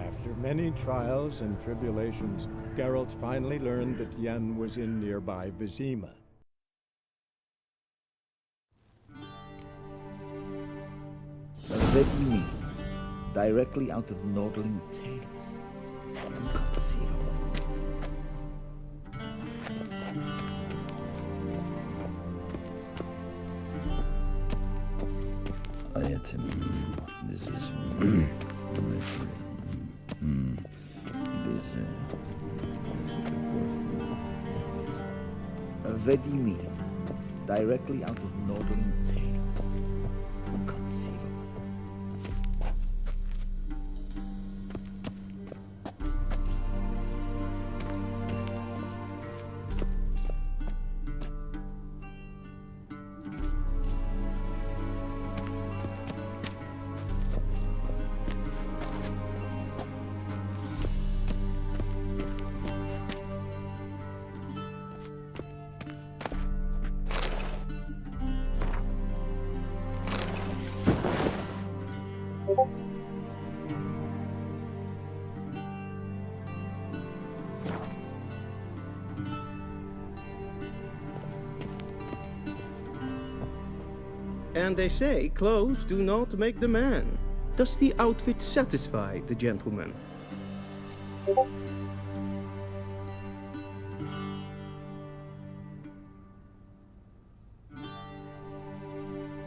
After many trials and tribulations, Geralt finally learned that Yen was in nearby Vizima. What do you mean? Directly out of Nordling Tales? Inconceivable. This is... What do you mean? Directly out of Nordling Tales? Inconceivable. And they say clothes do not make the man. Does the outfit satisfy the gentleman?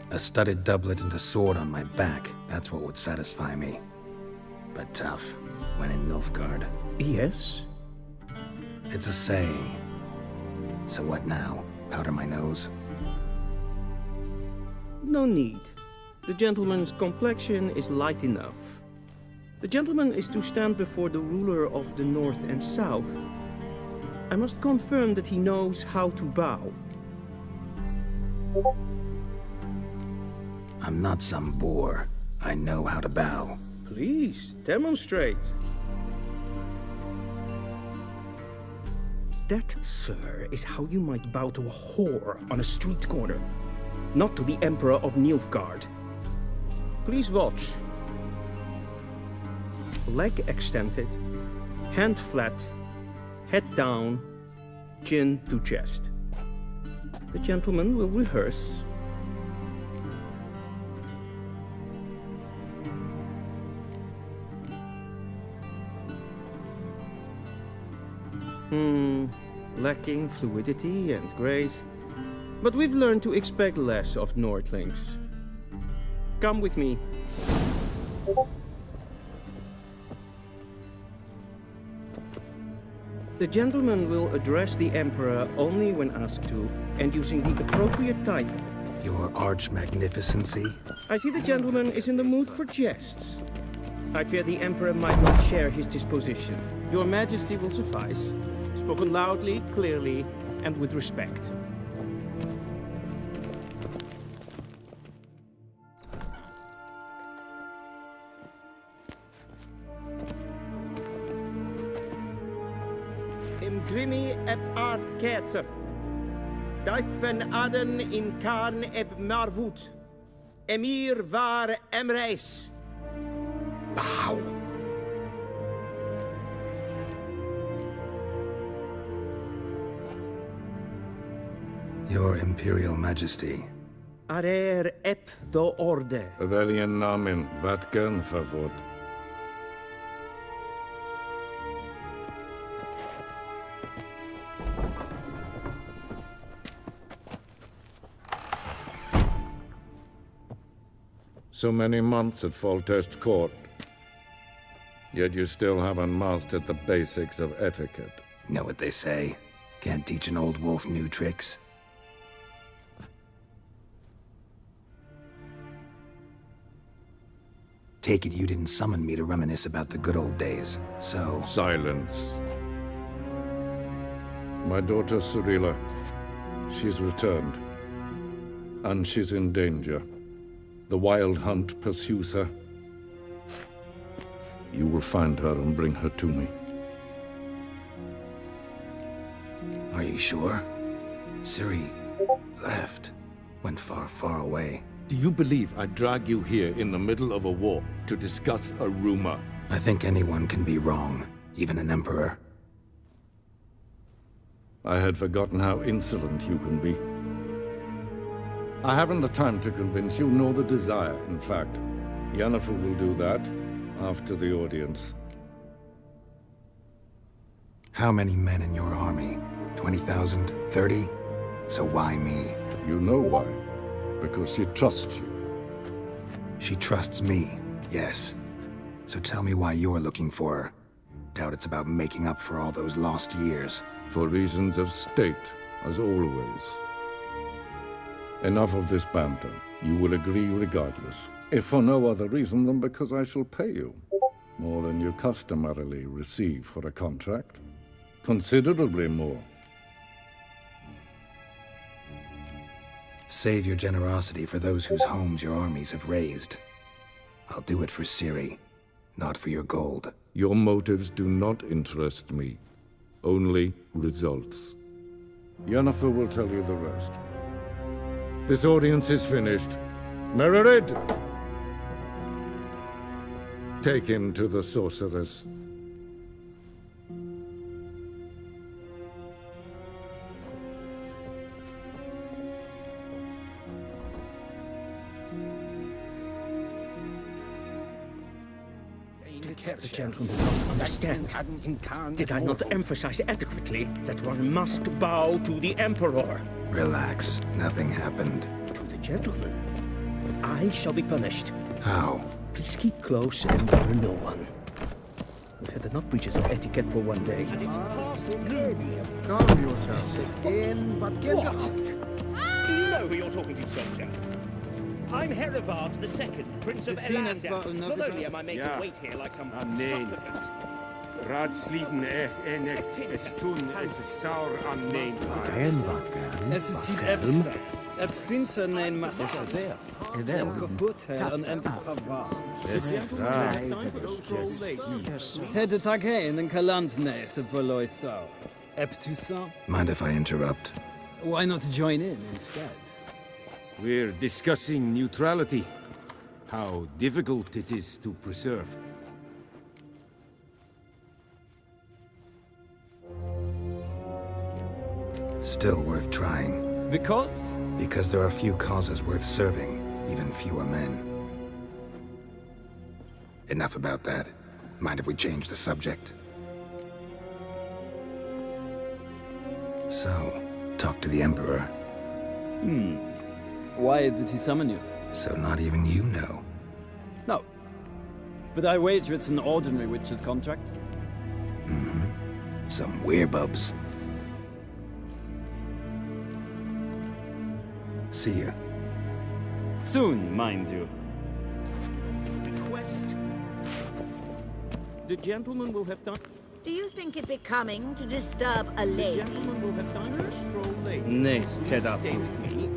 A studded doublet and a sword on my back, that's what would satisfy me. But tough, when in Nilfgaard. Yes. It's a saying. So what now? Powder my nose? No need. The gentleman's complexion is light enough. The gentleman is to stand before the ruler of the North and South. I must confirm that he knows how to bow. I'm not some boor. I know how to bow. Please, demonstrate. That, sir, is how you might bow to a whore on a street corner. Not to the Emperor of Nilfgaard. Please watch. Leg extended, hand flat, head down, chin to chest. The gentleman will rehearse. Lacking fluidity and grace. But we've learned to expect less of Nordlings. Come with me. The gentleman will address the Emperor only when asked to, and using the appropriate title. Your arch-magnificency? I see the gentleman is in the mood for jests. I fear the Emperor might not share his disposition. Your Majesty will suffice. Spoken loudly, clearly, and with respect. Imgrimi eb art ketzer. Dijfen aden in karn eb marvoet. Emir var emreis. Bow! Your Imperial Majesty. Arer eb the orde. Weljen namen, wat gern verwot. So many months at Foltest Court, yet you still haven't mastered the basics of etiquette. Know what they say? Can't teach an old wolf new tricks. Take it you didn't summon me to reminisce about the good old days, so... Silence. My daughter Cirilla, she's returned. And she's in danger. The Wild Hunt pursues her. You will find her and bring her to me. Are you sure? Ciri left. Went far, far away. Do you believe I drag you here in the middle of a war to discuss a rumor? I think anyone can be wrong, even an emperor. I had forgotten how insolent you can be. I haven't the time to convince you, nor the desire, in fact. Yennefer will do that after the audience. How many men in your army? 20,000? 30? So why me? You know why. Because she trusts you. She trusts me, yes. So tell me why you're looking for her. Doubt it's about making up for all those lost years. For reasons of state, as always. Enough of this banter. You will agree regardless. If for no other reason than because I shall pay you. More than you customarily receive for a contract. Considerably more. Save your generosity for those whose homes your armies have razed. I'll do it for Ciri, not for your gold. Your motives do not interest me. Only results. Yennefer will tell you the rest. This audience is finished. Mererid! Take him to the sorceress. The gentleman not understand. Did I not emphasize adequately that one must bow to the Emperor? Relax, nothing happened. To the gentleman. But I shall be punished. How? Please keep close and bother no one. We've had enough breaches of etiquette for one day. And it's past noon. Calm yourself. What? Do you know who you're talking to, soldier? I'm Herivard II, Prince of Elander. Not only am I made to wait here like some supplicant. Raadsleden echt es tun, es is sauer aan mijn vader. En wat gaan? Es is niet efsa. Het vriendse neem mag elke voertuig een empava. Tete takeen en kalant se verlooi sau. Eptusan? Mind if I interrupt? Why not join in instead? We're discussing neutrality. How difficult it is to preserve. Still worth trying. Because? Because there are few causes worth serving, even fewer men. Enough about that. Mind if we change the subject? So, talk to the Emperor. Why did he summon you? So not even you know. No. But I wager it's an ordinary witch's contract. Some werebubs. See ya. Soon, mind you. Request. The gentleman will have time. Do you think it becoming to disturb a The lady? gentleman will have time for a stroll later. Nay, Please Ted up. stay with me.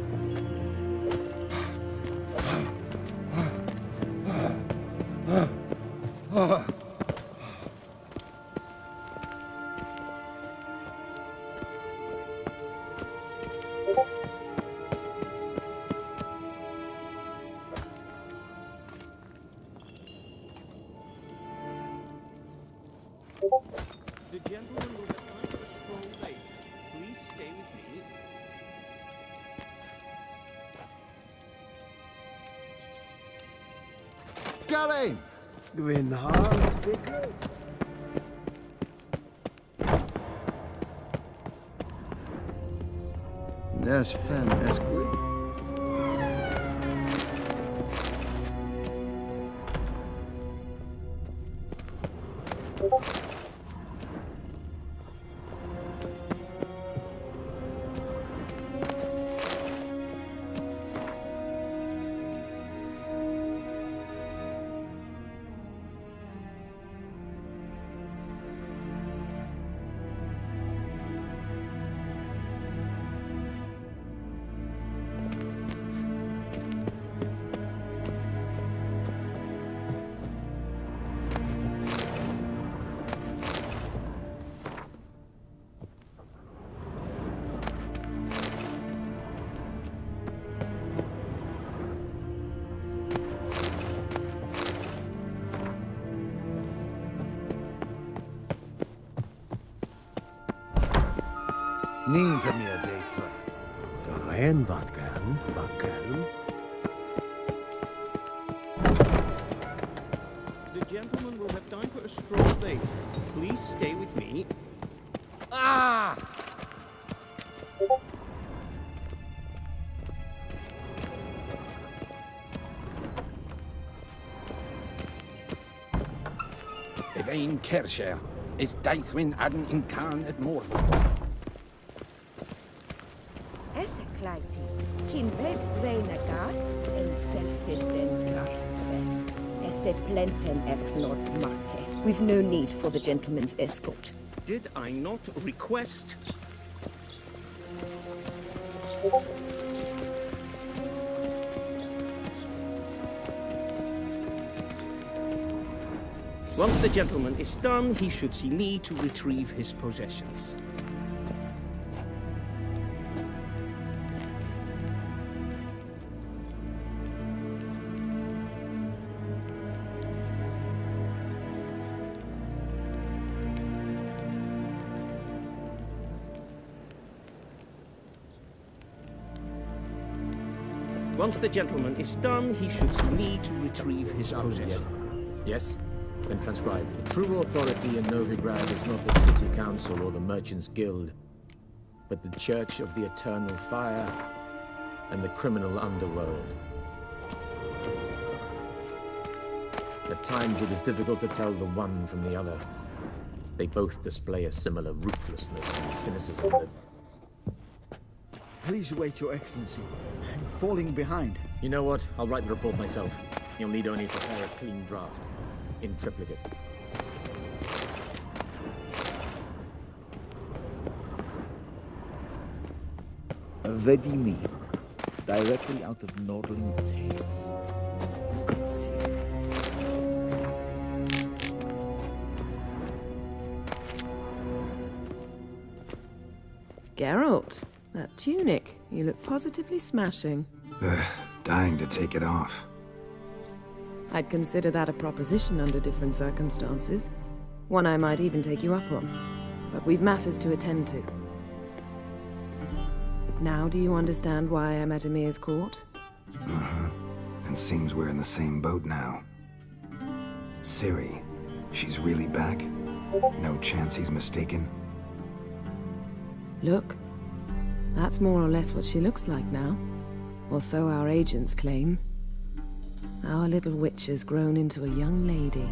The gentleman will have time for a stroll later. Please stay with me. Galeen! Gwyn hard, Vicar. Nes hen esquid. Niet meer daten. Geheim wat gern, Wackeln. The gentleman will have time for a stroll later. Please stay with me. Evain Kersher is Daithwin Adden in Khan at Morvold. Esse kleiti. Hin web renegat en selfin den gartven. Esse plenten ep nord marke. We've no need for the gentleman's escort. Did I not request? Once the gentleman is done, he should see me to retrieve his possessions. Once the gentleman is done, he should see me to retrieve his possessions. Yes? Then transcribe. The true authority in Novigrad is not the City Council or the Merchants Guild, but the Church of the Eternal Fire and the criminal underworld. At times it is difficult to tell the one from the other. They both display a similar ruthlessness and cynicism that... Please wait, Your Excellency. I'm falling behind. You know what? I'll write the report myself. You'll need only prepare a clean draft. In triplicate. Vedimir, directly out of Nordling Tales. Good see. Geralt, that tunic. You look positively smashing. Dying to take it off. I'd consider that a proposition under different circumstances. One I might even take you up on. But we've matters to attend to. Now do you understand why I'm at Emir's court? Uh-huh. And seems we're in the same boat now. Ciri, she's really back? No chance he's mistaken? Look. That's more or less what she looks like now. Or so our agents claim. Our little witch has grown into a young lady.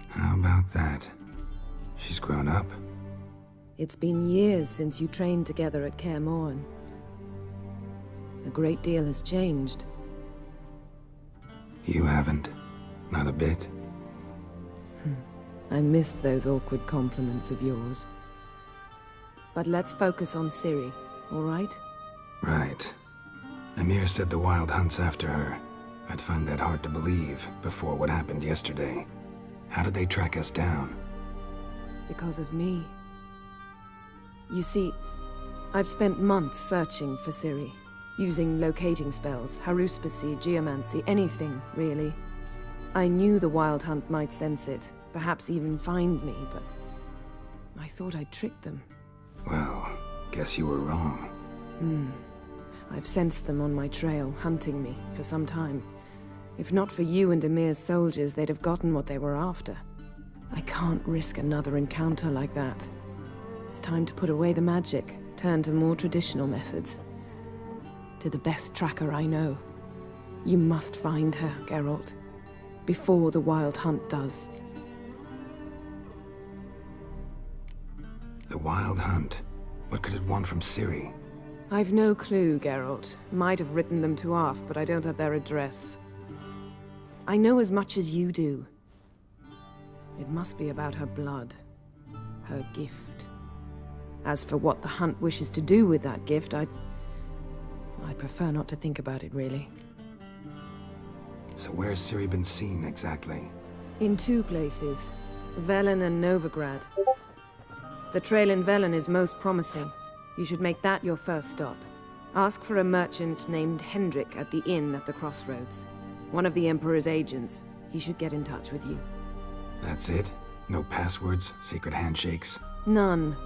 How about that? She's grown up? It's been years since you trained together at Kaer Morhen. A great deal has changed. You haven't. Not a bit. I missed those awkward compliments of yours. But let's focus on Ciri, all right? Right. Emir said the Wild Hunt's after her. I'd find that hard to believe before what happened yesterday. How did they track us down? Because of me. You see, I've spent months searching for Ciri, using locating spells, haruspicy, geomancy, anything, really. I knew the Wild Hunt might sense it, perhaps even find me, but I thought I'd tricked them. Well, guess you were wrong. I've sensed them on my trail, hunting me, for some time. If not for you and Emir's soldiers, they'd have gotten what they were after. I can't risk another encounter like that. It's time to put away the magic, turn to more traditional methods. To the best tracker I know. You must find her, Geralt. Before the Wild Hunt does. The Wild Hunt? What could it want from Ciri? I've no clue, Geralt. Might have written them to ask, but I don't have their address. I know as much as you do. It must be about her blood. Her gift. As for what the Hunt wishes to do with that gift, I'd prefer not to think about it, really. So where's Ciri been seen, exactly? In two places. Velen and Novigrad. The trail in Velen is most promising. You should make that your first stop. Ask for a merchant named Hendrik at the inn at the crossroads. One of the Emperor's agents. He should get in touch with you. That's it? No passwords, secret handshakes? None.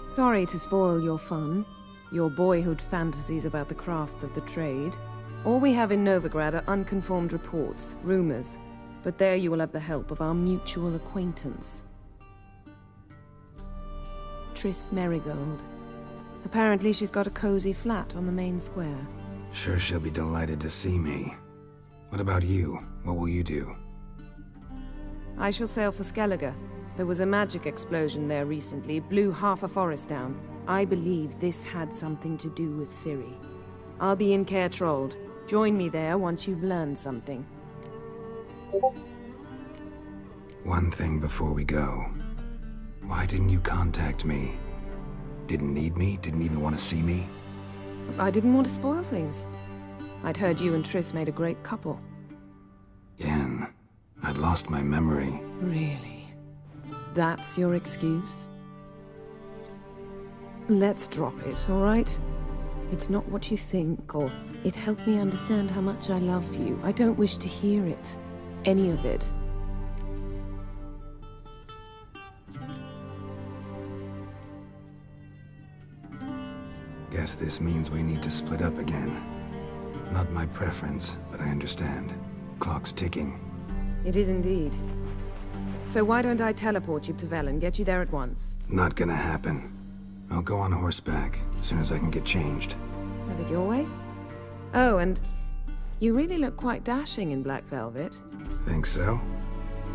Sorry to spoil your fun, your boyhood fantasies about the crafts of the trade. All we have in Novigrad are unconfirmed reports, rumors. But there you will have the help of our mutual acquaintance. Triss Merigold. Apparently she's got a cozy flat on the main square. Sure she'll be delighted to see me. What about you? What will you do? I shall sail for Skellige. There was a magic explosion there recently, blew half a forest down. I believe this had something to do with Ciri. I'll be in Caer Trold. Join me there once you've learned something. One thing before we go. Why didn't you contact me? Didn't need me? Didn't even want to see me? I didn't want to spoil things. I'd heard you and Triss made a great couple. Yen, I'd lost my memory. Really? That's your excuse? Let's drop it, all right? It's not what you think, or it helped me understand how much I love you. I don't wish to hear it. Any of it. Guess this means we need to split up again. Not my preference, but I understand. Clock's ticking. It is indeed. So why don't I teleport you to Velen, get you there at once? Not gonna happen. I'll go on horseback, as soon as I can get changed. Have it your way? Oh, and you really look quite dashing in black velvet. Think so?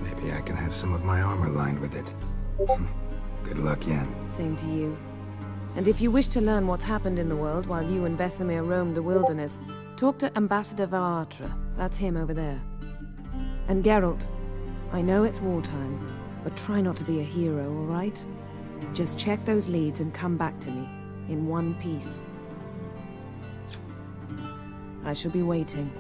Maybe I can have some of my armor lined with it. Good luck, Yen. Same to you. And if you wish to learn what's happened in the world while you and Vesemir roamed the wilderness, talk to Ambassador Varatra. That's him over there. And Geralt, I know it's wartime, but try not to be a hero, all right? Just check those leads and come back to me, in one piece. I shall be waiting.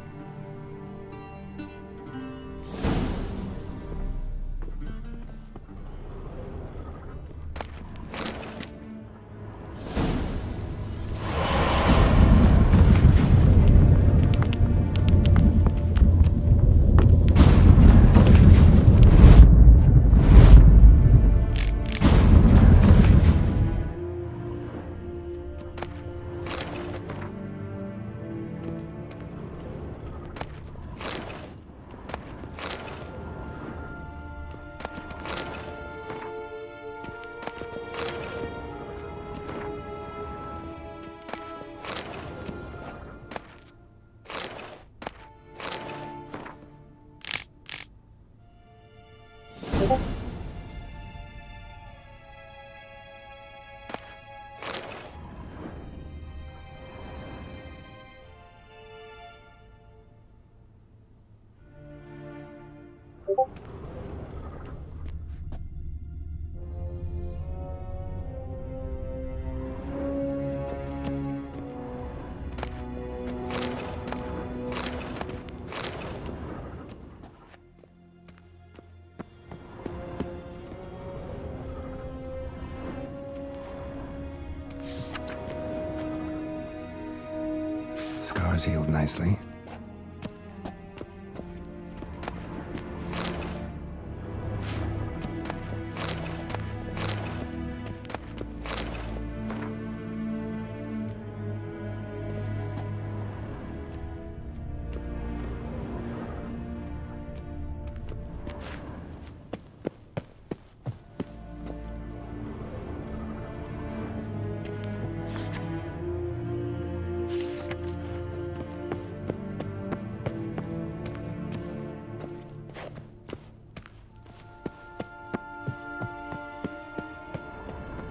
Scars healed nicely.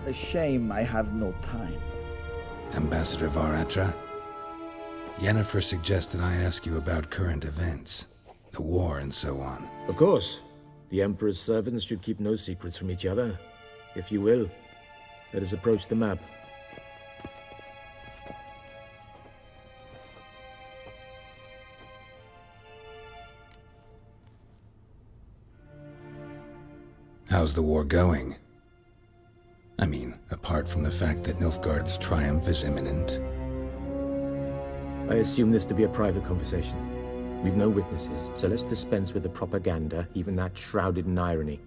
A shame I have no time. Ambassador Varatra, Yennefer suggested I ask you about current events, the war and so on. Of course. The Emperor's servants should keep no secrets from each other. If you will, let us approach the map. How's the war going? I mean, apart from the fact that Nilfgaard's triumph is imminent. I assume this to be a private conversation. We've no witnesses, so let's dispense with the propaganda, even that shrouded in irony.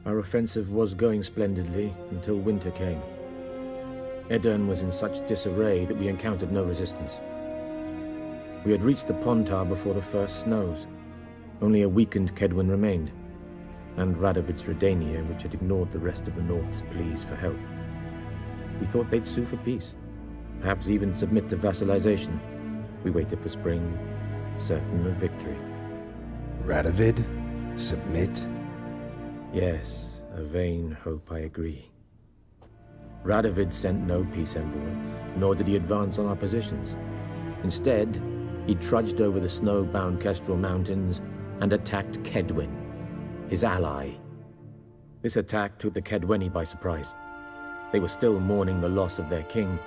Our offensive was going splendidly until winter came. Edirne was in such disarray that we encountered no resistance. We had reached the Pontar before the first snows. Only a weakened Kedwen remained, and Radovid's Redania, which had ignored the rest of the North's pleas for help. We thought they'd sue for peace, perhaps even submit to vassalization. We waited for spring, certain of victory. Radovid? Submit? Yes, a vain hope, I agree. Radovid sent no peace envoy, nor did he advance on our positions. Instead, he trudged over the snow-bound Kestrel Mountains and attacked Kedwen, his ally. This attack took the Kedweni by surprise. They were still mourning the loss of their king.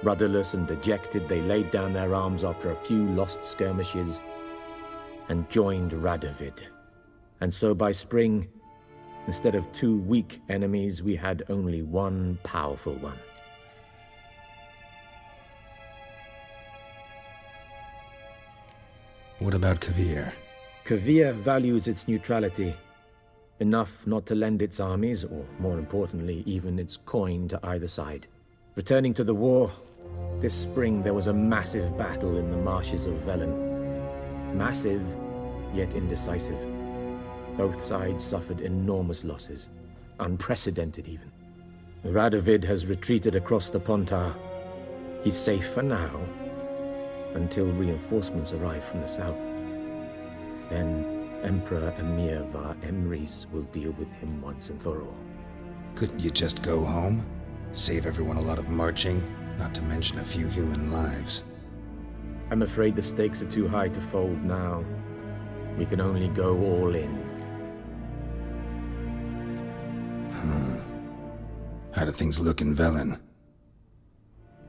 Rudderless and dejected, they laid down their arms after a few lost skirmishes and joined Radovid. And so by spring, instead of 2 weak enemies, we had only one powerful one. What about Kovir? Kovir values its neutrality, enough not to lend its armies, or more importantly, even its coin to either side. Returning to the war, this spring there was a massive battle in the marshes of Velen. Massive, yet indecisive. Both sides suffered enormous losses, unprecedented even. Radovid has retreated across the Pontar. He's safe for now, until reinforcements arrive from the south. Then Emperor Emir var Emrys will deal with him once and for all. Couldn't you just go home? Save everyone a lot of marching, not to mention a few human lives. I'm afraid the stakes are too high to fold now. We can only go all in. How do things look in Velen?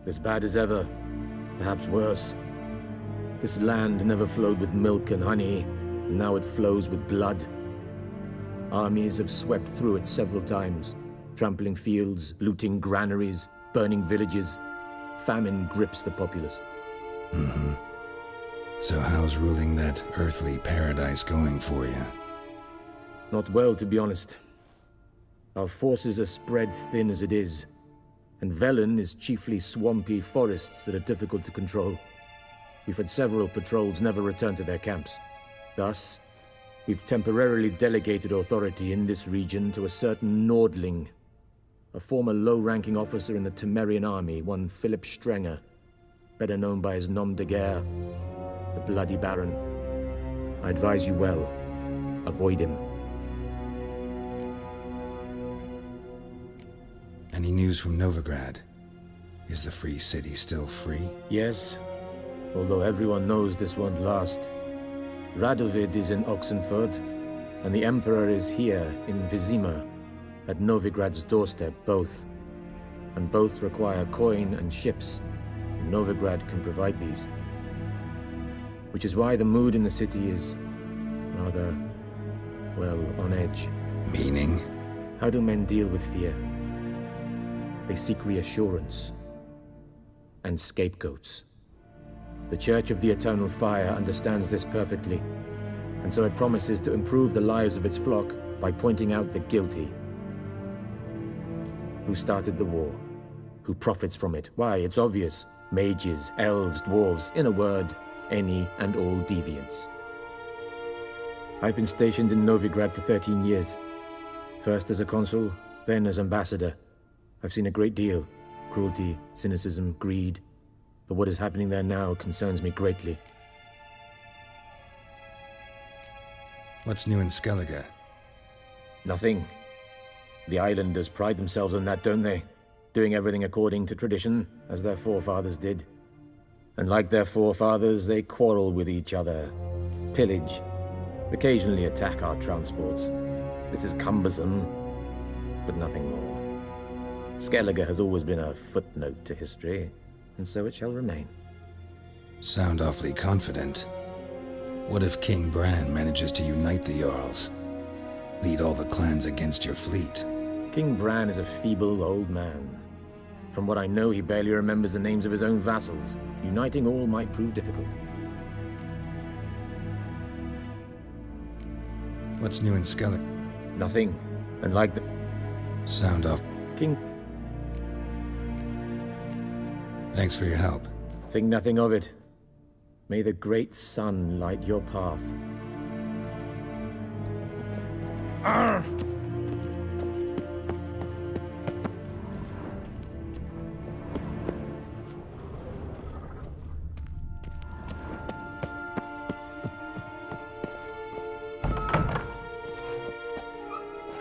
As bad as ever, perhaps worse. This land never flowed with milk and honey, and now it flows with blood. Armies have swept through it several times, trampling fields, looting granaries, burning villages. Famine grips the populace. So how's ruling that earthly paradise going for you? Not well, to be honest. Our forces are spread thin as it is, and Velen is chiefly swampy forests that are difficult to control. We've had several patrols never return to their camps. Thus, we've temporarily delegated authority in this region to a certain Nordling, a former low-ranking officer in the Temerian army, one Philip Strenger, better known by his nom de guerre, the Bloody Baron. I advise you well. Avoid him. Any news from Novigrad? Is the free city still free? Yes, although everyone knows this won't last. Radovid is in Oxenfurt, and the Emperor is here in Vizima, at Novigrad's doorstep, both. And both require coin and ships, and Novigrad can provide these. Which is why the mood in the city is rather, well, on edge. Meaning? How do men deal with fear? They seek reassurance and scapegoats. The Church of the Eternal Fire understands this perfectly, and so it promises to improve the lives of its flock by pointing out the guilty. Who started the war? Who profits from it? Why, it's obvious. Mages, elves, dwarves, in a word, any and all deviants. I've been stationed in Novigrad for 13 years. First as a consul, then as ambassador. I've seen a great deal. Cruelty, cynicism, greed. But what is happening there now concerns me greatly. What's new in Skellige? Nothing. The islanders pride themselves on that, don't they? Doing everything according to tradition, as their forefathers did. And like their forefathers, they quarrel with each other, pillage, occasionally attack our transports. This is cumbersome, but nothing more. Skellige has always been a footnote to history, and so it shall remain. Sound awfully confident. What if King Bran manages to unite the Jarls? Lead all the clans against your fleet? King Bran is a feeble old man. From what I know, he barely remembers the names of his own vassals. Uniting all might prove difficult. What's new in Skellige? Nothing. And like the Sound off. king, Thanks for your help. think nothing of it. May the great sun light your path.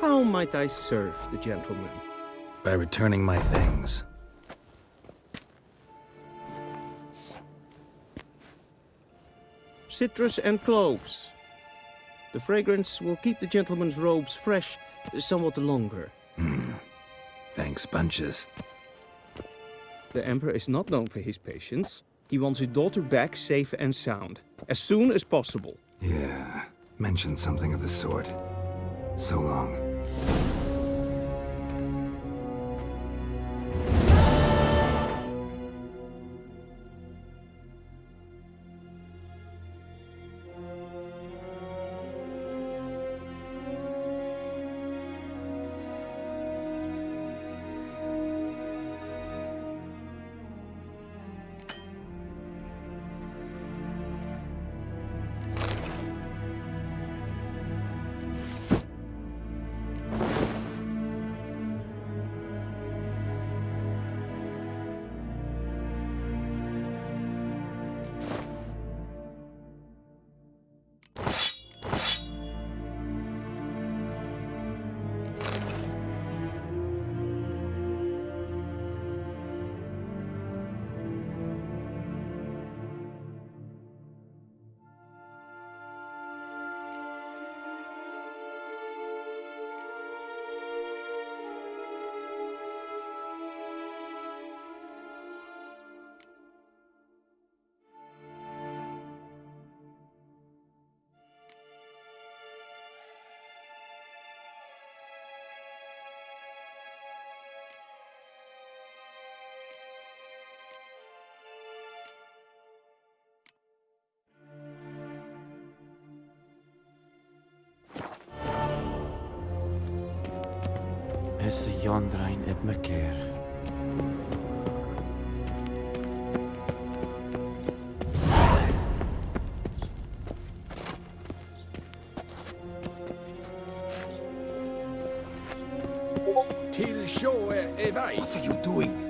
How might I serve the gentleman? By returning my things. Citrus and cloves. The fragrance will keep the gentleman's robes fresh somewhat longer. Thanks, bunches. The Emperor is not known for his patience. He wants his daughter back safe and sound, as soon as possible. Yeah, mentioned something of the sort. So long. Is Jondrain et Maker. Till show evade. What are you doing?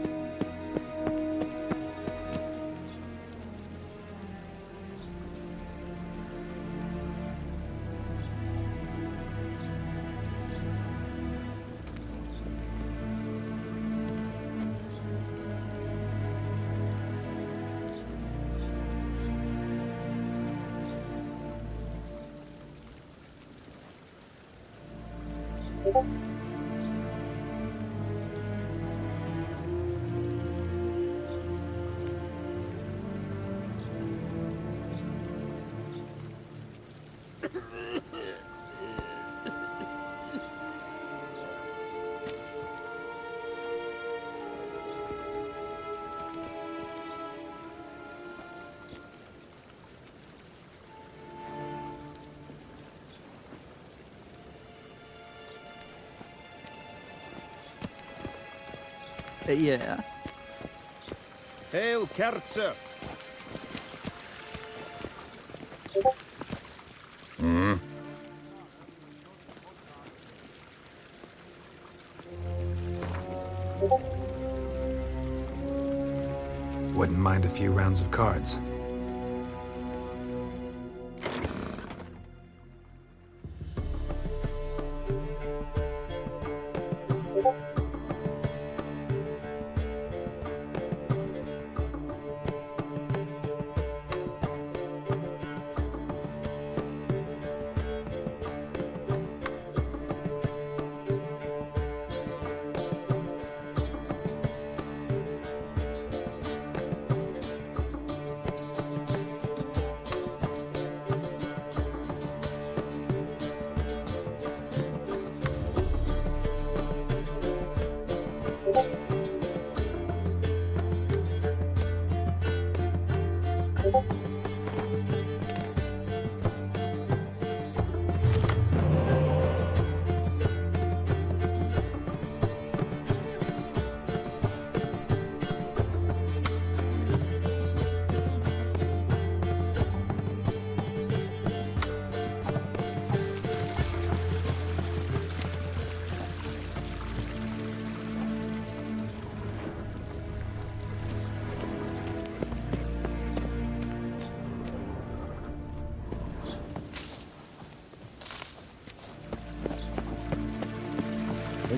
Yeah. Hail, Kerzer! Wouldn't mind a few rounds of cards.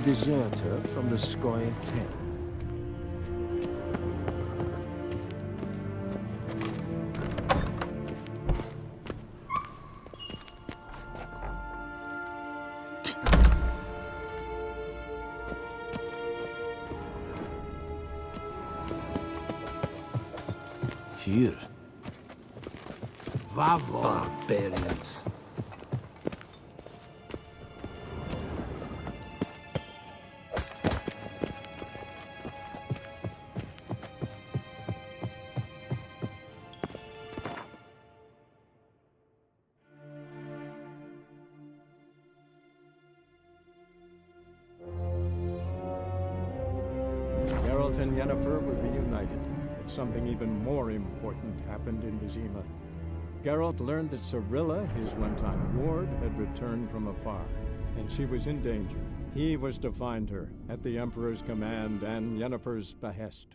deserter from the Skoye Ten. Here. Barbarians. Geralt and Yennefer were reunited, but something even more important happened in Vizima. Geralt learned that Cirilla, his one-time ward, had returned from afar, and she was in danger. He was to find her, at the Emperor's command and Yennefer's behest.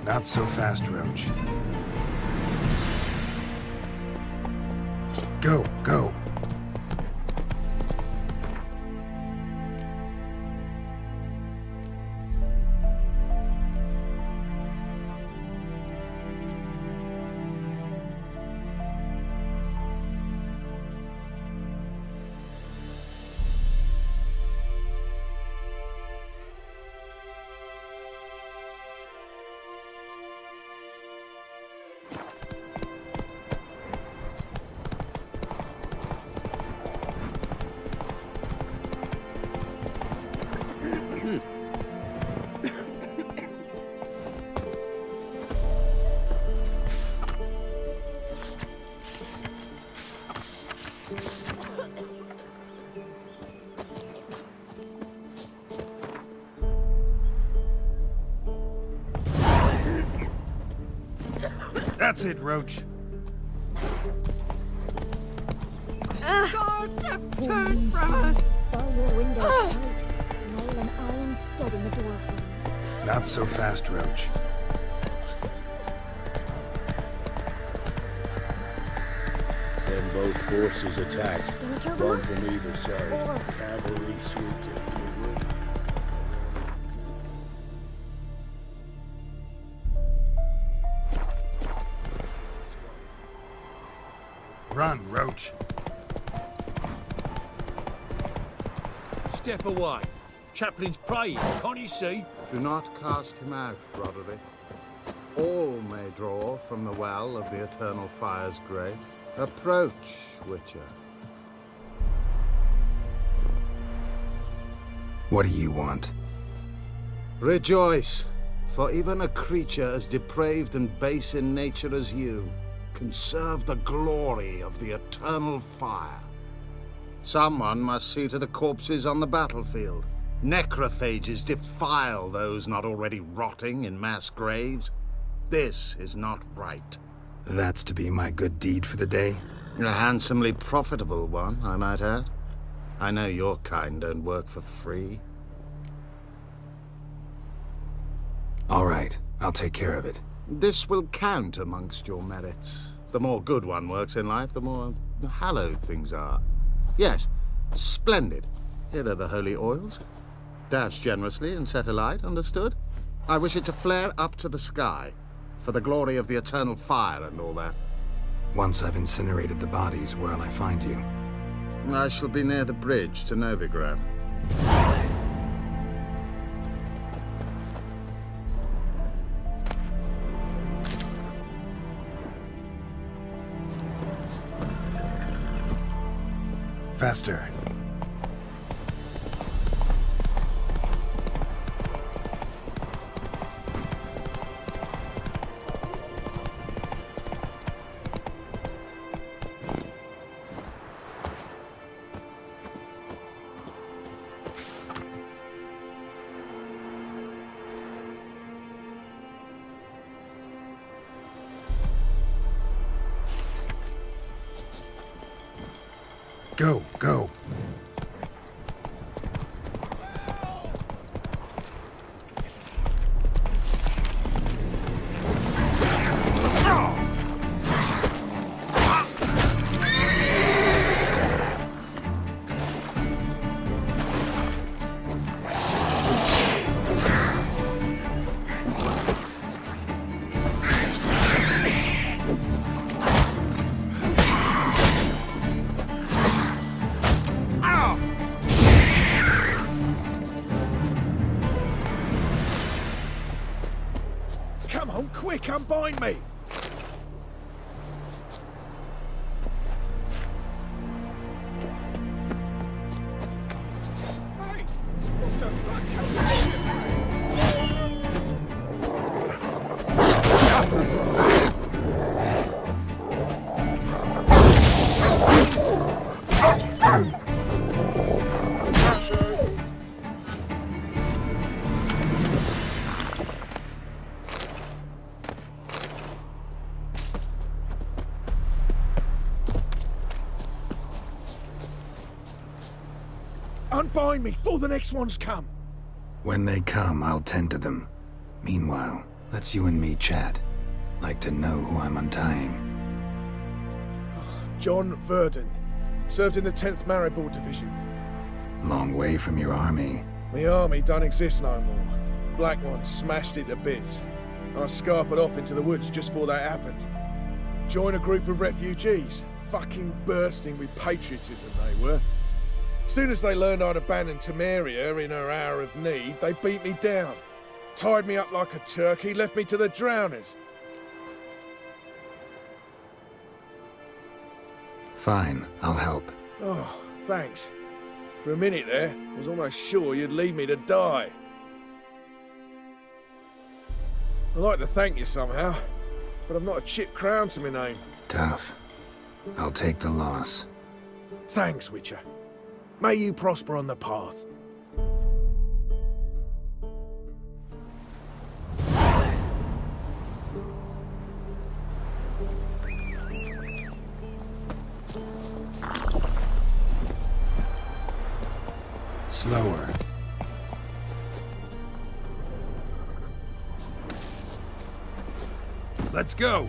Not so fast, Roach. Go, go! That's it, Roach. Guards have turned from us! Bar your windows tight. Nail an iron stud in the doorframe. Not so fast, Roach. Then both forces attacked. Gonna kill the One monster. from either side. Or- Cavalry swooped in from the wood. Run, Roach. Step away. Chaplain's praying, can't you see? Do not cast him out, Roderick. All may draw from the well of the Eternal Fire's grace. Approach, Witcher. What do you want? Rejoice, for even a creature as depraved and base in nature as you conserve the glory of the eternal fire. Someone must see to the corpses on the battlefield. Necrophages defile those not already rotting in mass graves. This is not right. That's to be my good deed for the day? A handsomely profitable one, I might add. I know your kind don't work for free. All right, I'll take care of it. This will count amongst your merits. The more good one works in life, the more hallowed things are. Yes, splendid. Here are the holy oils. Dash generously and set alight, understood? I wish it to flare up to the sky, for the glory of the eternal fire and all that. Once I've incinerated the bodies, where'll I find you? I shall be near the bridge to Novigrad. Faster. Go, go. Come on, quick, unbind me! Hey, what the fuck Unbind me before the next ones come. When they come, I'll tend to them. Meanwhile, let's you and me chat. Like to know who I'm untying. John Verdon. Served in the 10th Maribor Division. Long way from your army. The army don't exist no more. Black Ones smashed it to bits. I scarpered off into the woods just before that happened. Joined a group of refugees. Fucking bursting with patriotism they were. Soon as they learned I'd abandoned Temeria in her hour of need, they beat me down. Tied me up like a turkey, left me to the drowners. Fine, I'll help. Oh, thanks. For a minute there, I was almost sure you'd leave me to die. I'd like to thank you somehow, but I've not a chip crown to my name. Tough. I'll take the loss. Thanks, Witcher. May you prosper on the path. Slower. Let's go!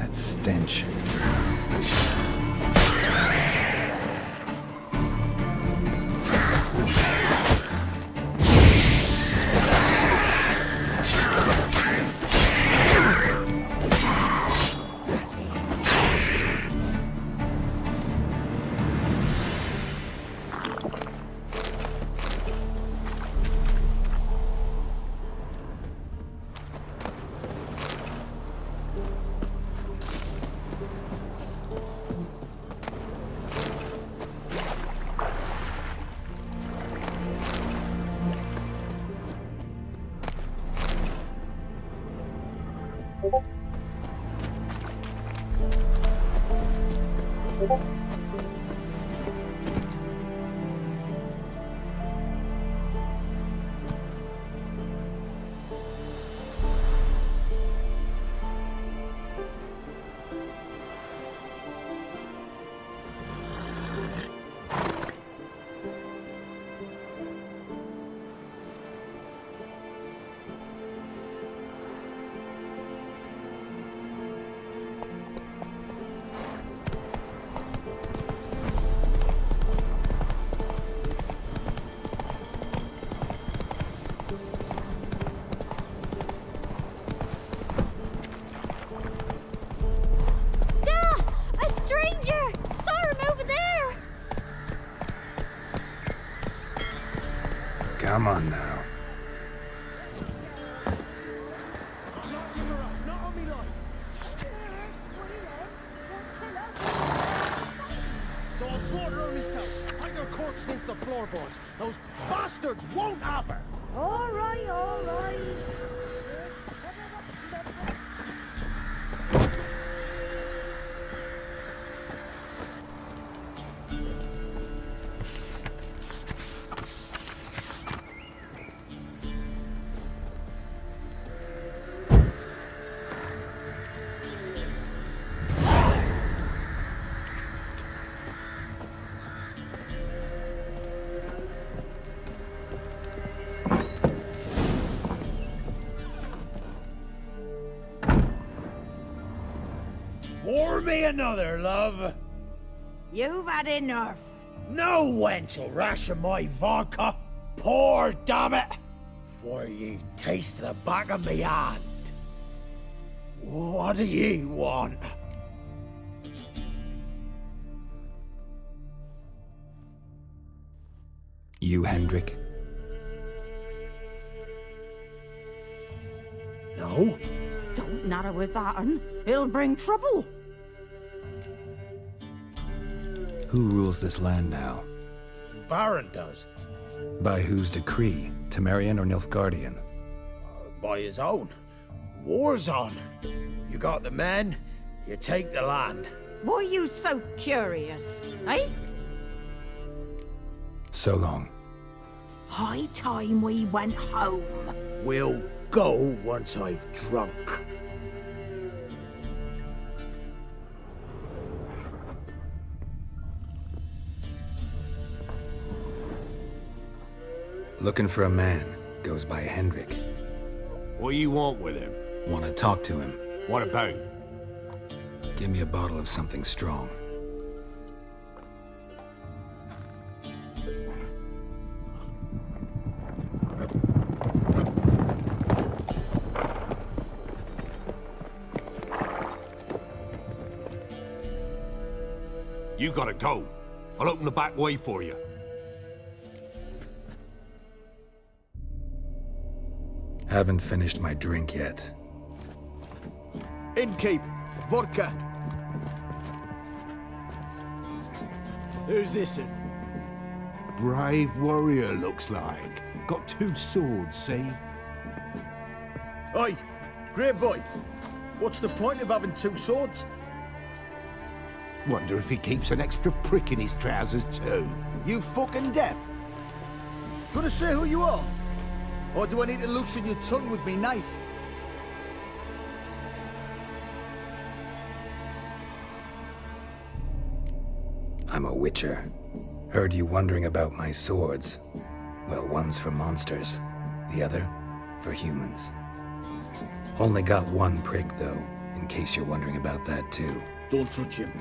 That stench. Come on now. So I'll slaughter her myself. Hang her corpse beneath the floorboards. Those bastards won't have her. All right, all right. Pour me another, love. You've had enough. No wench will ration my vodka. Pour, damn it. For ye taste the back of me hand. What do ye want? You, Hendrik? No? Don't natter with that un. It'll bring trouble. Who rules this land now? Baron does. By whose decree? Temerian or Nilfgaardian? By his own. War's on. You got the men, you take the land. Why you so curious, eh? So long. High time we went home. We'll go once I've drunk. Looking for a man. Goes by Hendrik. What do you want with him? Want to talk to him. What about? Give me a bottle of something strong. You gotta go. I'll open the back way for you. Haven't finished my drink yet. Innkeep, vodka. Who's this in? Brave warrior, looks like. Got 2 swords, see? Oi, great boy. What's the point of having 2 swords? Wonder if he keeps an extra prick in his trousers too. You fucking deaf? Gonna say who you are? Or do I need to loosen your tongue with me knife? I'm a witcher. Heard you wondering about my swords. Well, one's for monsters, the other for humans. Only got 1 prick, though. in case you're wondering about that too. Don't touch him.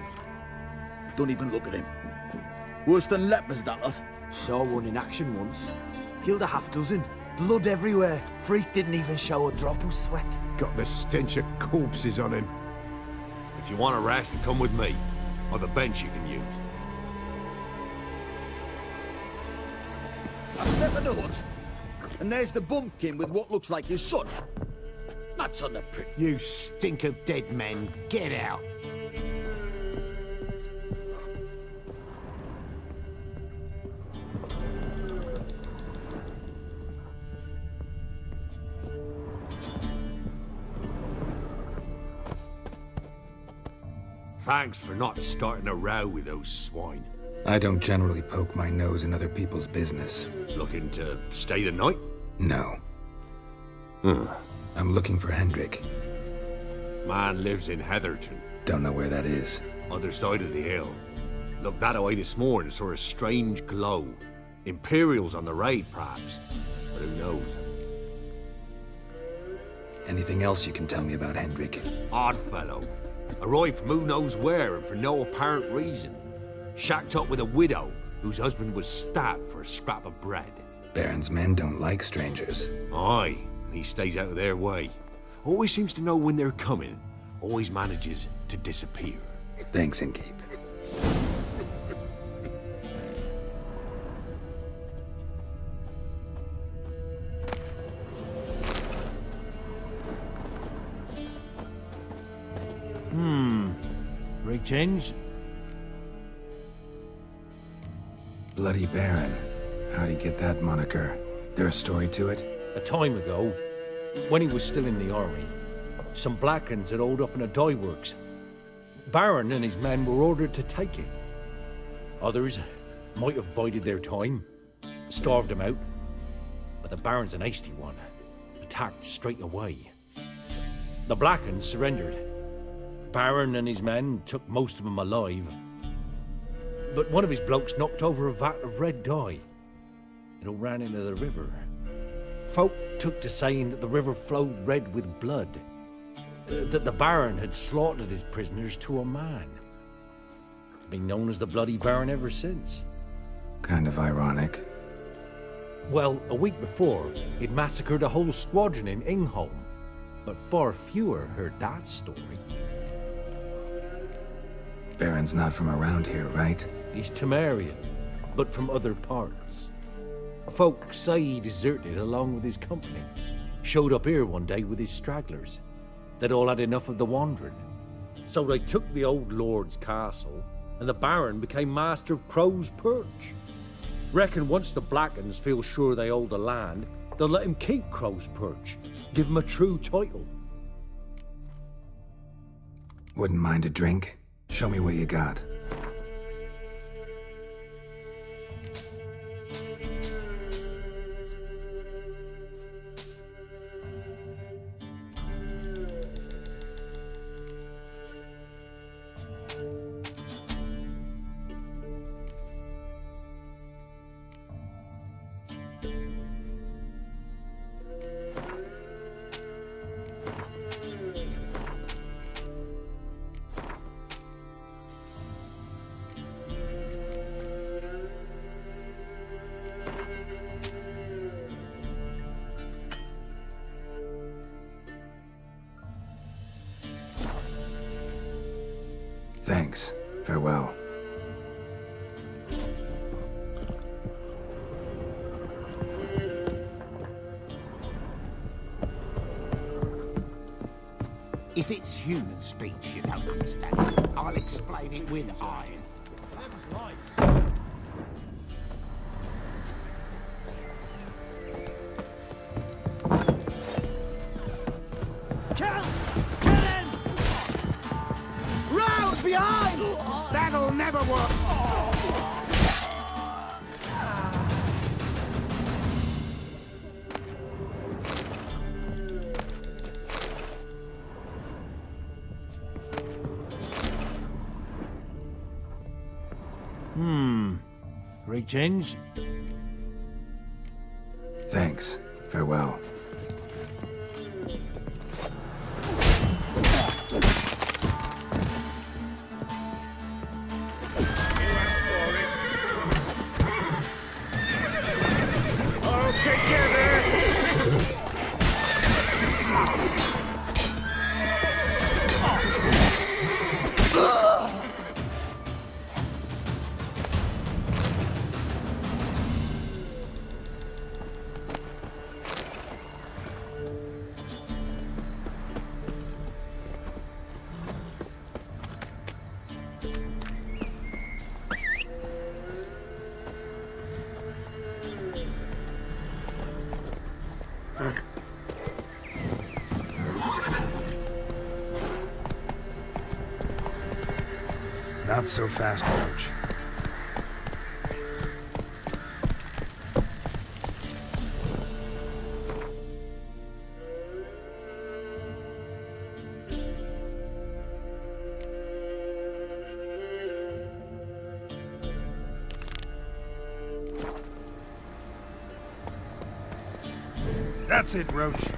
Don't even look at him. Worse than lepers, that lot. Saw one in action once. Killed a half dozen. Blood everywhere. Freak didn't even show a drop of sweat. Got the stench of corpses on him. If you want a rest, come with me. I've a bench you can use. I step in the hut, and there's the bumpkin with what looks like his son. That's on the prick. You stink of dead men. Get out. Thanks for not starting a row with those swine. I don't generally poke my nose in other people's business. Looking to stay the night? No. I'm looking for Hendrik. Man lives in Heatherton. Don't know where that is. Other side of the hill. Looked that away this morning, saw a strange glow. Imperials on the raid, perhaps. But who knows? Anything else you can tell me about Hendrik? Odd fellow. Arrived from who knows where and for no apparent reason. Shacked up with a widow whose husband was stabbed for a scrap of bread. Baron's men don't like strangers. Aye, and he stays out of their way. Always seems to know when they're coming. Always manages to disappear. Thanks, Innkeep. Richens? Bloody Baron. How'd he get that moniker? There a story to it? A time ago, when he was still in the army, some Blackens had holed up in a dye works. Baron and his men were ordered to take it. Others might have bided their time, starved him out. But the Baron's an hasty one, attacked straight away. The Blackens surrendered. Baron and his men took most of them alive. But one of his blokes knocked over a vat of red dye. It all ran into the river. Folk took to saying that the river flowed red with blood. That the Baron had slaughtered his prisoners to a man. Been known as the Bloody Baron ever since. Kind of ironic. Well, a week before, he'd massacred a whole squadron in Ingholm. But far fewer heard that story. Baron's not from around here, right? He's Temerian, but from other parts. Folk say he deserted along with his company. Showed up here one day with his stragglers. They'd all had enough of the wandering. So they took the old lord's castle, and the Baron became master of Crow's Perch. Reckon once the Blackens feel sure they hold the land, they'll let him keep Crow's Perch. Give him a true title. Wouldn't mind a drink? Show me what you got. Thanks. Farewell. If it's human speech you don't understand, I'll explain it with iron. Round behind! That'll never work! Richens? Thanks. Farewell. Not so fast, Roach. That's it, Roach.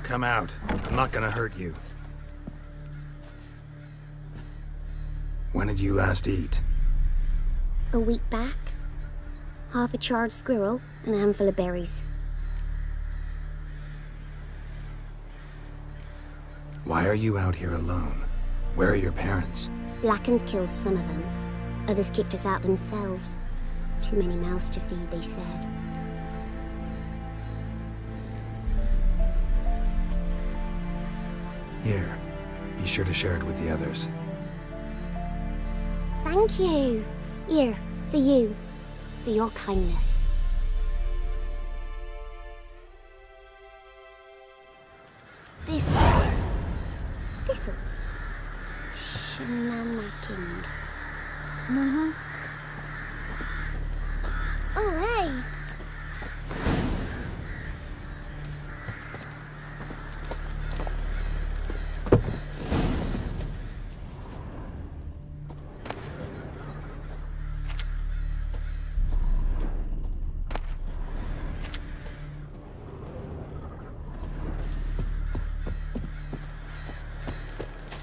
Come out. I'm not gonna hurt you. When did you last eat? A week back. Half a charred squirrel and a handful of berries. Why are you out here alone? Where are your parents? Blackens killed some of them. Others kicked us out themselves. Too many mouths to feed, they said. Here. Be sure to share it with the others. Thank you. Here, for you. For your kindness. This'll. Shinamaking. Oh, hey!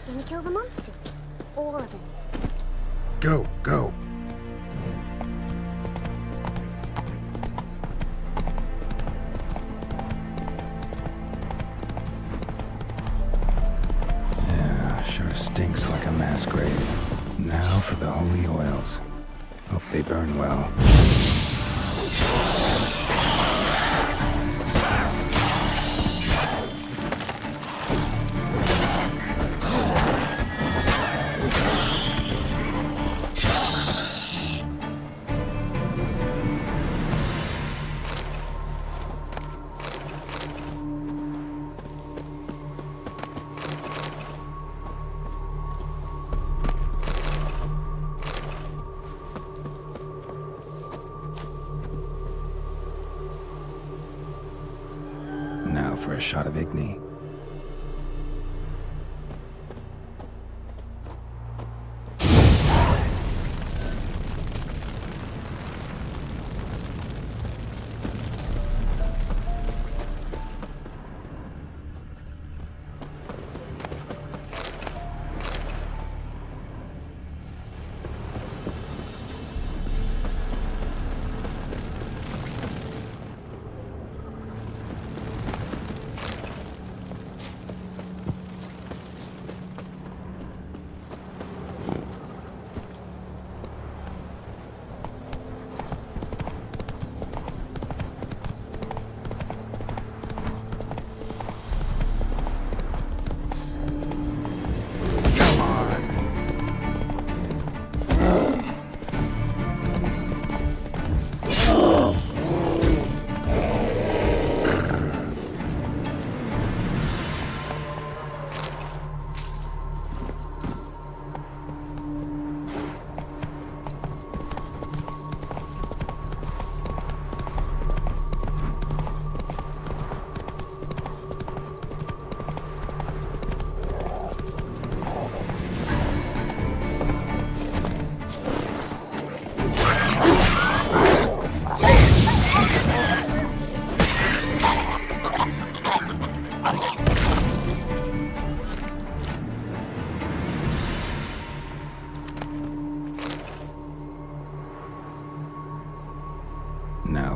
Gonna kill the monsters. All of them. Go, go. Yeah, sure stinks like a mass grave. Now for the holy oils. Hope they burn well. Now for a shot of Igni.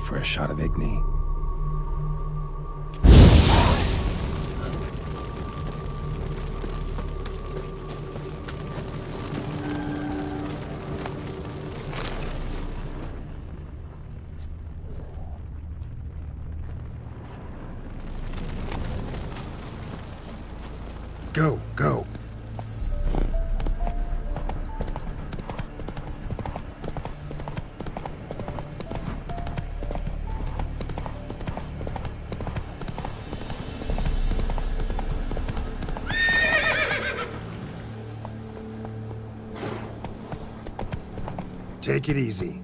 for a shot of Igni. Go, go. Take it easy.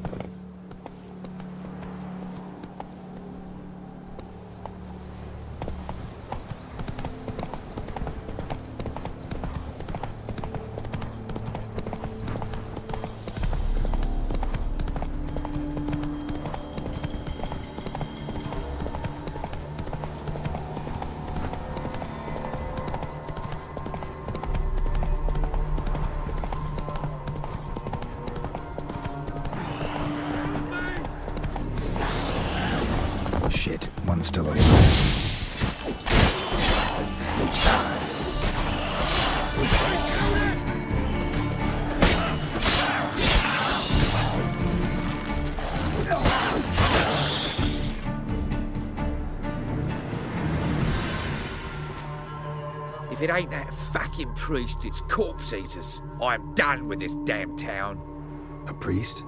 Shit, one's still alive. If it ain't that fucking priest, it's corpse eaters. I'm done with this damn town. A priest?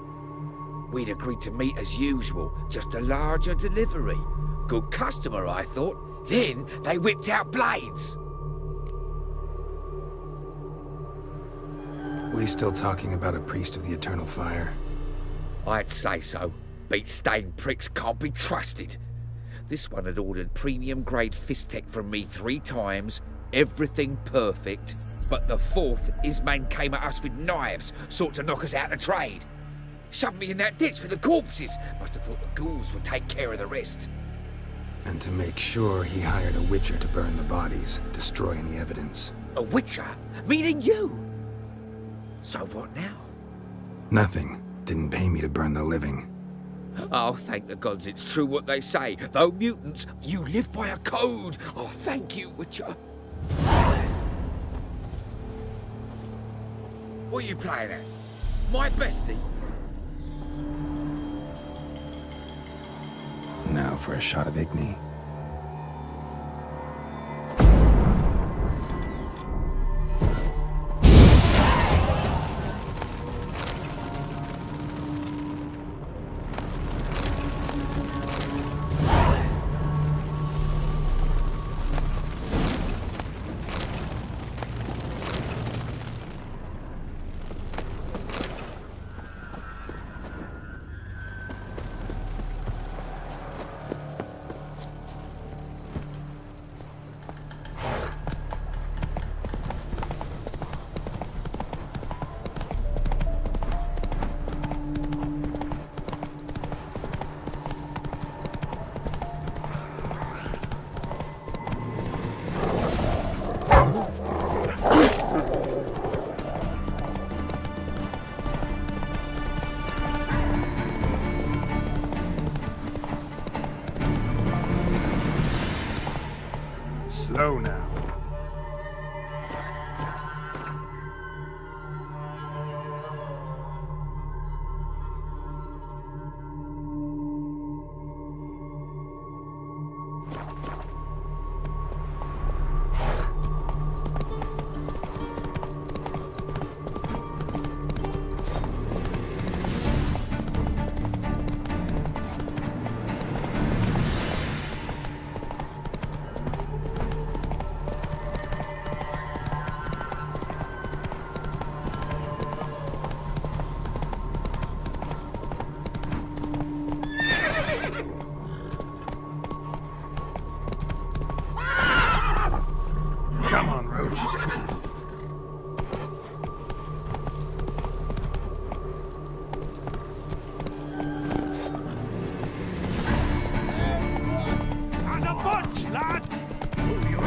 We'd agreed to meet as usual, just a larger delivery. Good customer, I thought. Then they whipped out blades. We still talking about a priest of the Eternal Fire? I'd say so. Beat-stained pricks can't be trusted. This one had ordered premium-grade fist-tech from me 3 times, everything perfect, but the 4th, his man came at us with knives, sought to knock us out of the trade. Shoved me in that ditch with the corpses. Must have thought the ghouls would take care of the rest. And to make sure, he hired a witcher to burn the bodies, destroy any evidence. A witcher? Meaning you? So what now? Nothing. Didn't pay me to burn the living. Oh, thank the gods it's true what they say. Though mutants, you live by a code. Oh, thank you, Witcher. What are you playing at? My bestie? Now for a shot of Igni. Slow now. Come on, Roach. As a bunch, lads! Move your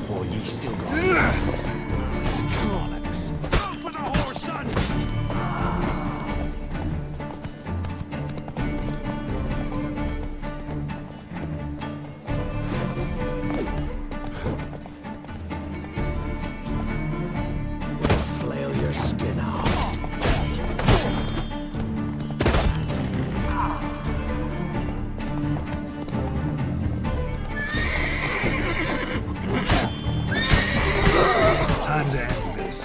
For ye still got bollocks. Go for the horse, son! Flail your skin off. Time to end this.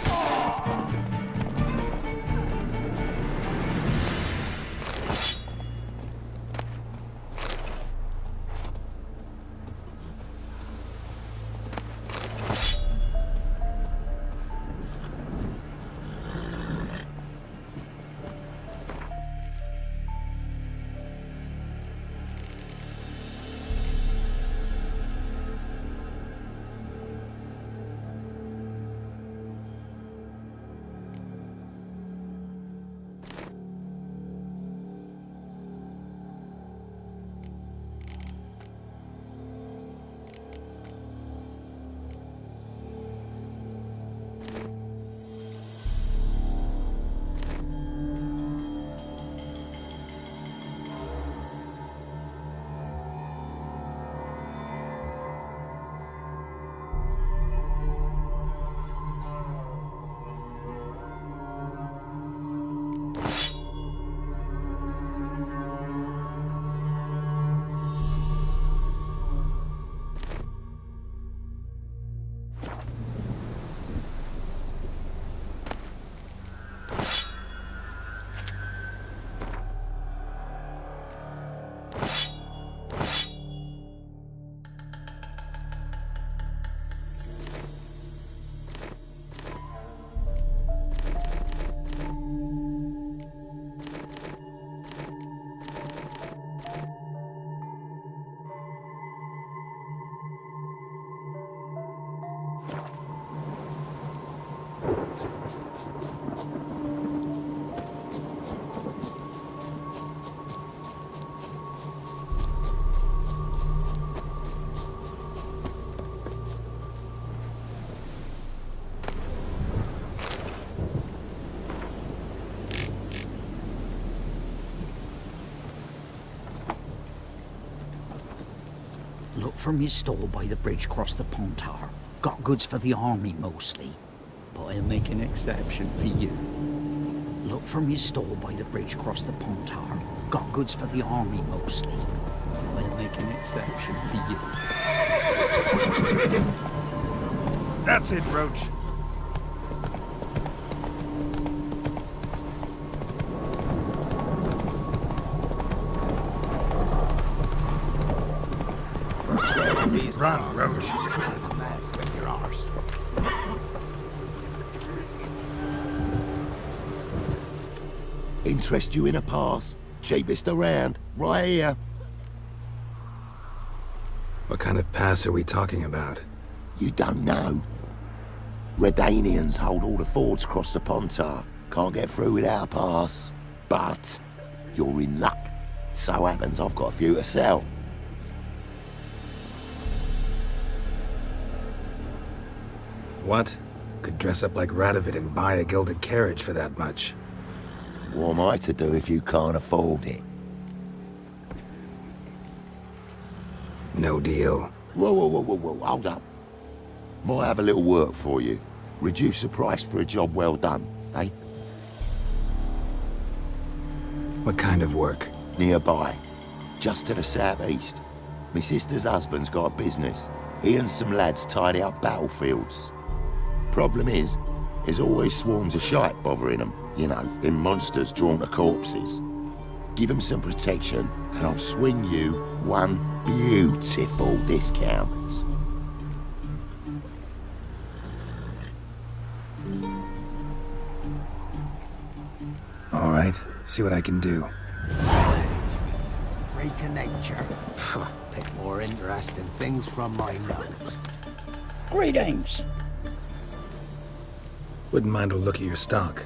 Look from his stall by the bridge across the Pontar. Got goods for the army mostly, but I'll make an exception for you. Look from his stall by the bridge across the Pontar. Got goods for the army mostly, but I'll make an exception for you. That's it, Roach. Run, Roach. Interest you in a pass? Cheapest around, right here. What kind of pass are we talking about? You don't know. Redanians hold all the fords across the Pontar. Can't get through without a pass. But you're in luck. So happens I've got a few to sell. What? Could dress up like Radovid and buy a gilded carriage for that much. What am I to do if you can't afford it? No deal. Whoa, hold up. Might have a little work for you. Reduce the price for a job well done, eh? What kind of work? Nearby. Just to the southeast. My sister's husband's got a business. He and some lads tidy up battlefields. Problem is, there's always swarms of shite bothering them, you know, in monsters drawn to corpses. Give them some protection, and I'll swing you one beautiful discount. All right, see what I can do. Freak of nature. Pick more interesting things from my nose. Greetings. Wouldn't mind a look at your stock.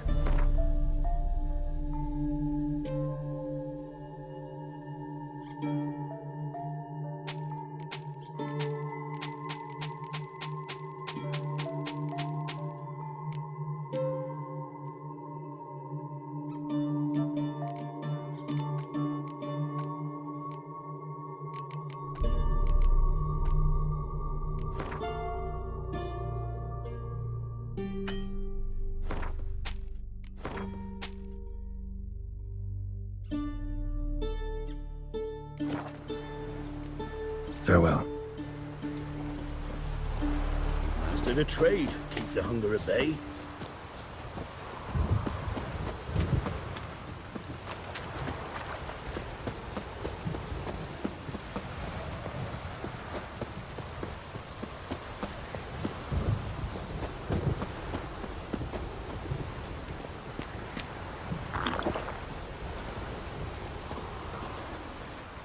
Farewell. Master of trade keeps the hunger at bay.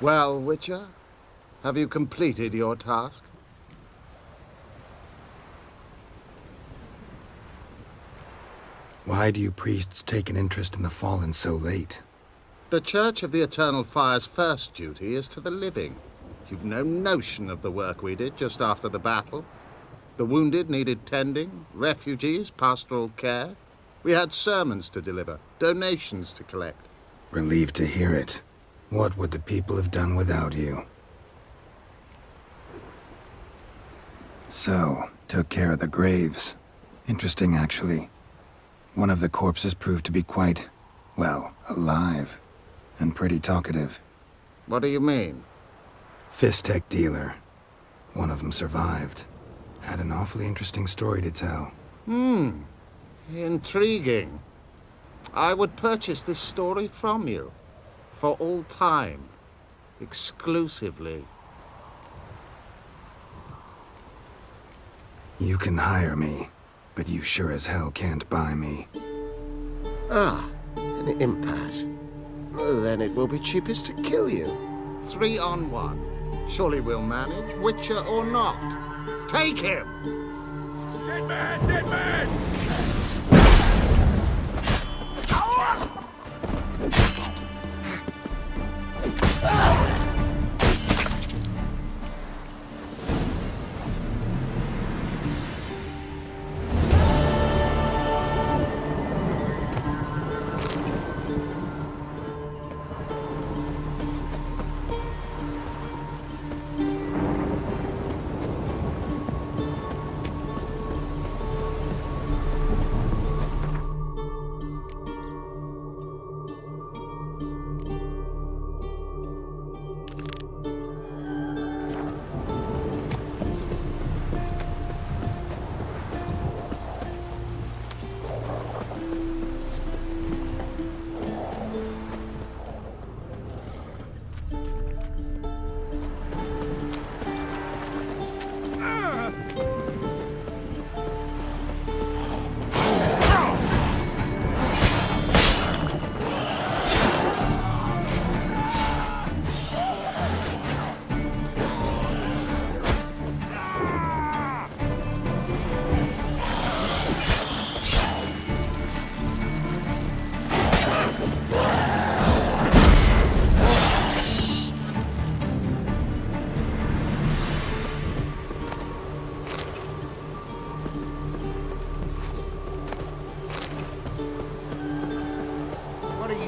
Well, Witcher, have you completed your task? Why do you priests take an interest in the fallen so late? The Church of the Eternal Fire's first duty is to the living. You've no notion of the work we did just after the battle. The wounded needed tending, refugees, pastoral care. We had sermons to deliver, donations to collect. Relieved to hear it. What would the people have done without you? So, took care of the graves. Interesting, actually. One of the corpses proved to be quite, well, alive. And pretty talkative. What do you mean? Fistech dealer. One of them survived. Had an awfully interesting story to tell. Intriguing. I would purchase this story from you. For all time. Exclusively. You can hire me, but you sure as hell can't buy me. Ah, an impasse. Then it will be cheapest to kill you. 3 on 1. Surely we'll manage, Witcher or not. Take him! Dead man! Dead man!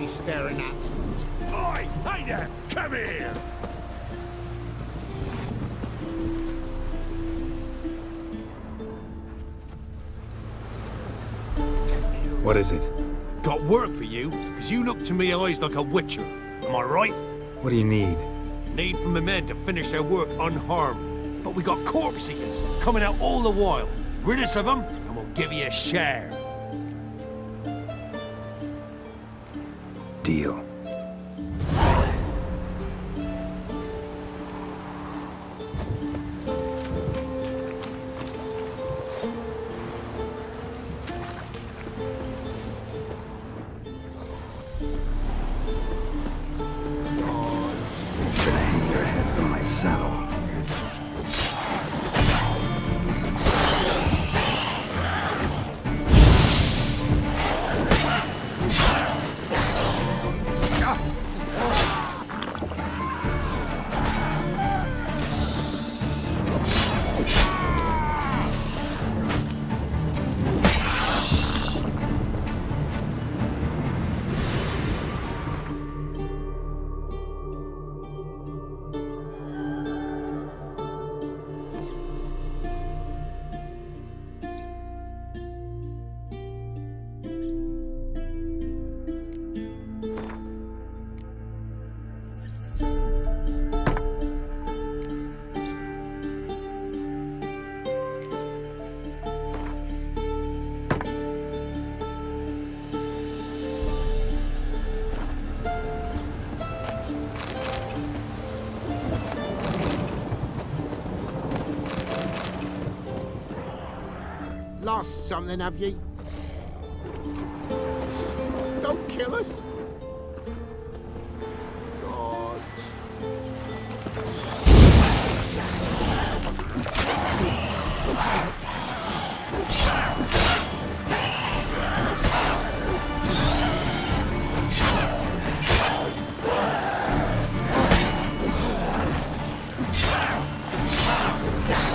Staring at. Oi! Hey there! Come here! What is it? Got work for you, because you look to me eyes like a witcher. Am I right? What do you need? Need from the men to finish their work unharmed. But we got corpse eaters coming out all the while. Rid us of them, and we'll give you a share. Deal. Gonna hang your head from my saddle. Lost something, have ye? Don't kill us! God.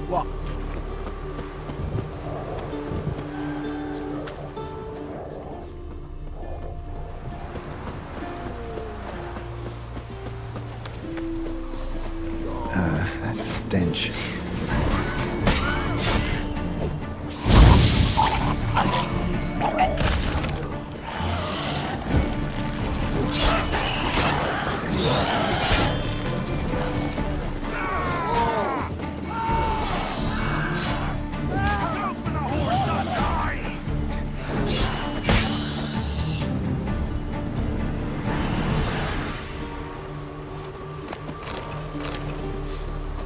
What? That stench.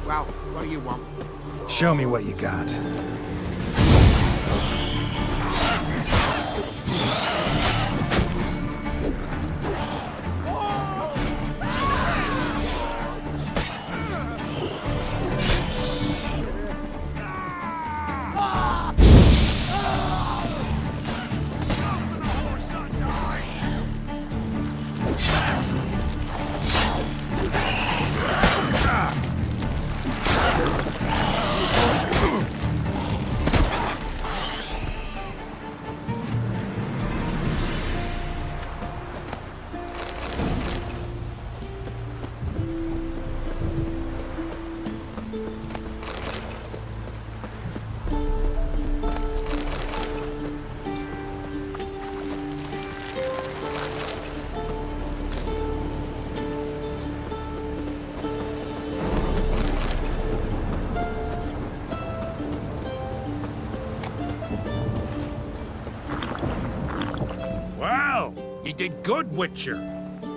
Well, what do you want? Show me what you got. Well, you did good, Witcher.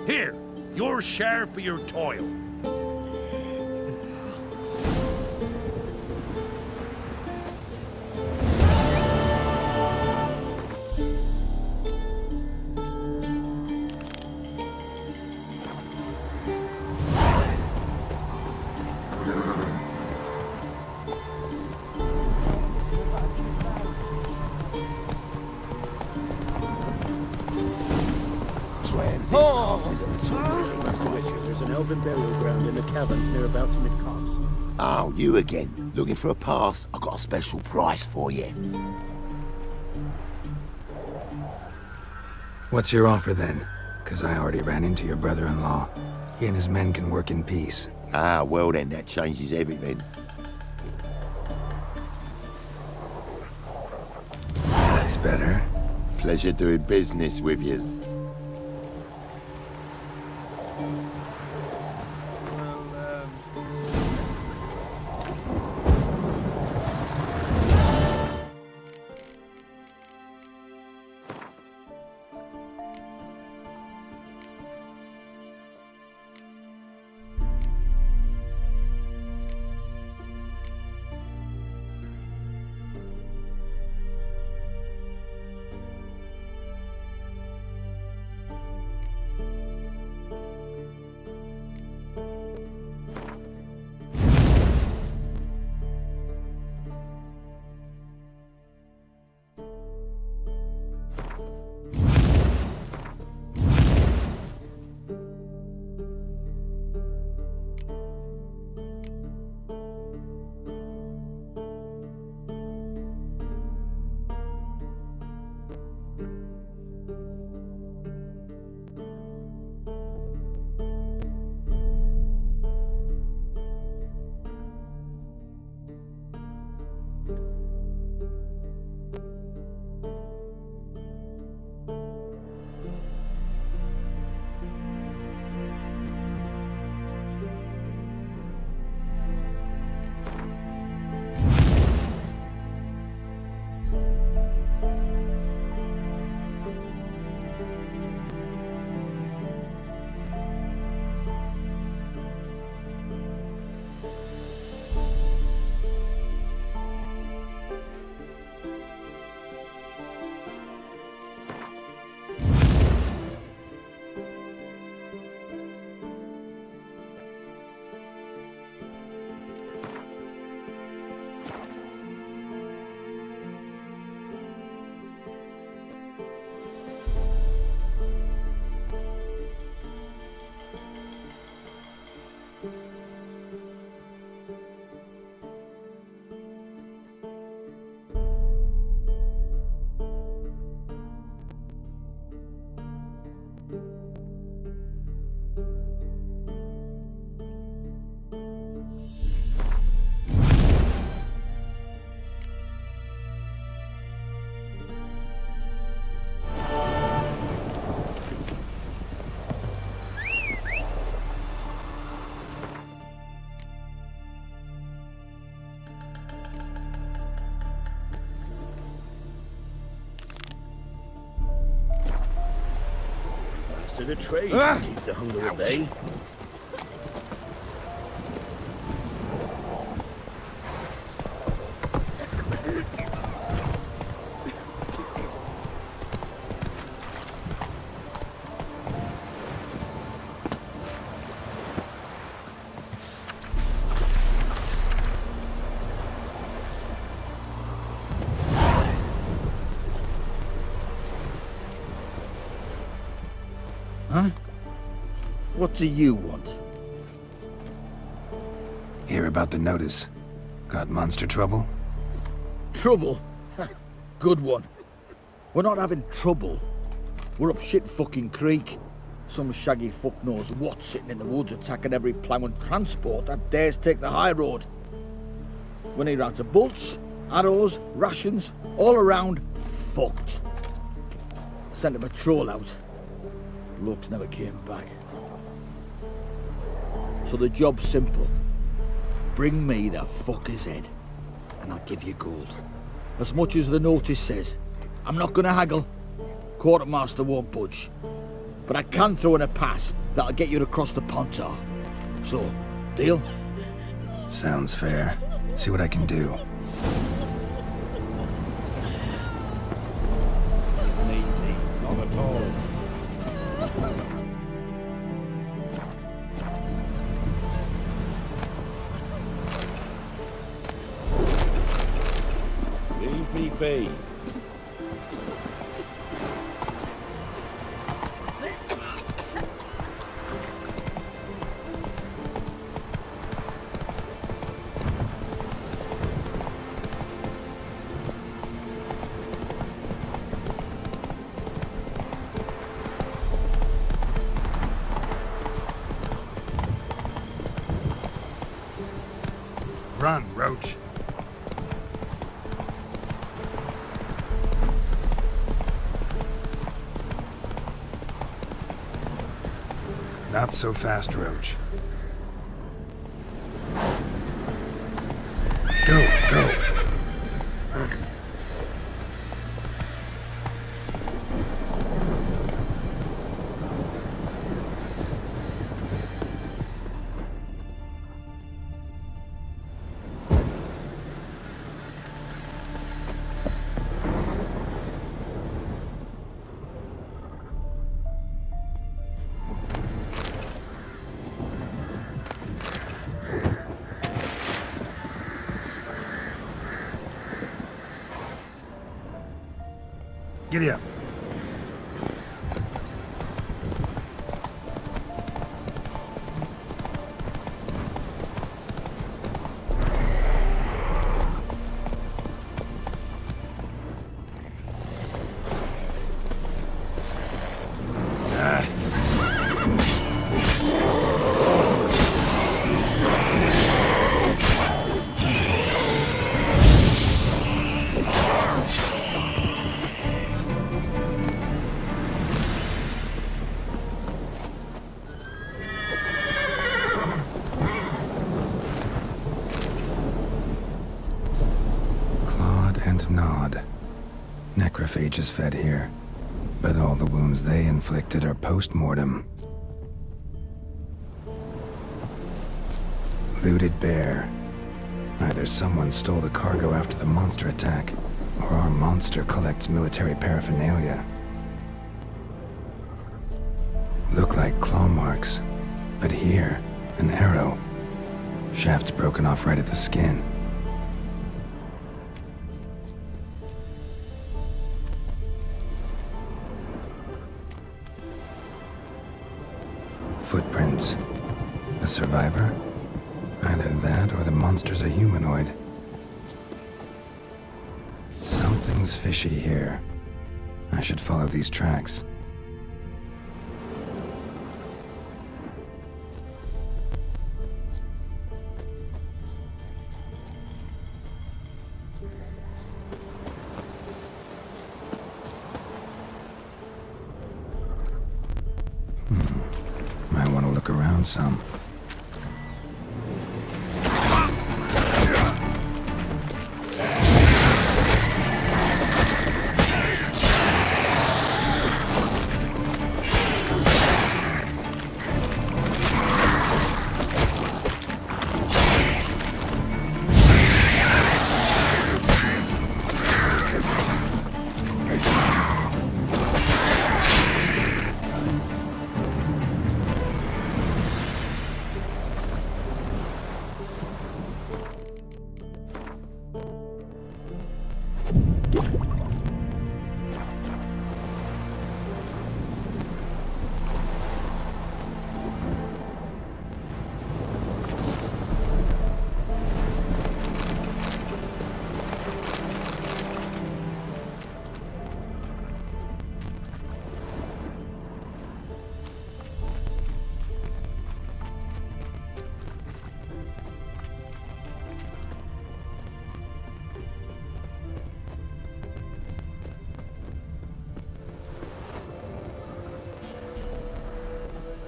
Here, your share for your toil. Master Witcher, there's an elven burial ground in the caverns near about mid-copse. Oh, you again. Looking for a pass? I got a special price for you. What's your offer then? Because I already ran into your brother-in-law. He and his men can work in peace. Ah, well then, that changes everything. That's better. Pleasure doing business with you. mastered a trade. Keeps the hunger at bay. Huh? What do you want? Hear about the notice. Got monster trouble? Trouble? Good one. We're not having trouble. We're up shit fucking creek. Some shaggy fuck knows what sitting in the woods attacking every plough and transport that dares take the high road. We need out of bolts, arrows, rations, all around fucked. Sent a patrol out. Blokes never came back. So the job's simple. Bring me the fucker's head, and I'll give you gold. As much as the notice says. I'm not gonna haggle. Quartermaster won't budge. But I can throw in a pass that'll get you across the Pontar. So, deal? Sounds fair. See what I can do. Easy, not at all. Leave me be. Run, Roach. Not so fast, Roach. Go, go. Giddy up. And Nod. Necrophages fed here, but all the wounds they inflicted are post-mortem. Looted bear. Either someone stole the cargo after the monster attack, or our monster collects military paraphernalia. Look like claw marks, but here, an arrow. Shaft's broken off right at the skin. Footprints. A survivor? Either that or the monster's a humanoid. Something's fishy here. I should follow these tracks. Might want to look around some.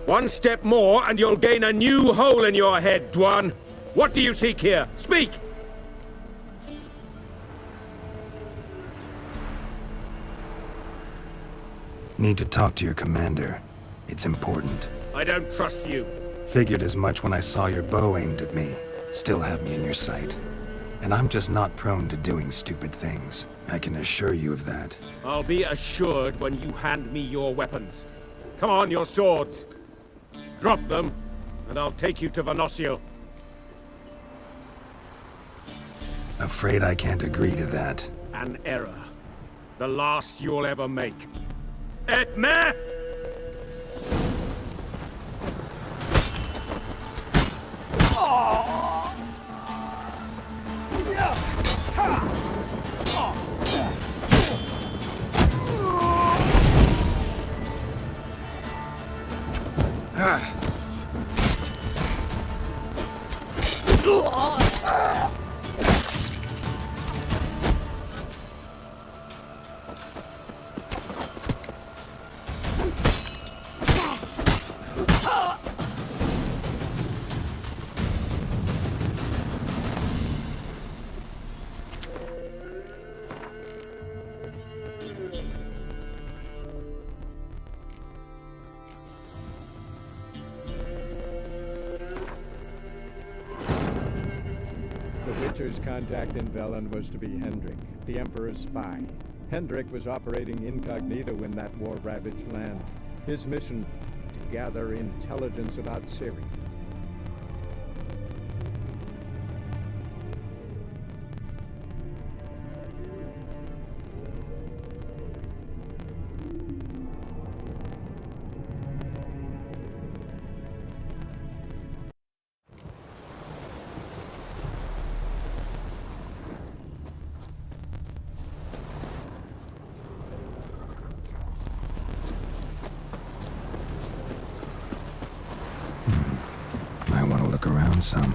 One step more, and you'll gain a new hole in your head, Dwan. What do you seek here? Speak! Need to talk to your commander. It's important. I don't trust you. Figured as much when I saw your bow aimed at me. Still have me in your sight. And I'm just not prone to doing stupid things. I can assure you of that. I'll be assured when you hand me your weapons. Come on, your swords. Drop them, and I'll take you to Venosio. Afraid I can't agree to that. An error. The last you'll ever make. Et me! The Witcher's contact in Velen was to be Hendrik, the Emperor's spy. Hendrik was operating incognito in that war-ravaged land. His mission, to gather intelligence about Ciri. I want to look around some.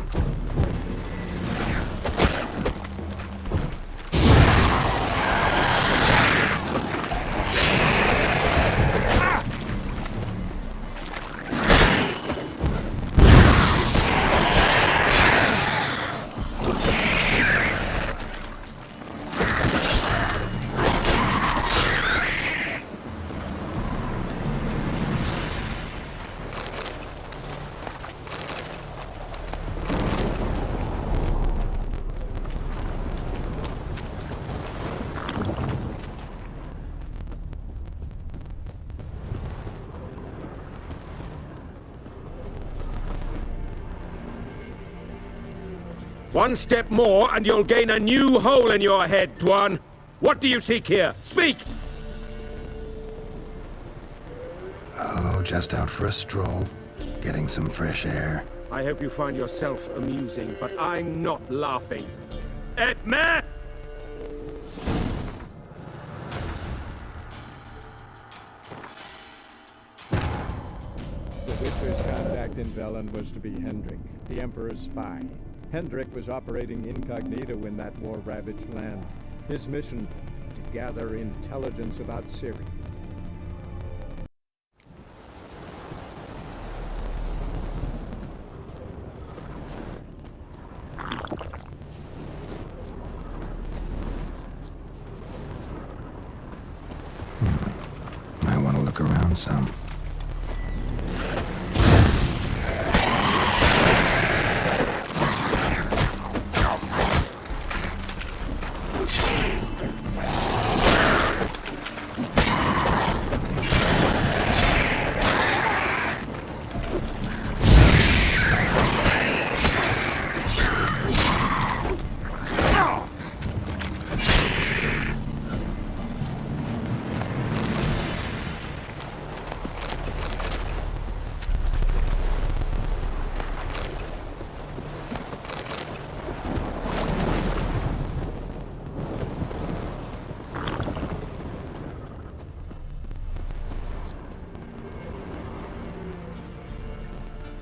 One step more, and you'll gain a new hole in your head, Dwan. What do you seek here? Speak! Oh, just out for a stroll. Getting some fresh air. I hope you find yourself amusing, but I'm not laughing. Et me! The Witcher's contact in Velen was to be Hendrik, the Emperor's spy. Hendrik was operating incognito in that war-ravaged land. His mission, to gather intelligence about Ciri. I want to look around some.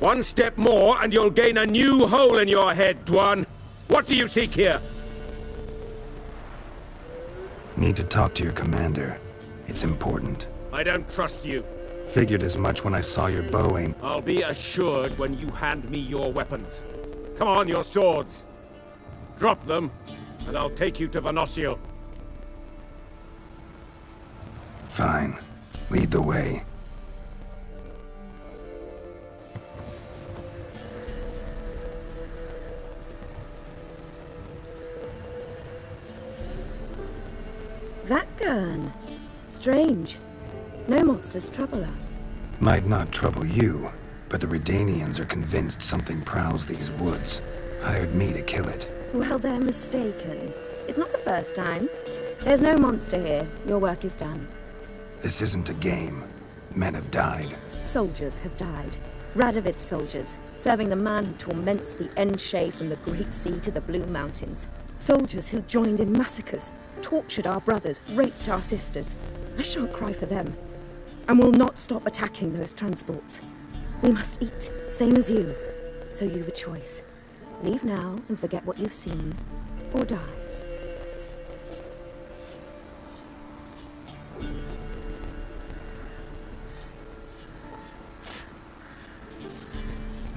One step more, and you'll gain a new hole in your head, Dwan. What do you seek here? Need to talk to your commander. It's important. I don't trust you. Figured as much when I saw your bow aim. I'll be assured when you hand me your weapons. Come on, your swords. Drop them, and I'll take you to Venosio. Fine. Lead the way. Vakgern. Strange. No monsters trouble us. Might not trouble you, but the Redanians are convinced something prowls these woods. Hired me to kill it. Well, they're mistaken. It's not the first time. There's no monster here. Your work is done. This isn't a game. Men have died. Soldiers have died. Radovid's soldiers, serving the man who torments the Enshe from the Great Sea to the Blue Mountains. Soldiers who joined in massacres, tortured our brothers, raped our sisters. I shan't cry for them, and will not stop attacking those transports. We must eat, same as you. So you've a choice. Leave now and forget what you've seen, or die.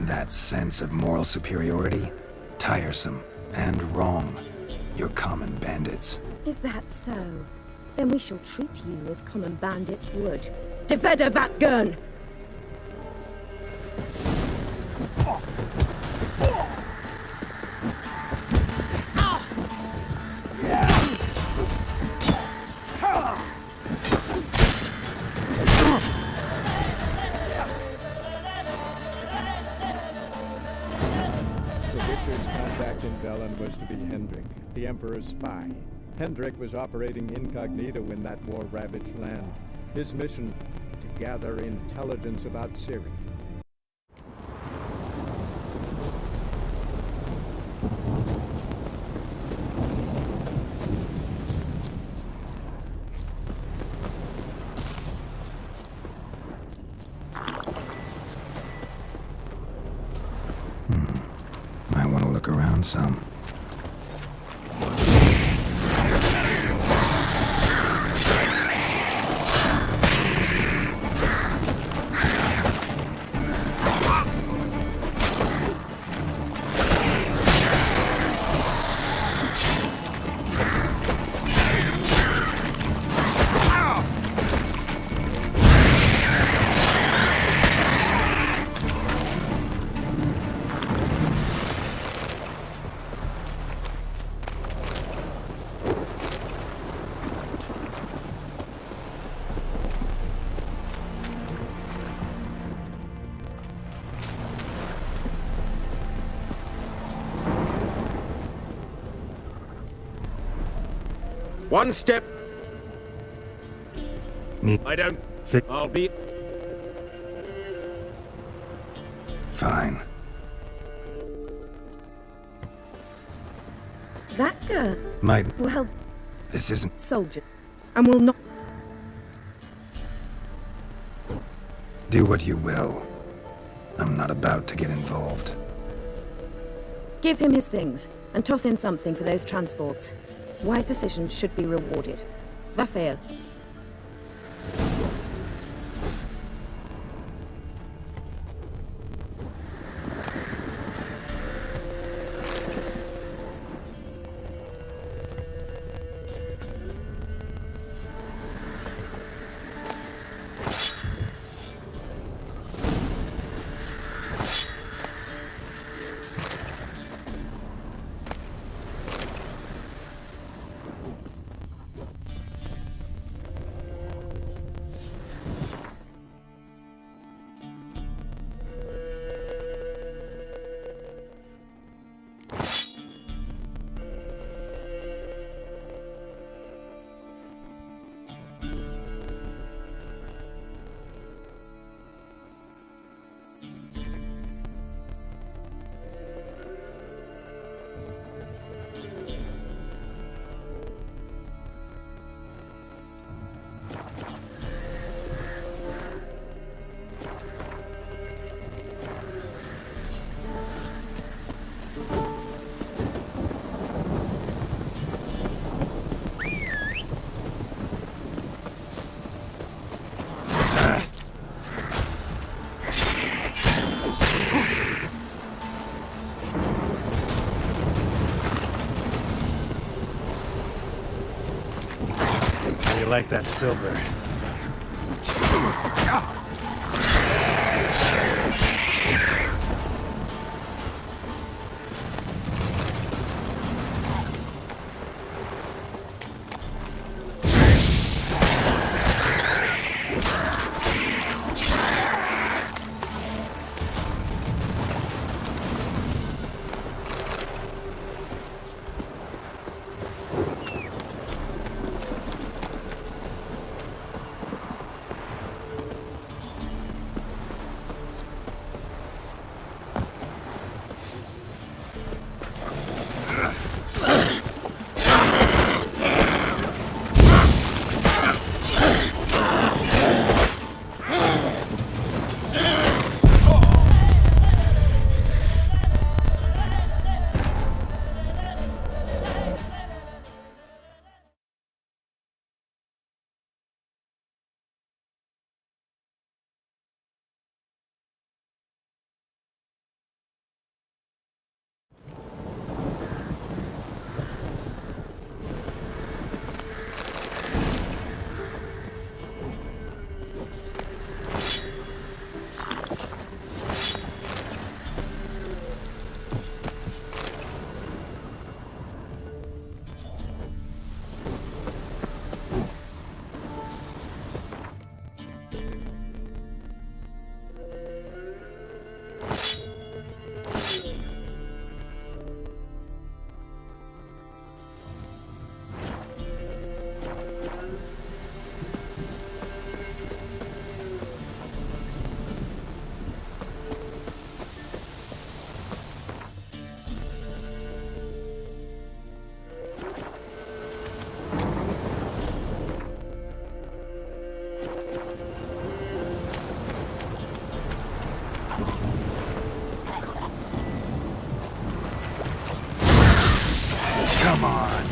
That sense of moral superiority? Tiresome and wrong. You're common bandits. Is that so? Then we shall treat you as common bandits would. Defender Vakgern! Richard's contact in Velen was to be Hendrik, the Emperor's spy. Hendrik was operating incognito in that war-ravaged land. His mission, to gather intelligence about Ciri. I want to look around some. One step. I don't. Fit. I'll be. Fine. Vakgern? Might. Well, This isn't. soldier. And will not. Do what you will. I'm not about to get involved. Give him his things, and toss in something for those transports. Wise decisions should be rewarded. Vafael. like that silver. Come on.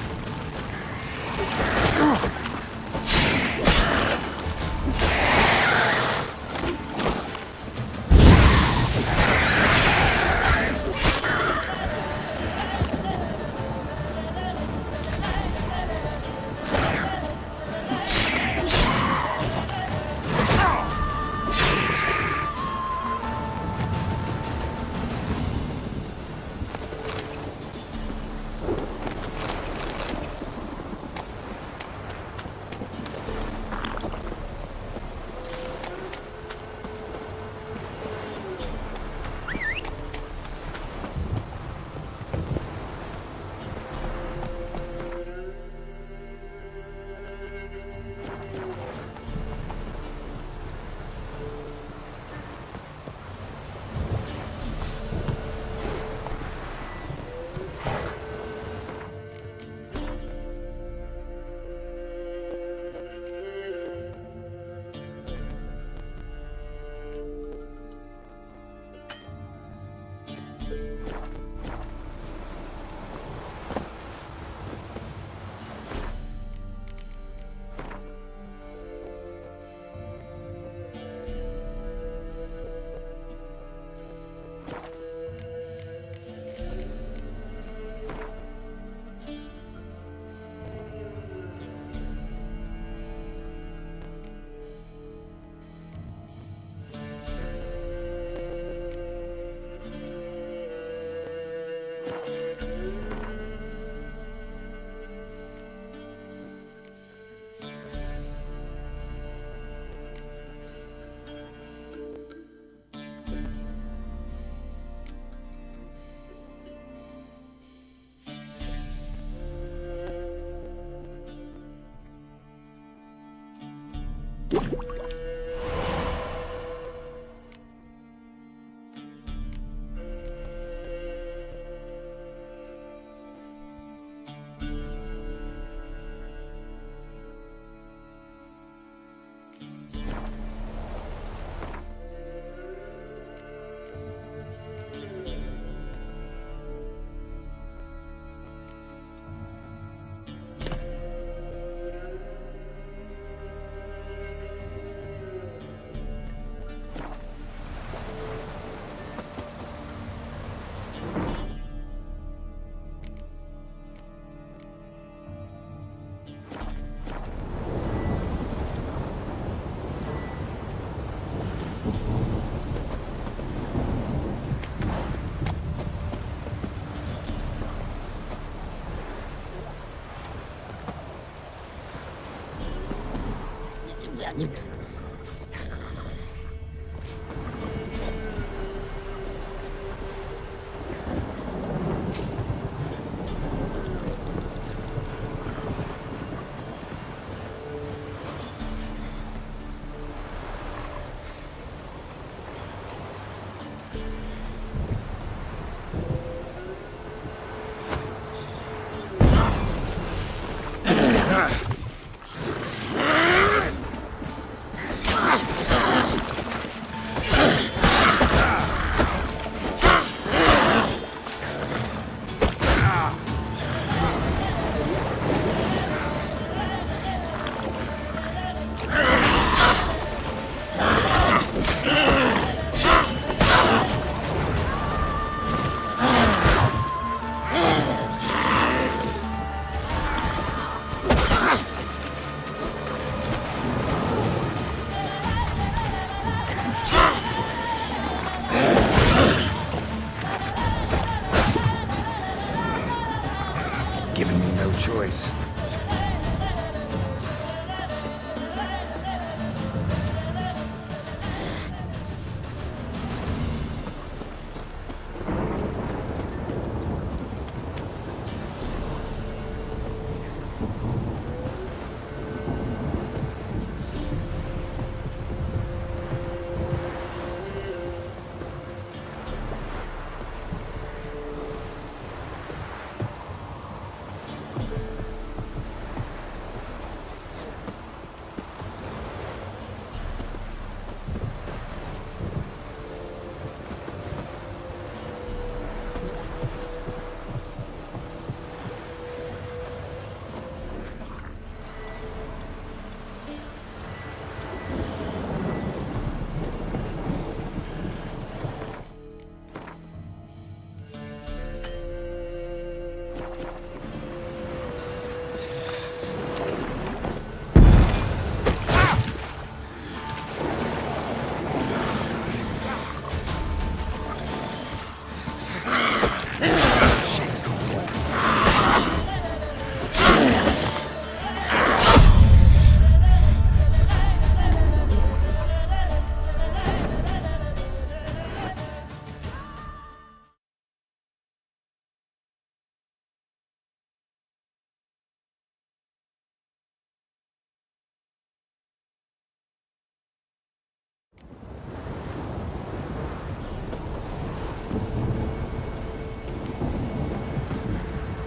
Giving me no choice.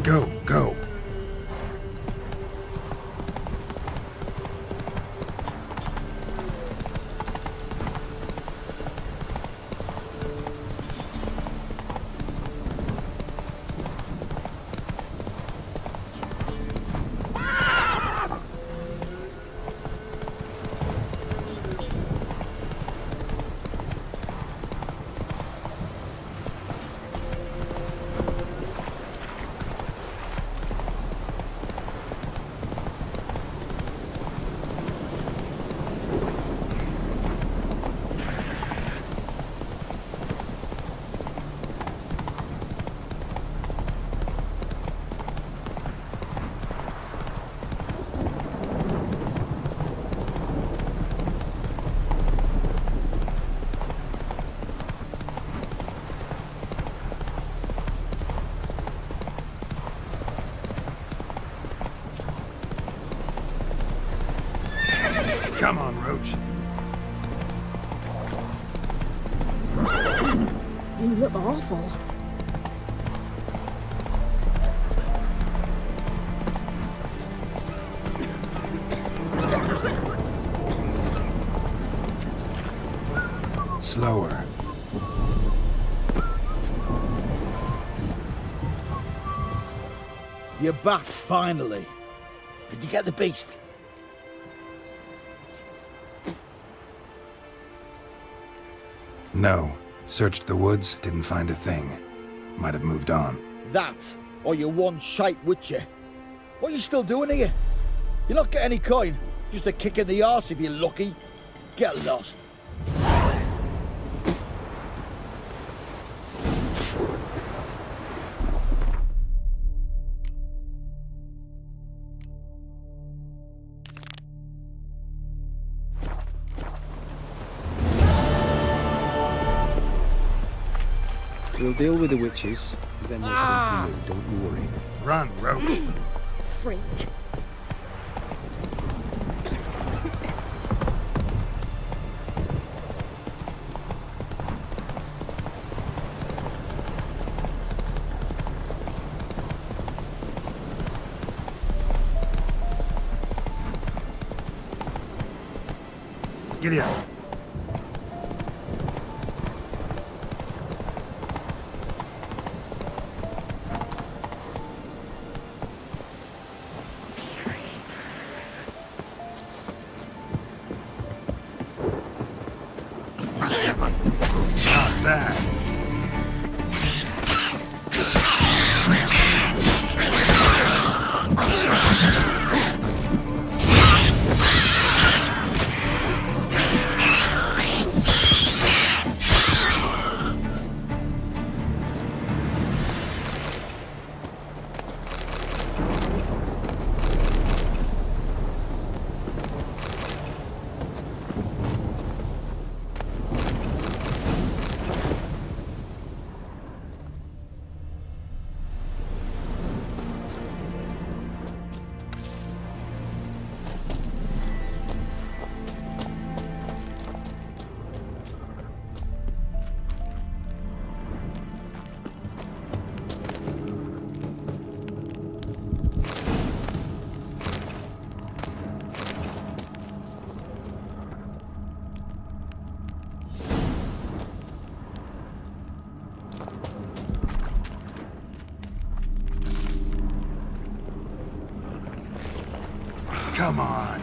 Go, go. Come on, Roach. You look awful. Slower. You're back, finally. Did you get the beast? No. Searched the woods, didn't find a thing. Might have moved on. That, or you're one shite witcher. What are you still doing here? You're not getting any coin. Just a kick in the arse if you're lucky. Get lost. deal with the witches, then we'll come for you, don't you worry. Run, Roach. Freak. Giddy up. Not bad. Come on.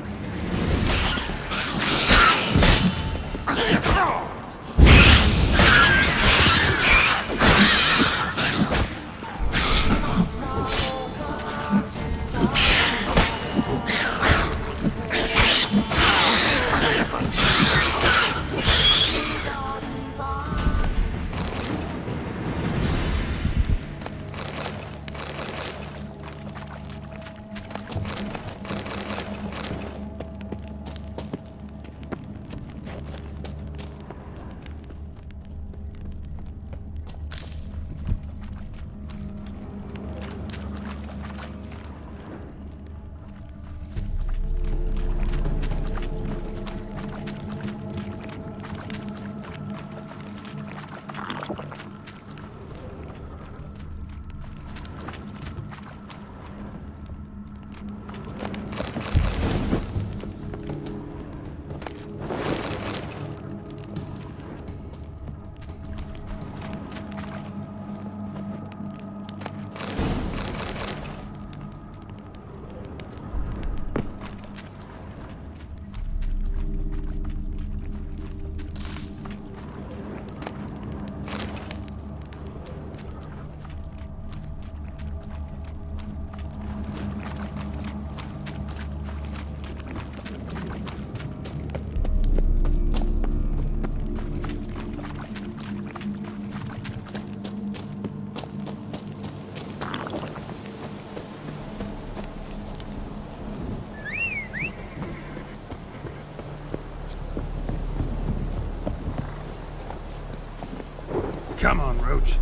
Come on, Roach.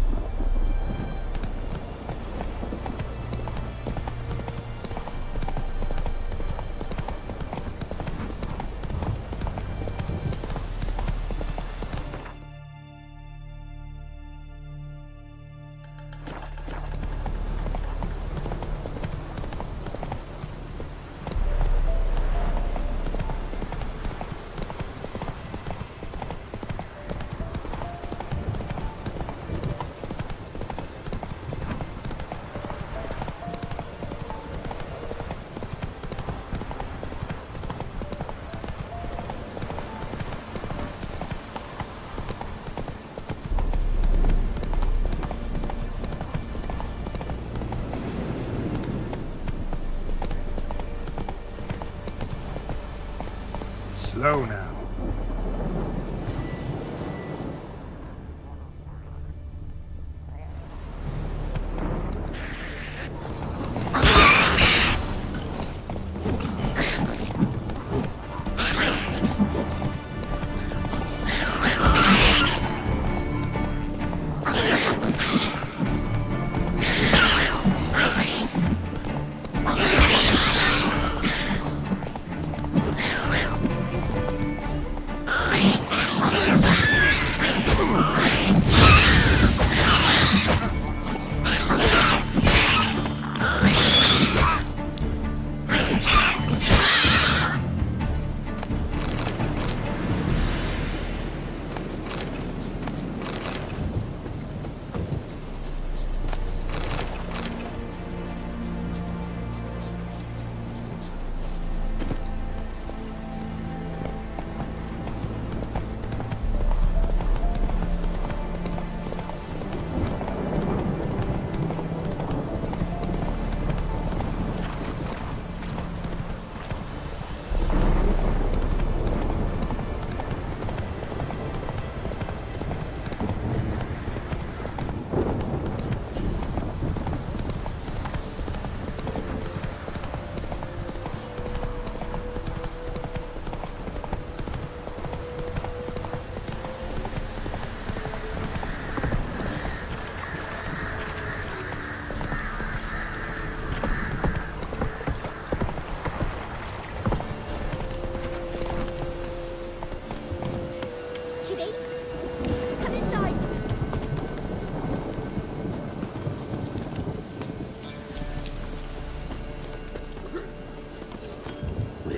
Slow now.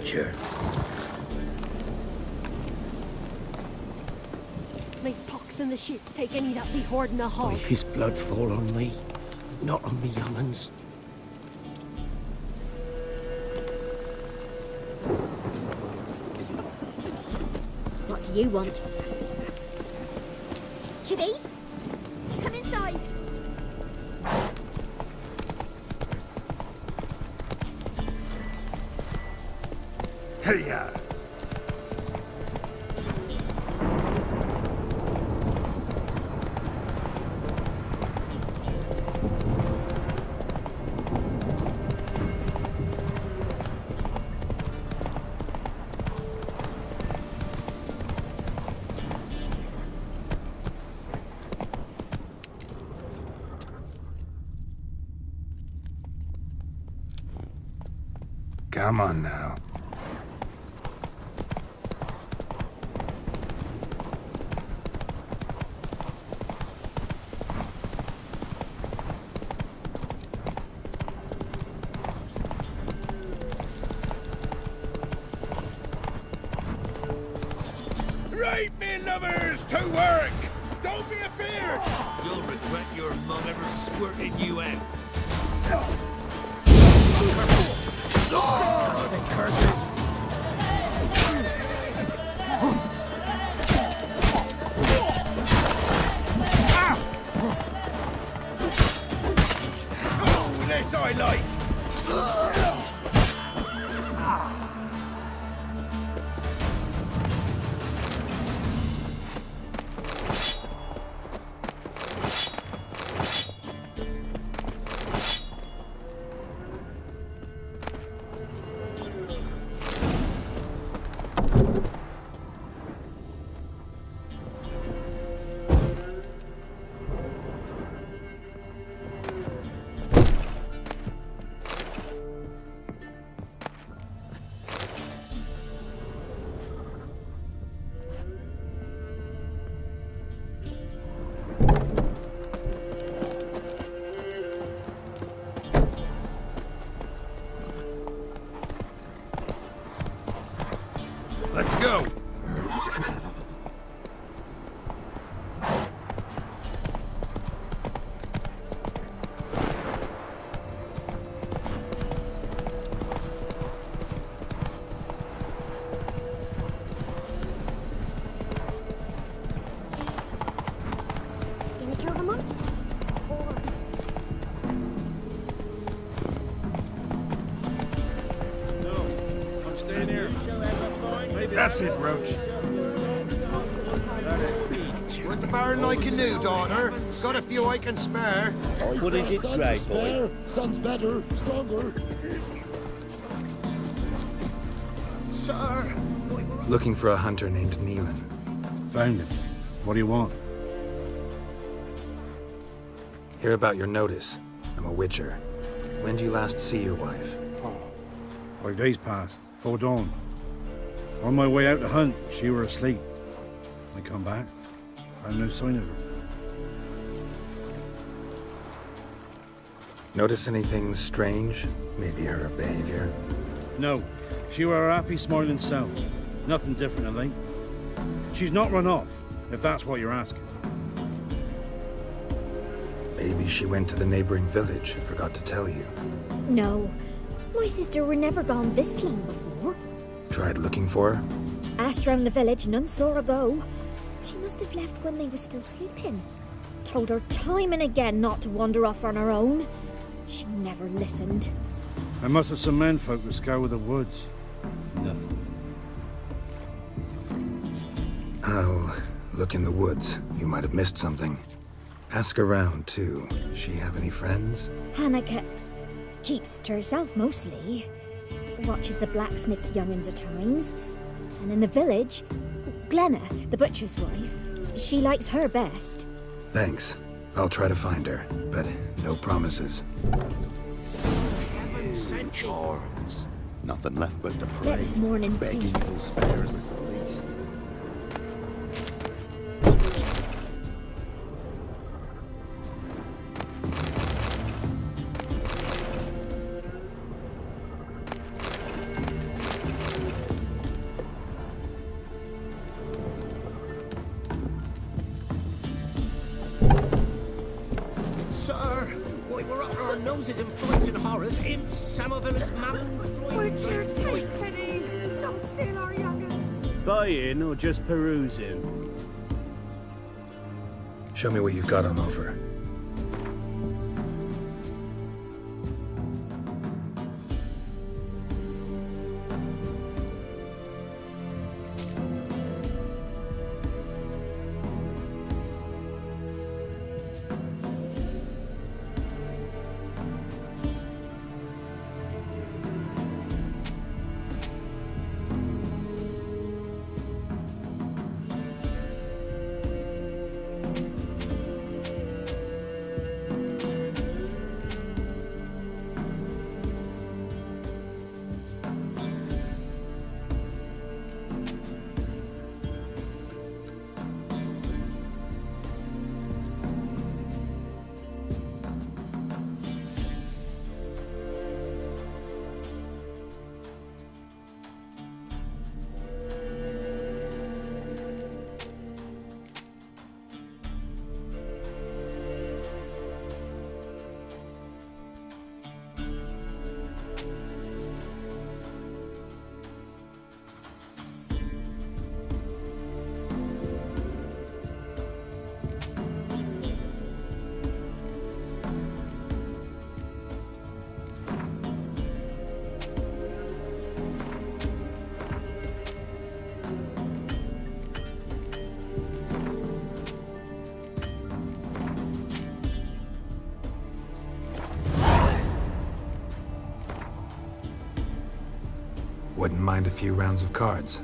Witcher. May pox and the shits take any that be hoarding a hog. May his blood fall on me, not on me young'uns. What do you want? Kiddies? Come inside! Hey-ya! Come on now. Right, me lovers, to work! Don't be afeard! You'll regret your mum ever squirted you out. Curses! Oh, that I like! Let's go! Gonna kill the monster? Or... I'm staying here. That's it, Roach. What the Baron I can do, daughter? Got a few I can spare. What is it, Grey Boy? Son's better, stronger. Sir! Looking for a hunter named Neelan. Found him. What do you want? Hear about your notice. I'm a Witcher. When do you last see your wife? 5 days passed, 'fore dawn. On my way out to hunt, she were asleep. I come back, found no sign of her. Notice anything strange? Maybe her behavior? No, she were her happy, smiling self. Nothing different of late. She's not run off, if that's what you're asking. Maybe she went to the neighboring village, forgot to tell you. No. My sister were never gone this long before. Tried looking for her? Asked round the village, none saw her go. She must have left when they were still sleeping. Told her time and again not to wander off on her own. She never listened. I must have some menfolk to scour the woods. Nothing. I'll look in the woods. You might have missed something. Ask around, too. She have any friends? Hannah keeps to herself mostly. Watches the blacksmith's young'uns at times. And in the village, Glenna, the butcher's wife, she likes her best. Thanks. I'll try to find her, but no promises. Horns. Nothing left but to pray. Let us mourn in Begging peace. who spares us the least. Why, we're up our noses in frights and horrors, imps, Samovil's mammons, Richard, take pity! Don't steal our young'uns! Buying or just perusing? Show me what you've got on offer. Wouldn't mind a few rounds of cards.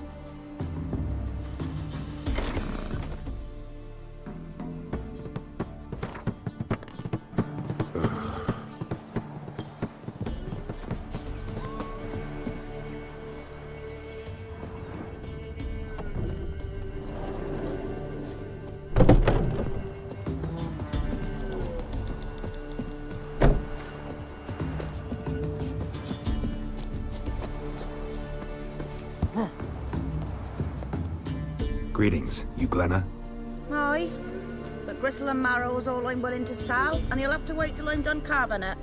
Greetings, you Glenna? Aye. But gristle and marrow's all I'm willing to sell, and you'll have to wait till I'm done carving it.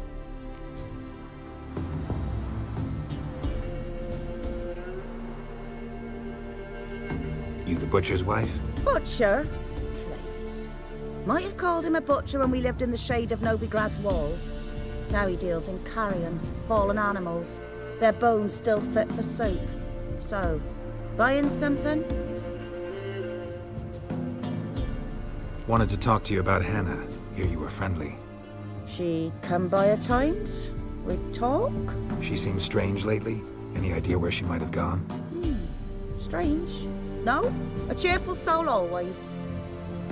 You the butcher's wife? Butcher? Please. Might have called him a butcher when we lived in the shade of Novigrad's walls. Now he deals in carrion, fallen animals. Their bones still fit for soup. So, buying something? Wanted to talk to you about Hannah. Hear you were friendly. She come by at times? We talk? She seems strange lately. Any idea where she might have gone? Strange. No? A cheerful soul always.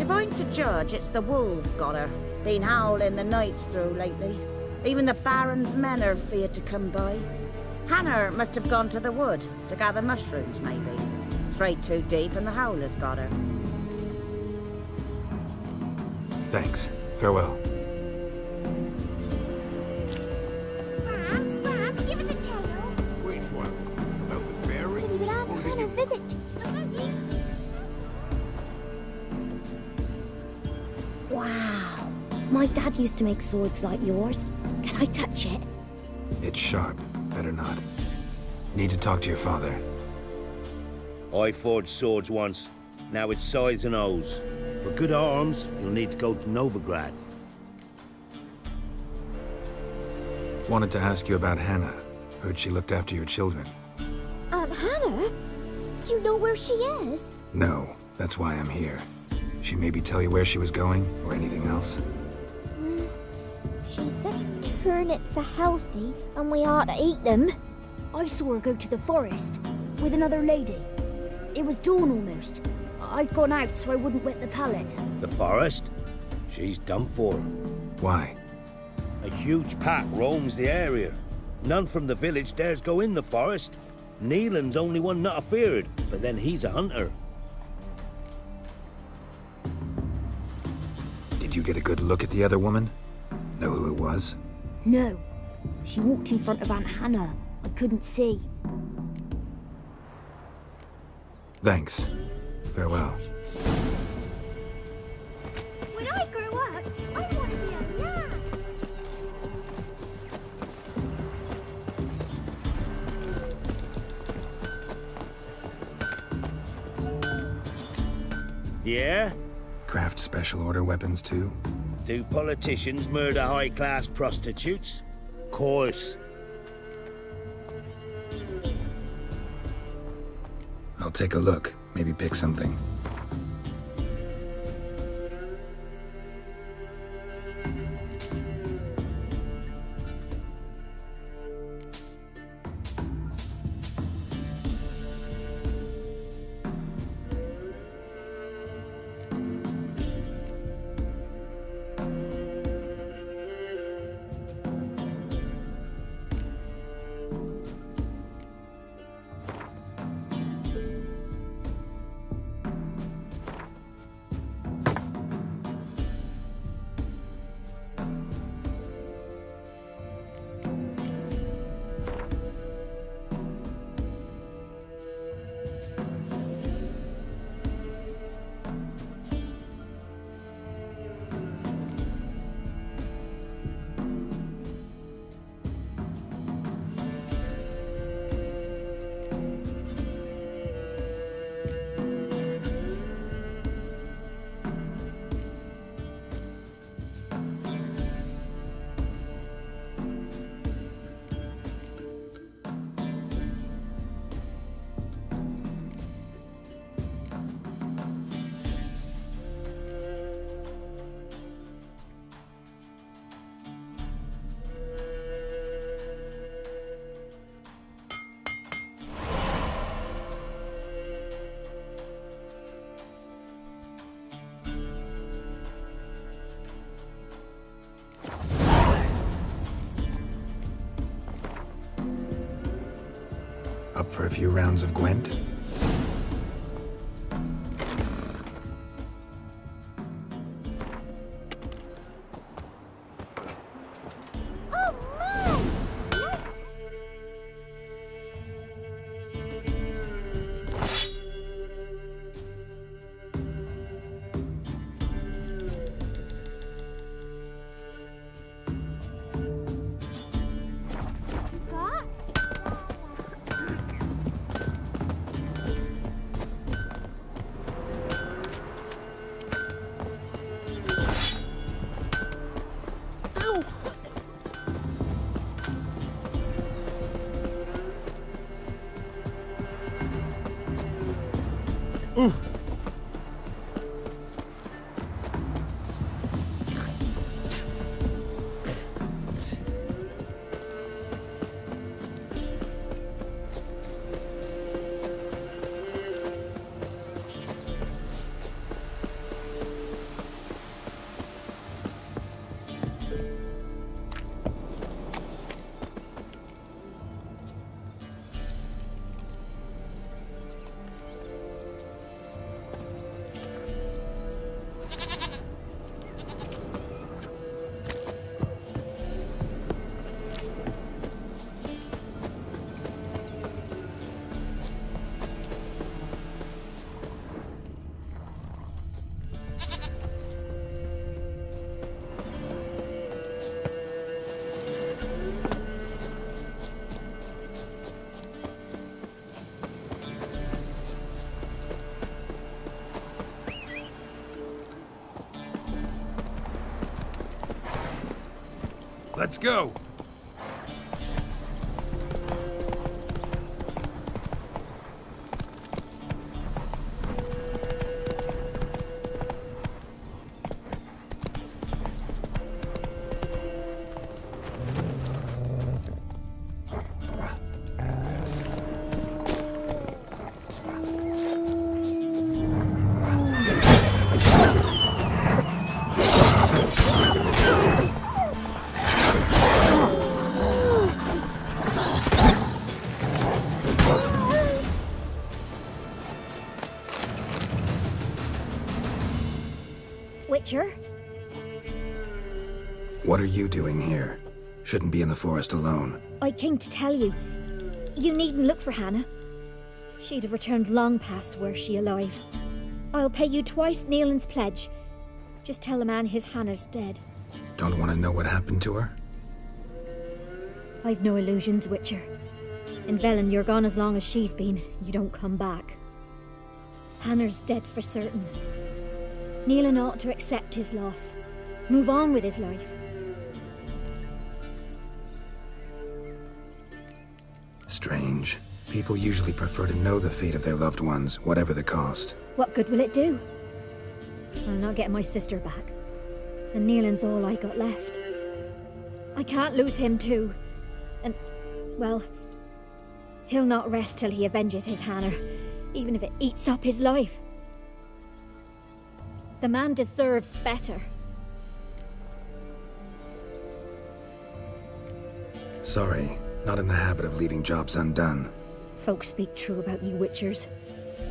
If I'm to judge, it's the wolves got her. Been howling the nights through lately. Even the Baron's men are feared to come by. Hannah must have gone to the wood to gather mushrooms, maybe. Straight too deep and the howlers got her. Thanks. Farewell. Babs, give us a tale. Which one? About the fairy? We love Hannah visit. Wow. My dad used to make swords like yours. Can I touch it? It's sharp. Better not. Need to talk to your father. I forged swords once. Now it's scythes and hoes. For good arms, you'll need to go to Novigrad. Wanted to ask you about Hannah. Heard she looked after your children. Aunt Hannah? Do you know where she is? No, that's why I'm here. She maybe tell you where she was going, or anything else? She said turnips are healthy and we ought to eat them. I saw her go to the forest with another lady. It was dawn almost. I'd gone out so I wouldn't wet the pallet. The forest? She's done for. Why? A huge pack roams the area. None from the village dares go in the forest. Neelan's only one not afeared, but then he's a hunter. Did you get a good look at the other woman? Know who it was? No. She walked in front of Aunt Hannah. I couldn't see. Thanks. Farewell. When I grow up, I want to be a lamb. Yeah? Craft special order weapons too? Do politicians murder high-class prostitutes? Course. I'll take a look. Maybe pick something. Up for a few rounds of Gwent? Let's go! Witcher? What are you doing here? Shouldn't be in the forest alone. I came to tell you. You needn't look for Hannah. She'd have returned long past were she alive. I'll pay you twice Nealon's pledge. Just tell the man his Hannah's dead. Don't want to know what happened to her? I've no illusions, Witcher. In Velen, you're gone as long as she's been. You don't come back. Hannah's dead for certain. Nealon ought to accept his loss. Move on with his life. Strange. People usually prefer to know the fate of their loved ones, whatever the cost. What good will it do? I'll not get my sister back. And Nealon's all I got left. I can't lose him too. And, well, he'll not rest till he avenges his Hannah, even if it eats up his life. The man deserves better. Sorry, not in the habit of leaving jobs undone. Folks speak true about you Witchers.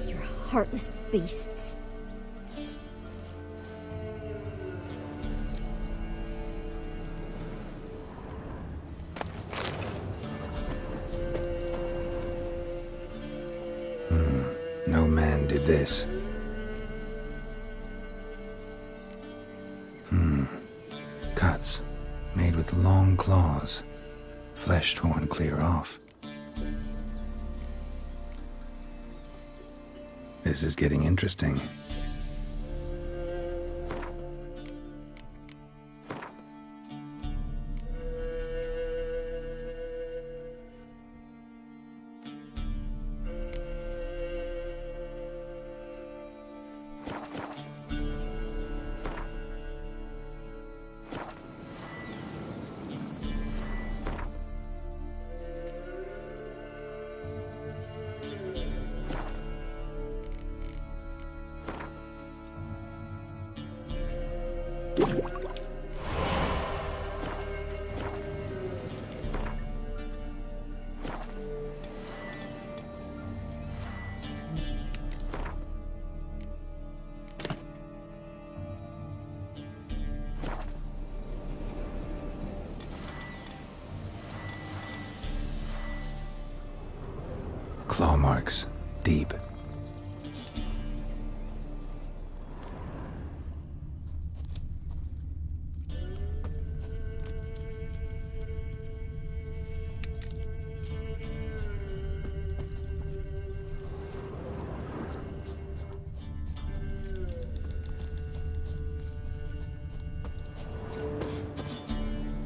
You're heartless beasts. No man did this. Cuts, made with long claws, flesh torn clear off. This is getting interesting. Claw marks, deep.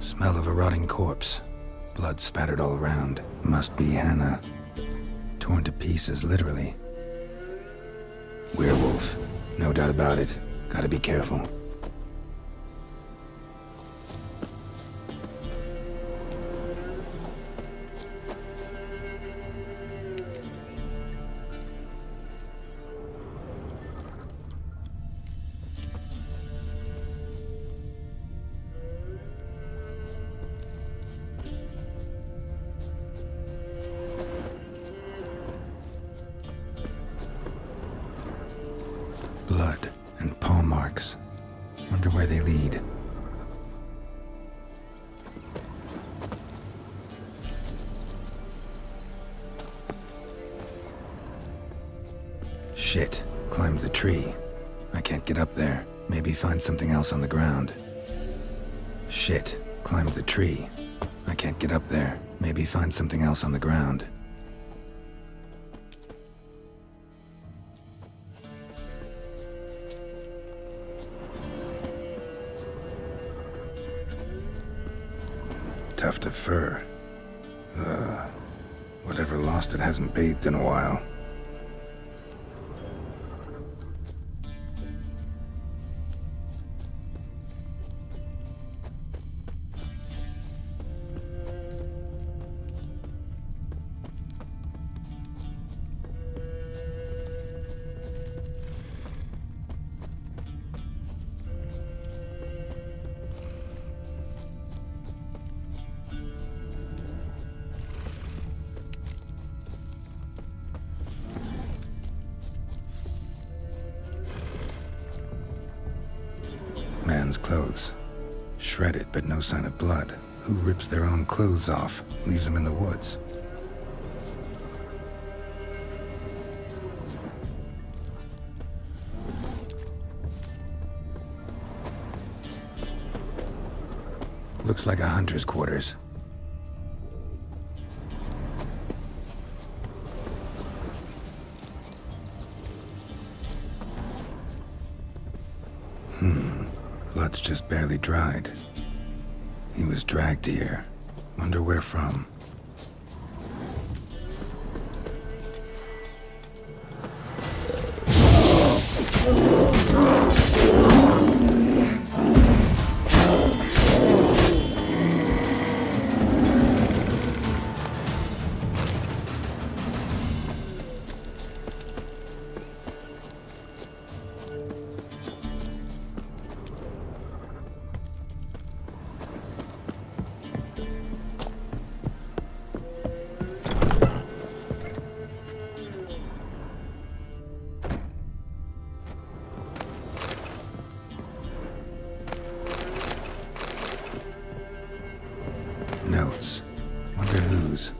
Smell of a rotting corpse. Blood spattered all around. Must be Hannah. Torn to pieces, literally. Werewolf. No doubt about it. Gotta be careful. Blood and paw marks. Wonder where they lead. Shit. Climbed the tree. I can't get up there. Maybe find something else on the ground. Shit. Climbed the tree. I can't get up there. Maybe find something else on the ground. Tuft of fur. Whatever lost it hasn't bathed in a while. Man's clothes. Shredded, but no sign of blood. Who rips their own clothes off, leaves them in the woods? Looks like a hunter's quarters. blood's just barely dried. He was dragged here. Wonder where from. Notes. Wonder whose.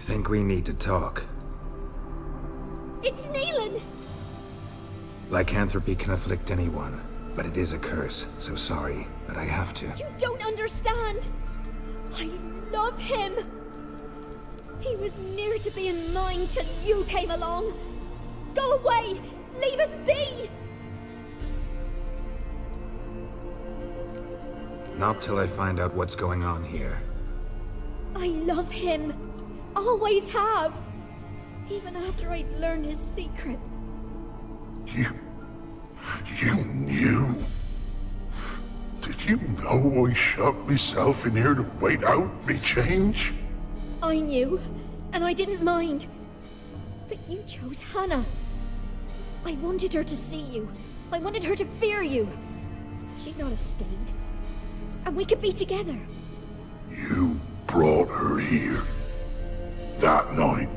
Think we need to talk. It's Neelan! Lycanthropy can afflict anyone, but it is a curse, so sorry, but I have to. You don't understand! I love him! He was near to being mine till you came along! Go away! Leave us be! Not till I find out what's going on here. I love him! Always have! Even after I'd learned his secret. You knew? Did you know I shut myself in here to wait out me change? I knew, and I didn't mind. But you chose Hannah. I wanted her to see you. I wanted her to fear you. She'd not have stayed. And we could be together. You brought her here. That night.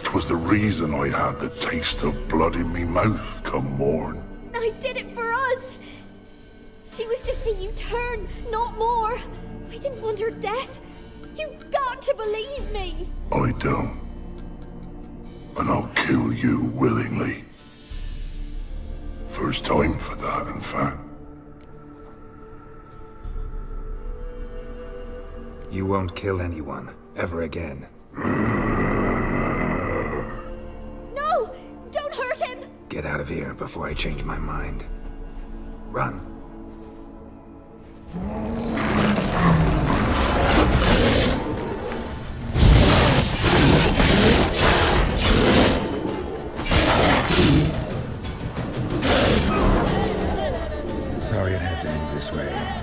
'Twas the reason I had the taste of blood in me mouth come morn. I did it for us! She was to see you turn, not more. I didn't want her death. You've got to believe me! I don't. And I'll kill you willingly. First time for that, in fact. You won't kill anyone, ever again. get out of here before I change my mind. Run. Sorry it had to end this way.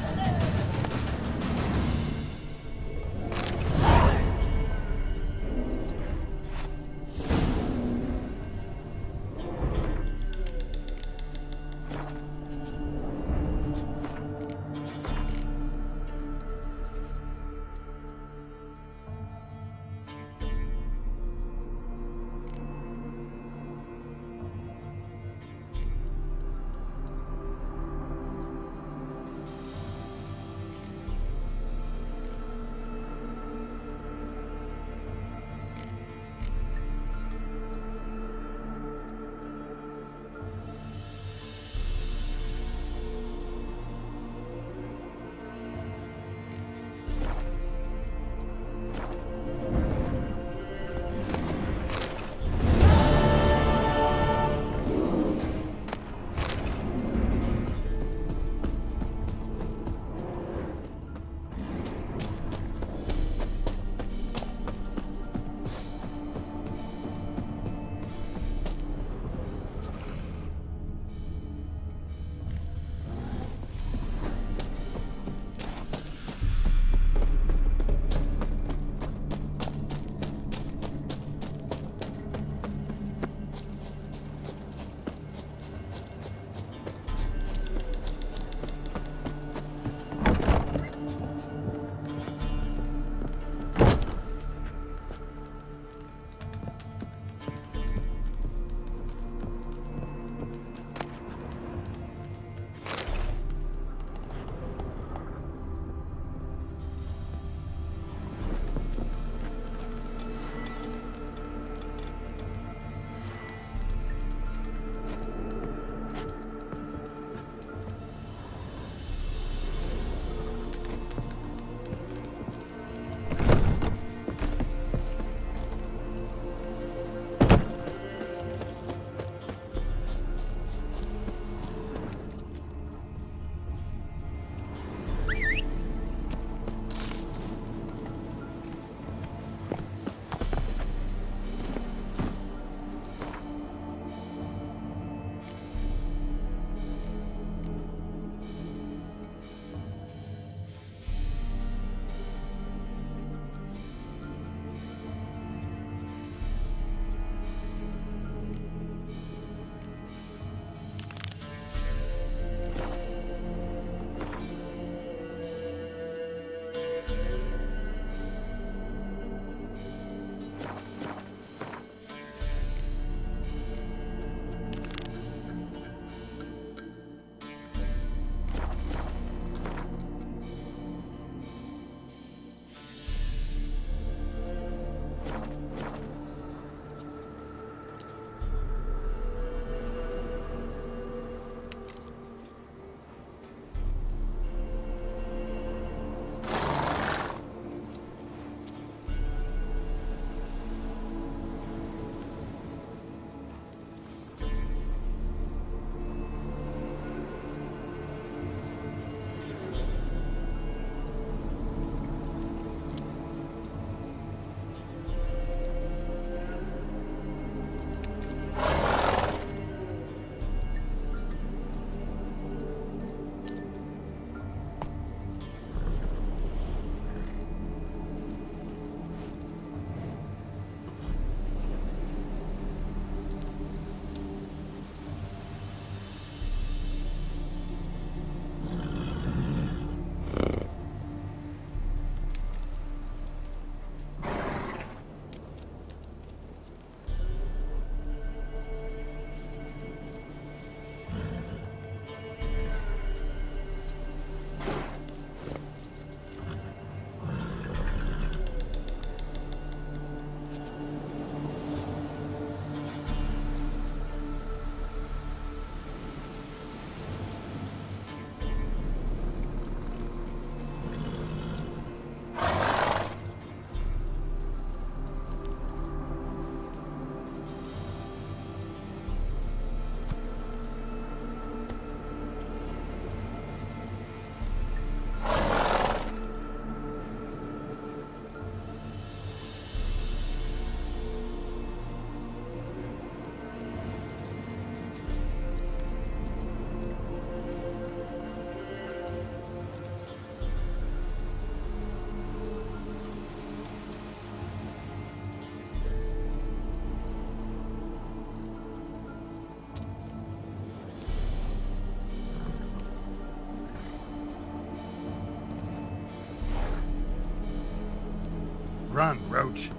Run, Roach.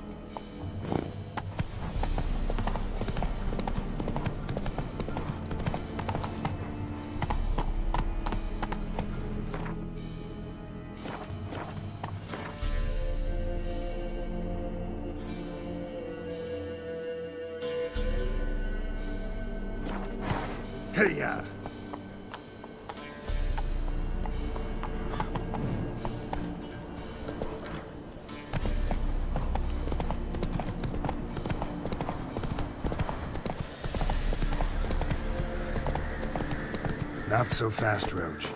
Hey-ya! Not so fast, Roach.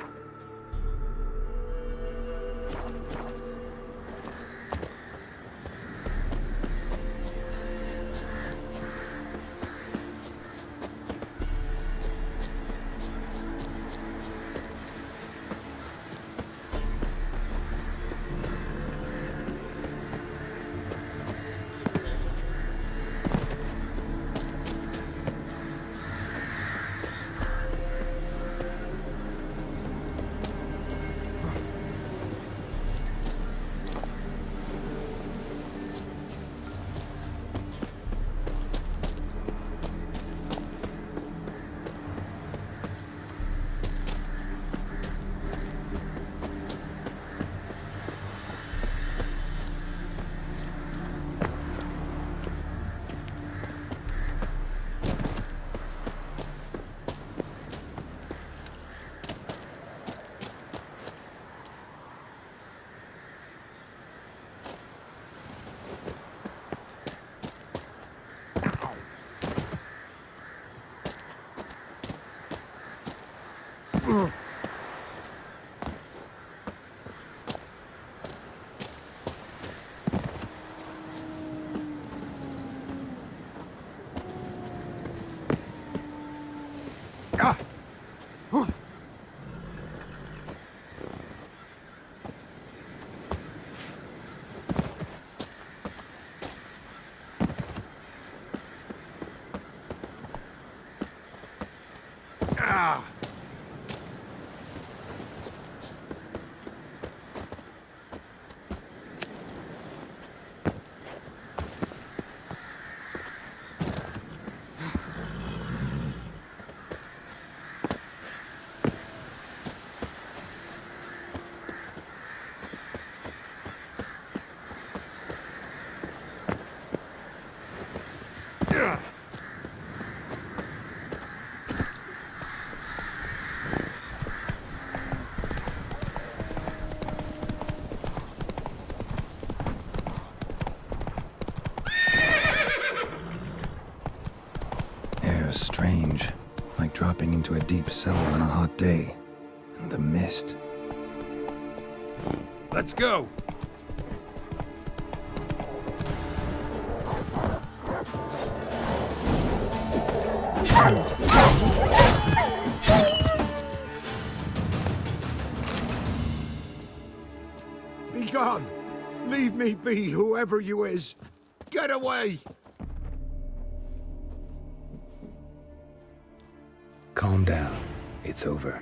Air's strange, like dropping into a deep cellar on a hot day. And the mist. Let's go! Be gone! Leave me be, whoever you is! Get away! Calm down. It's over.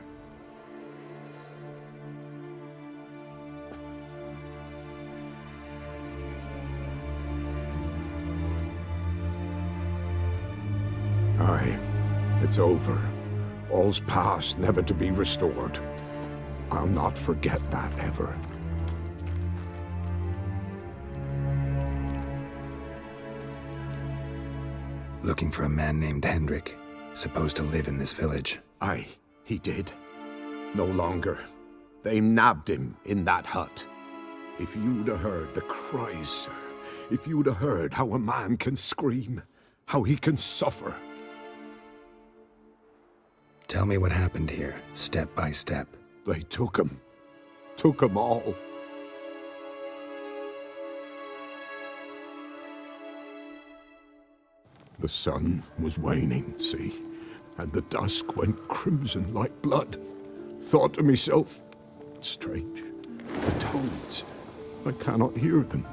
Aye, it's over. All's past, never to be restored. I'll not forget that ever. Looking for a man named Hendrik, supposed to live in this village. Aye, he did. No longer. They nabbed him in that hut. If you'd have heard the cries, sir, if you'd have heard how a man can scream, how he can suffer. Tell me what happened here, step by step. They took him. Took him all. The sun was waning, see, and the dusk went crimson like blood. Thought to myself, strange, the toads, I cannot hear them.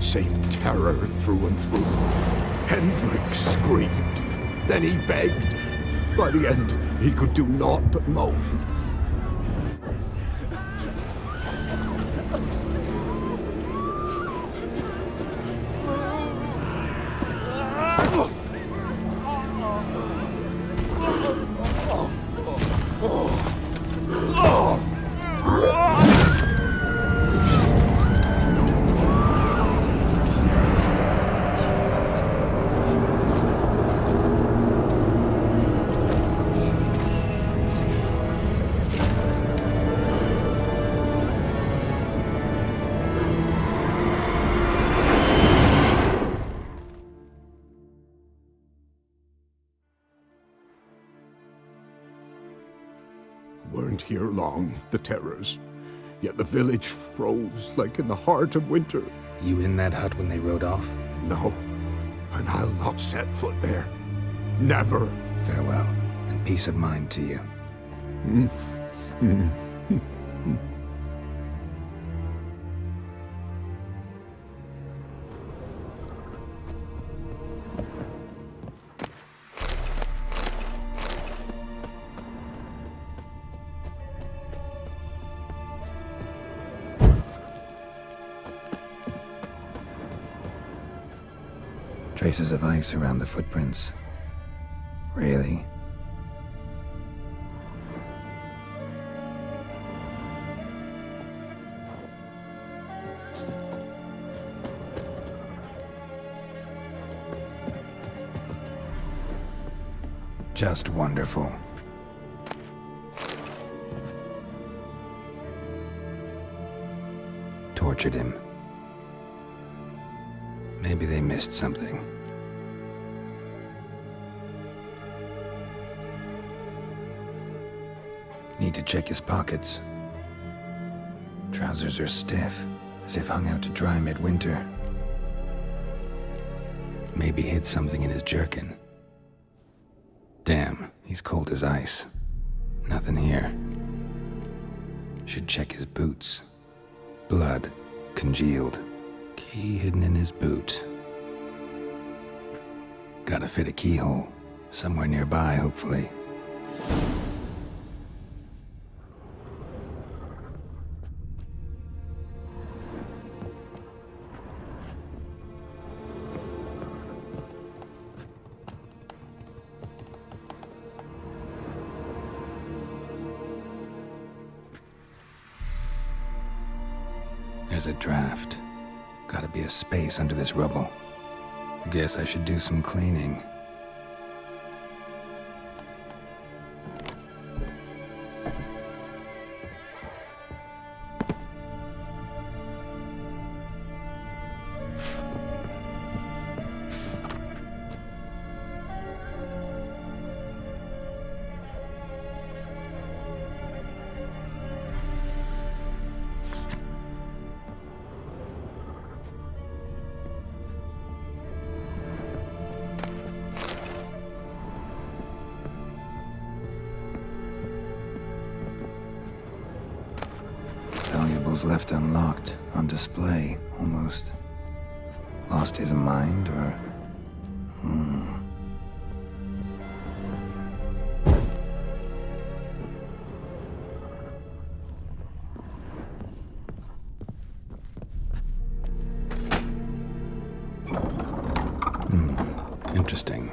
saved terror through and through. Hendrik screamed. Then he begged. By the end, he could do naught but moan. Weren't here long, the terrors. Yet the village froze like in the heart of winter. You in that hut when they rode off? No, and I'll not set foot there. Never. Farewell, and peace of mind to you. Traces of ice around the footprints. Really? Just wonderful. Tortured him. Maybe they missed something. Need to check his pockets. Trousers are stiff, as if hung out to dry midwinter. Maybe hid something in his jerkin. Damn, he's cold as ice. Nothing here. Should check his boots. Blood, congealed. Key hidden in his boot. Gotta fit a keyhole. Somewhere nearby, hopefully. There's a draft. Gotta be a space under this rubble. Guess I should do some cleaning. Valuables left unlocked, on display, almost. Lost his mind, or... Interesting.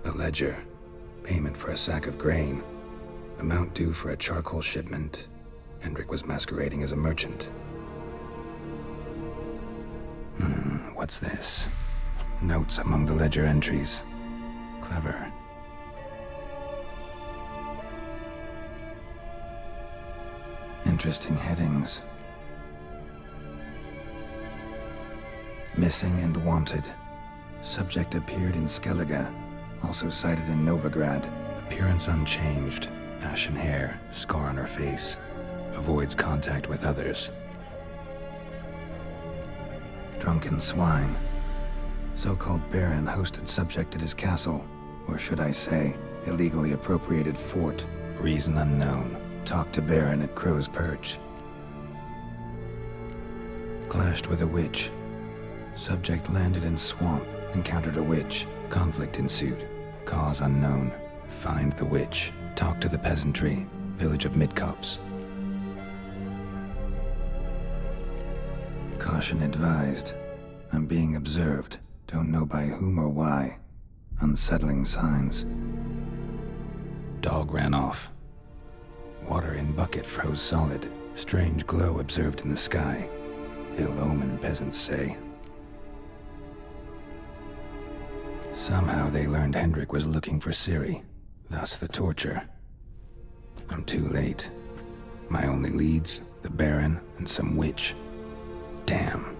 A ledger. Payment for a sack of grain. Amount due for a charcoal shipment. Hendrik was masquerading as a merchant. What's this? Notes among the ledger entries. Clever. Interesting headings. Missing and wanted. Subject appeared in Skellige. Also cited in Novigrad. Appearance unchanged. Ashen hair. Scar on her face. Avoids contact with others. Drunken swine. So-called Baron hosted subject at his castle, or should I say, illegally appropriated fort. Reason unknown. Talked to Baron at Crow's Perch. Clashed with a witch. Subject landed in swamp, encountered a witch. Conflict ensued. Cause unknown. Find the witch. Talk to the peasantry. Village of Midcopse. Caution advised. I'm being observed. Don't know by whom or why. Unsettling signs. Dog ran off. Water in bucket froze solid. Strange glow observed in the sky. Ill omen, peasants say. Somehow they learned Hendrik was looking for Ciri. Thus the torture. I'm too late. My only leads, the Baron and some witch. Damn.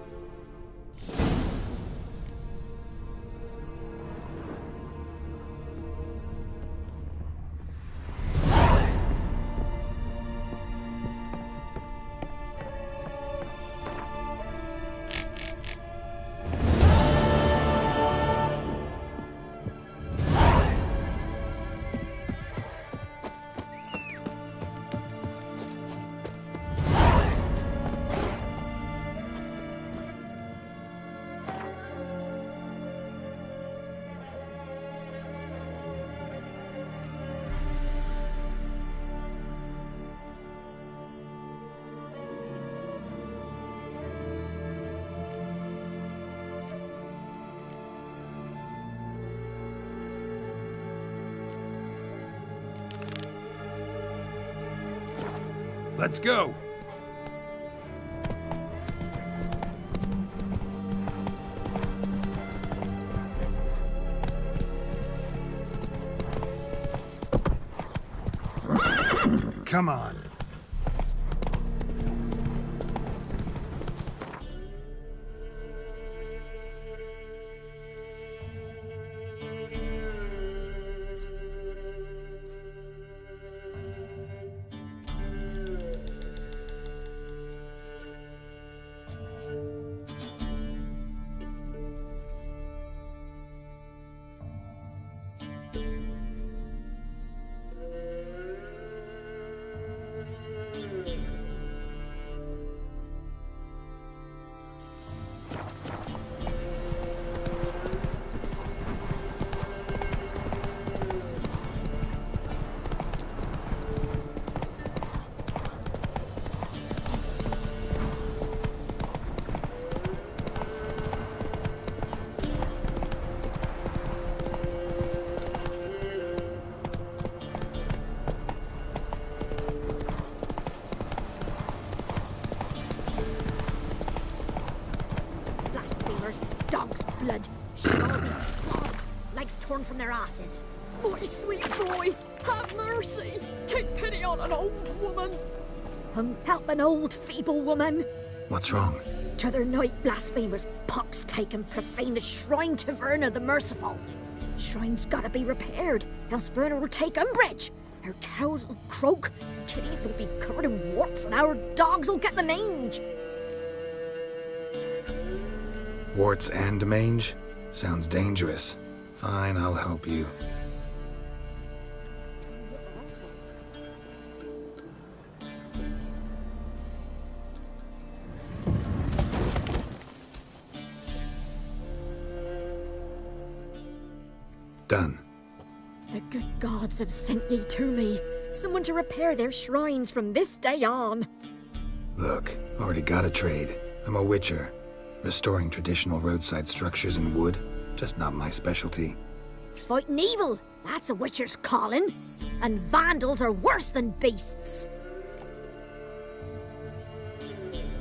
Let's go! Come on. Dog's blood. Shall be flogged. Legs torn from their asses. My sweet boy, have mercy. Take pity on an old woman. Help an old, feeble woman. What's wrong? T'other night, blasphemers pox take and profane the shrine to Verna the Merciful. Shrine's gotta be repaired, else Verna will take umbrage. Our cows will croak, kitties will be covered in warts, and our dogs will get the mange. Warts and mange? Sounds dangerous. Fine, I'll help you. Done. The good gods have sent ye to me. Someone to repair their shrines from this day on. Look, already got a trade. I'm a witcher. Restoring traditional roadside structures in wood, just not my specialty. Fighting evil, that's a witcher's calling. And vandals are worse than beasts.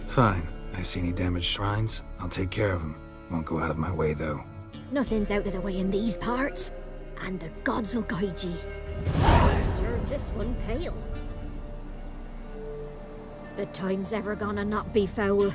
Fine. I see any damaged shrines, I'll take care of them. Won't go out of my way, though. Nothing's out of the way in these parts. And the gods will guide ye. Just turned this one pale. The time's ever gonna not be foul.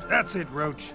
That's it, Roach.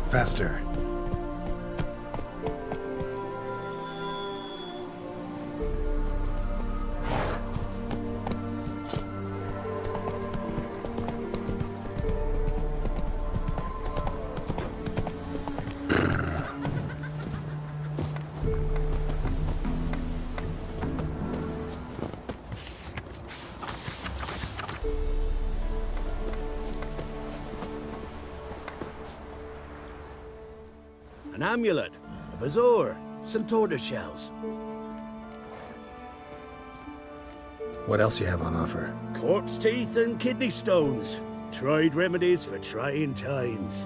Faster. An amulet, a bazaar, some tortoise shells. What else you have on offer? Corpse teeth and kidney stones. Tried remedies for trying times.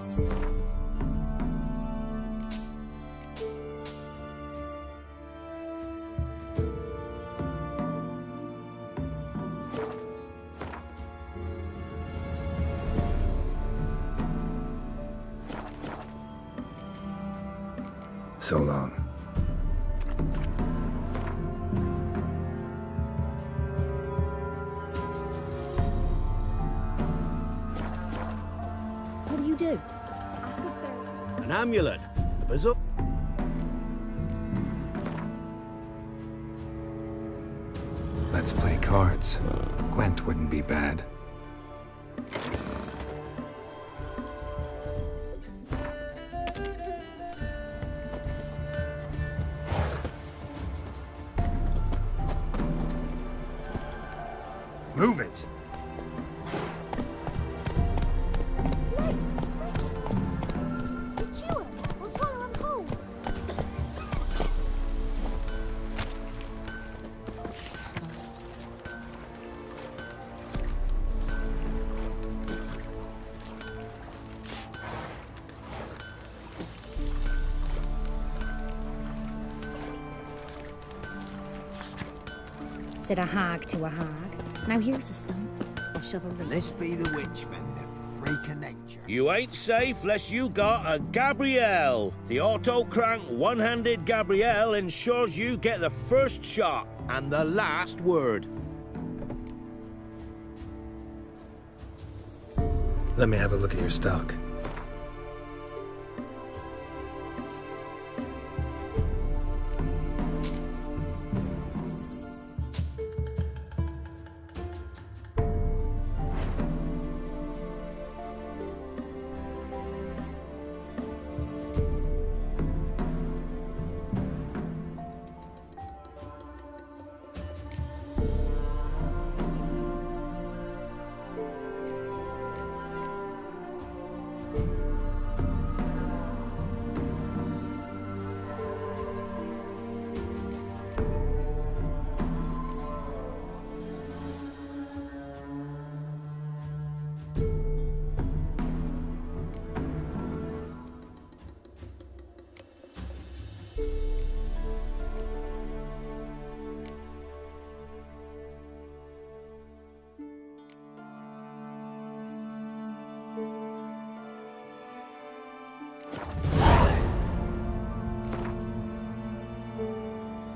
So long. What do you do? Ask a bird. An amulet, a bazaar. Let's play cards. Gwent wouldn't be bad. Move it! Said a hag to a hag. Now here's a stump. of chivalry. This be the witchman, the freak of nature. You ain't safe less you got a Gabrielle. The auto-crank one-handed Gabrielle ensures you get the first shot and the last word. Let me have a look at your stock.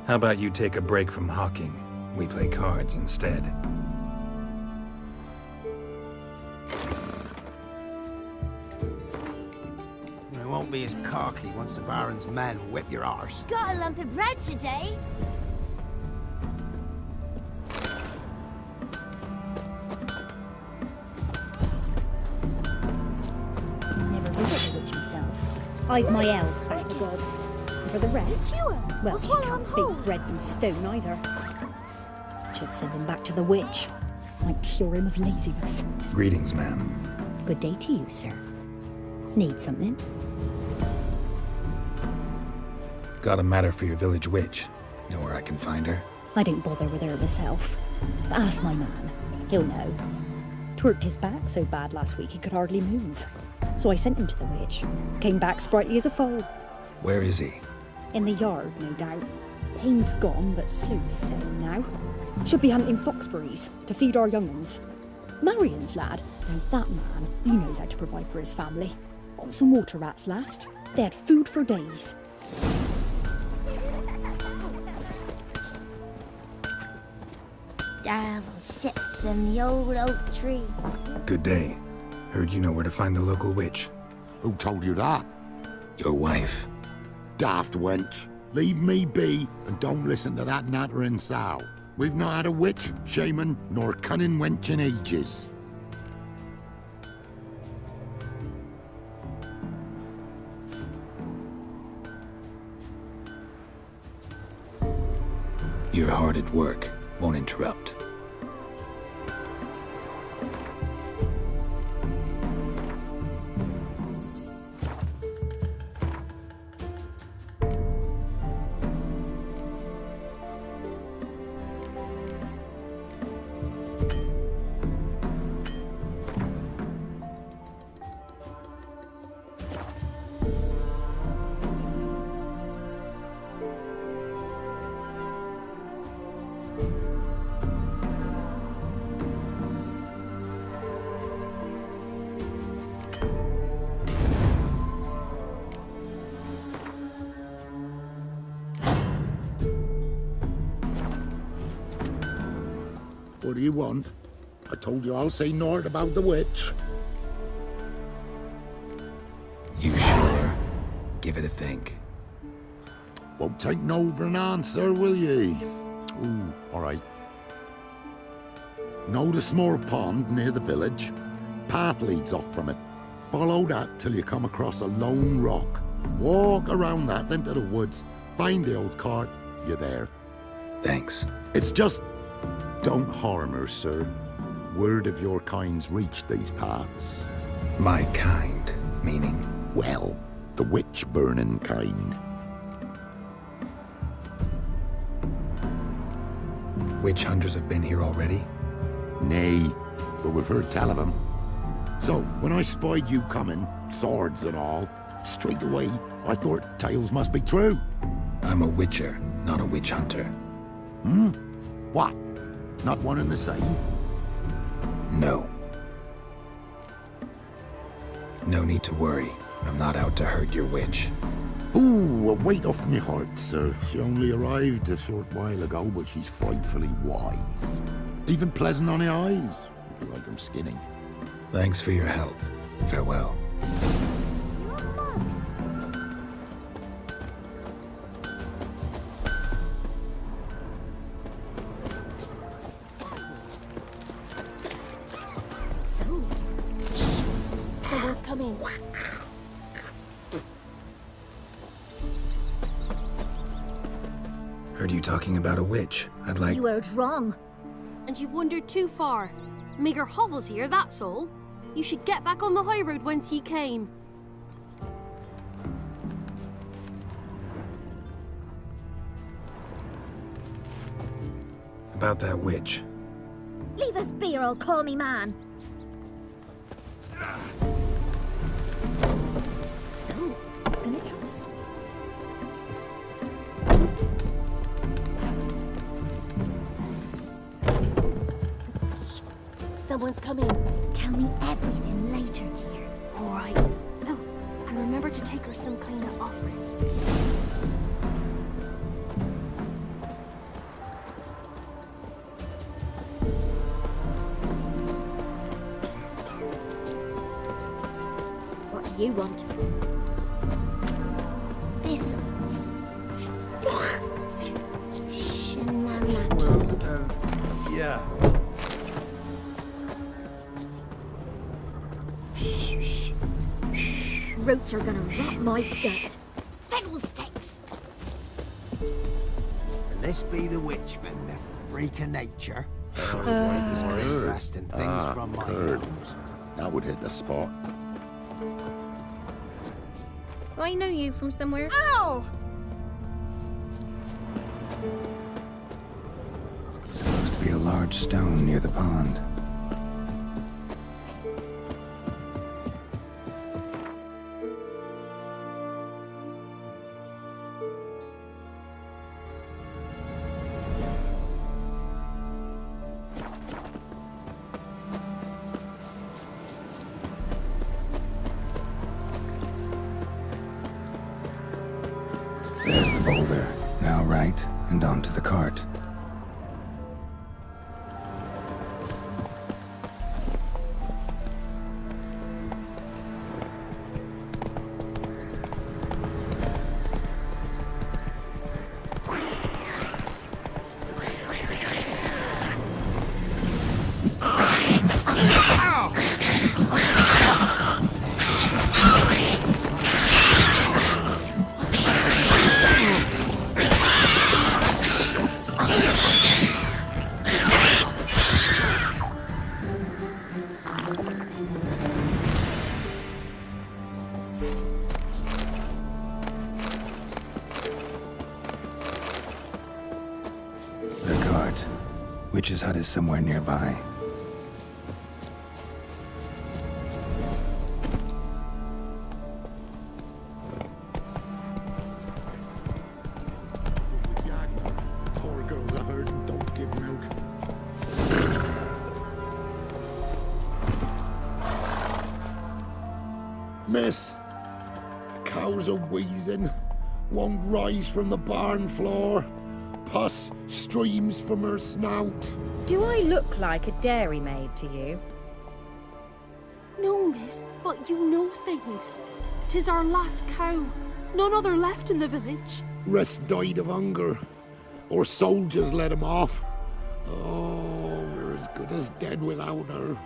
How about you take a break from hawking? We play cards instead. We won't be as cocky once the Baron's men whip your arse. Got a lump of bread today. Never visit the witch myself. I've my elf, thank the gods. And for the rest, well, she can't bake bread from stone either. Should send him back to the witch. Might cure him of laziness. Greetings, ma'am. Good day to you, sir. Need something? Got a matter for your village witch. Know where I can find her? I don't bother with her myself. But ask my man. He'll know. Twerked his back so bad last week he could hardly move. So I sent him to the witch. Came back sprightly as a foal. Where is he? In the yard, no doubt. Pain's gone, but Sleuth's sane now. Should be hunting foxberries to feed our young'uns. Marion's lad. Now that man, he knows how to provide for his family. Got some water rats last. They had food for days. Darrell sits in the old oak tree. Good day. Heard you know where to find the local witch. Who told you that? Your wife. Daft wench. Leave me be and don't listen to that nattering sow. We've not had a witch, shaman, nor cunning wench in ages. You're hard at work. Won't interrupt. What do you want? I told you I'll say naught about the witch. You sure? Give it a think. Won't take no for an answer, will ye? Ooh, all right. Know the small pond near the village? Path leads off from it. Follow that till you come across a lone rock. Walk around that, then to the woods. Find the old cart. You're there. Thanks. It's just... don't harm her, sir. Word of your kind's reached these parts. My kind, meaning? Well, the witch-burning kind. Witch hunters have been here already? Nay, but we've heard tell of them. So, when I spied you coming, swords and all, straight away, I thought tales must be true. I'm a witcher, not a witch hunter. What? Not one and the same? No. No need to worry. I'm not out to hurt your witch. Ooh, a weight off me heart, sir. She only arrived a short while ago, but she's frightfully wise. Even pleasant on the eyes, if you like 'em skinny. Thanks for your help. Farewell. Someone's coming. Heard you talking about a witch. I'd like... You heard wrong. And you've wandered too far. Meagher hovels here, that's all. You should get back on the high road whence ye came. About that witch. Leave us be or I'll call me man. So, gonna try. Someone's coming. Tell me everything later, dear. All right. Oh, and remember to take her some kind of offering. What do you want? This'll. Yeah. Roots are gonna rot my gut. Fiddlesticks! And this be the witchman, the freak of nature. Curd. Interesting things from my curd. nose. That would hit the spot. I know you from somewhere. Ow! Supposed to be a large stone near the pond. There's the boulder. Now right, and onto the cart. The cart. Witch's hut is somewhere nearby. Poor girls are hurt and don't give milk. Miss, cows are wheezing, won't rise from the barn floor. Pus streams from her snout. Do I look like a dairymaid to you? No, miss, but you know things. 'Tis our last cow. None other left in the village. Rest died of hunger, or soldiers let him off. Oh, we're as good as dead without her.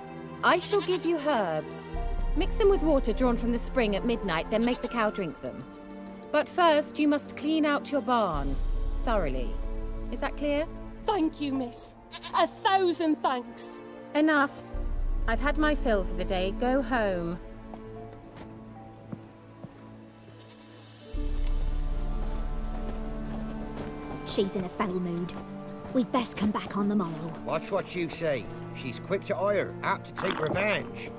I shall give you herbs. Mix them with water drawn from the spring at midnight, then make the cow drink them. But first, you must clean out your barn thoroughly. Is that clear? Thank you, miss. 1,000 thanks. Enough. I've had my fill for the day. Go home. She's in a foul mood. We'd best come back on the morrow. Watch what you say. She's quick to ire, apt to take revenge.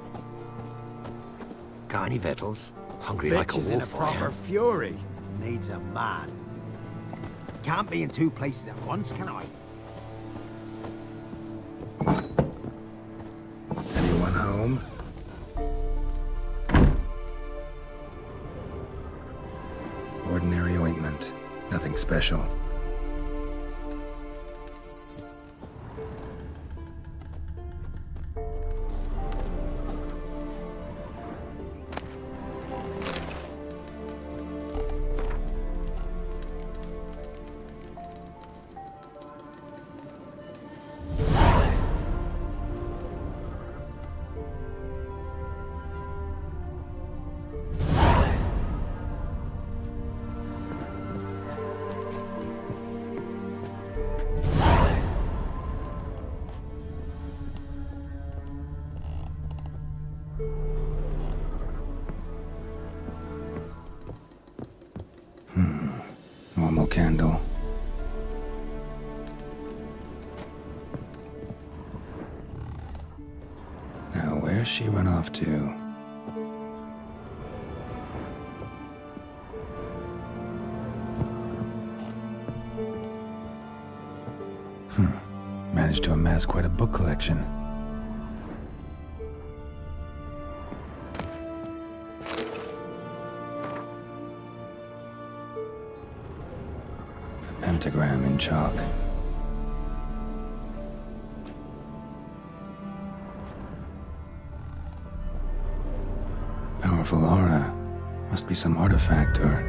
Got any victuals? Hungry Bitch like a is in a wolf, I proper am. fury. Needs a man. Can't be in two places at once, can I? home? Ordinary ointment. Nothing special. Normal candle. Now, where's she run off to? Managed to amass quite a book collection. Pentagram in chalk. Powerful aura. Must be some artifact or...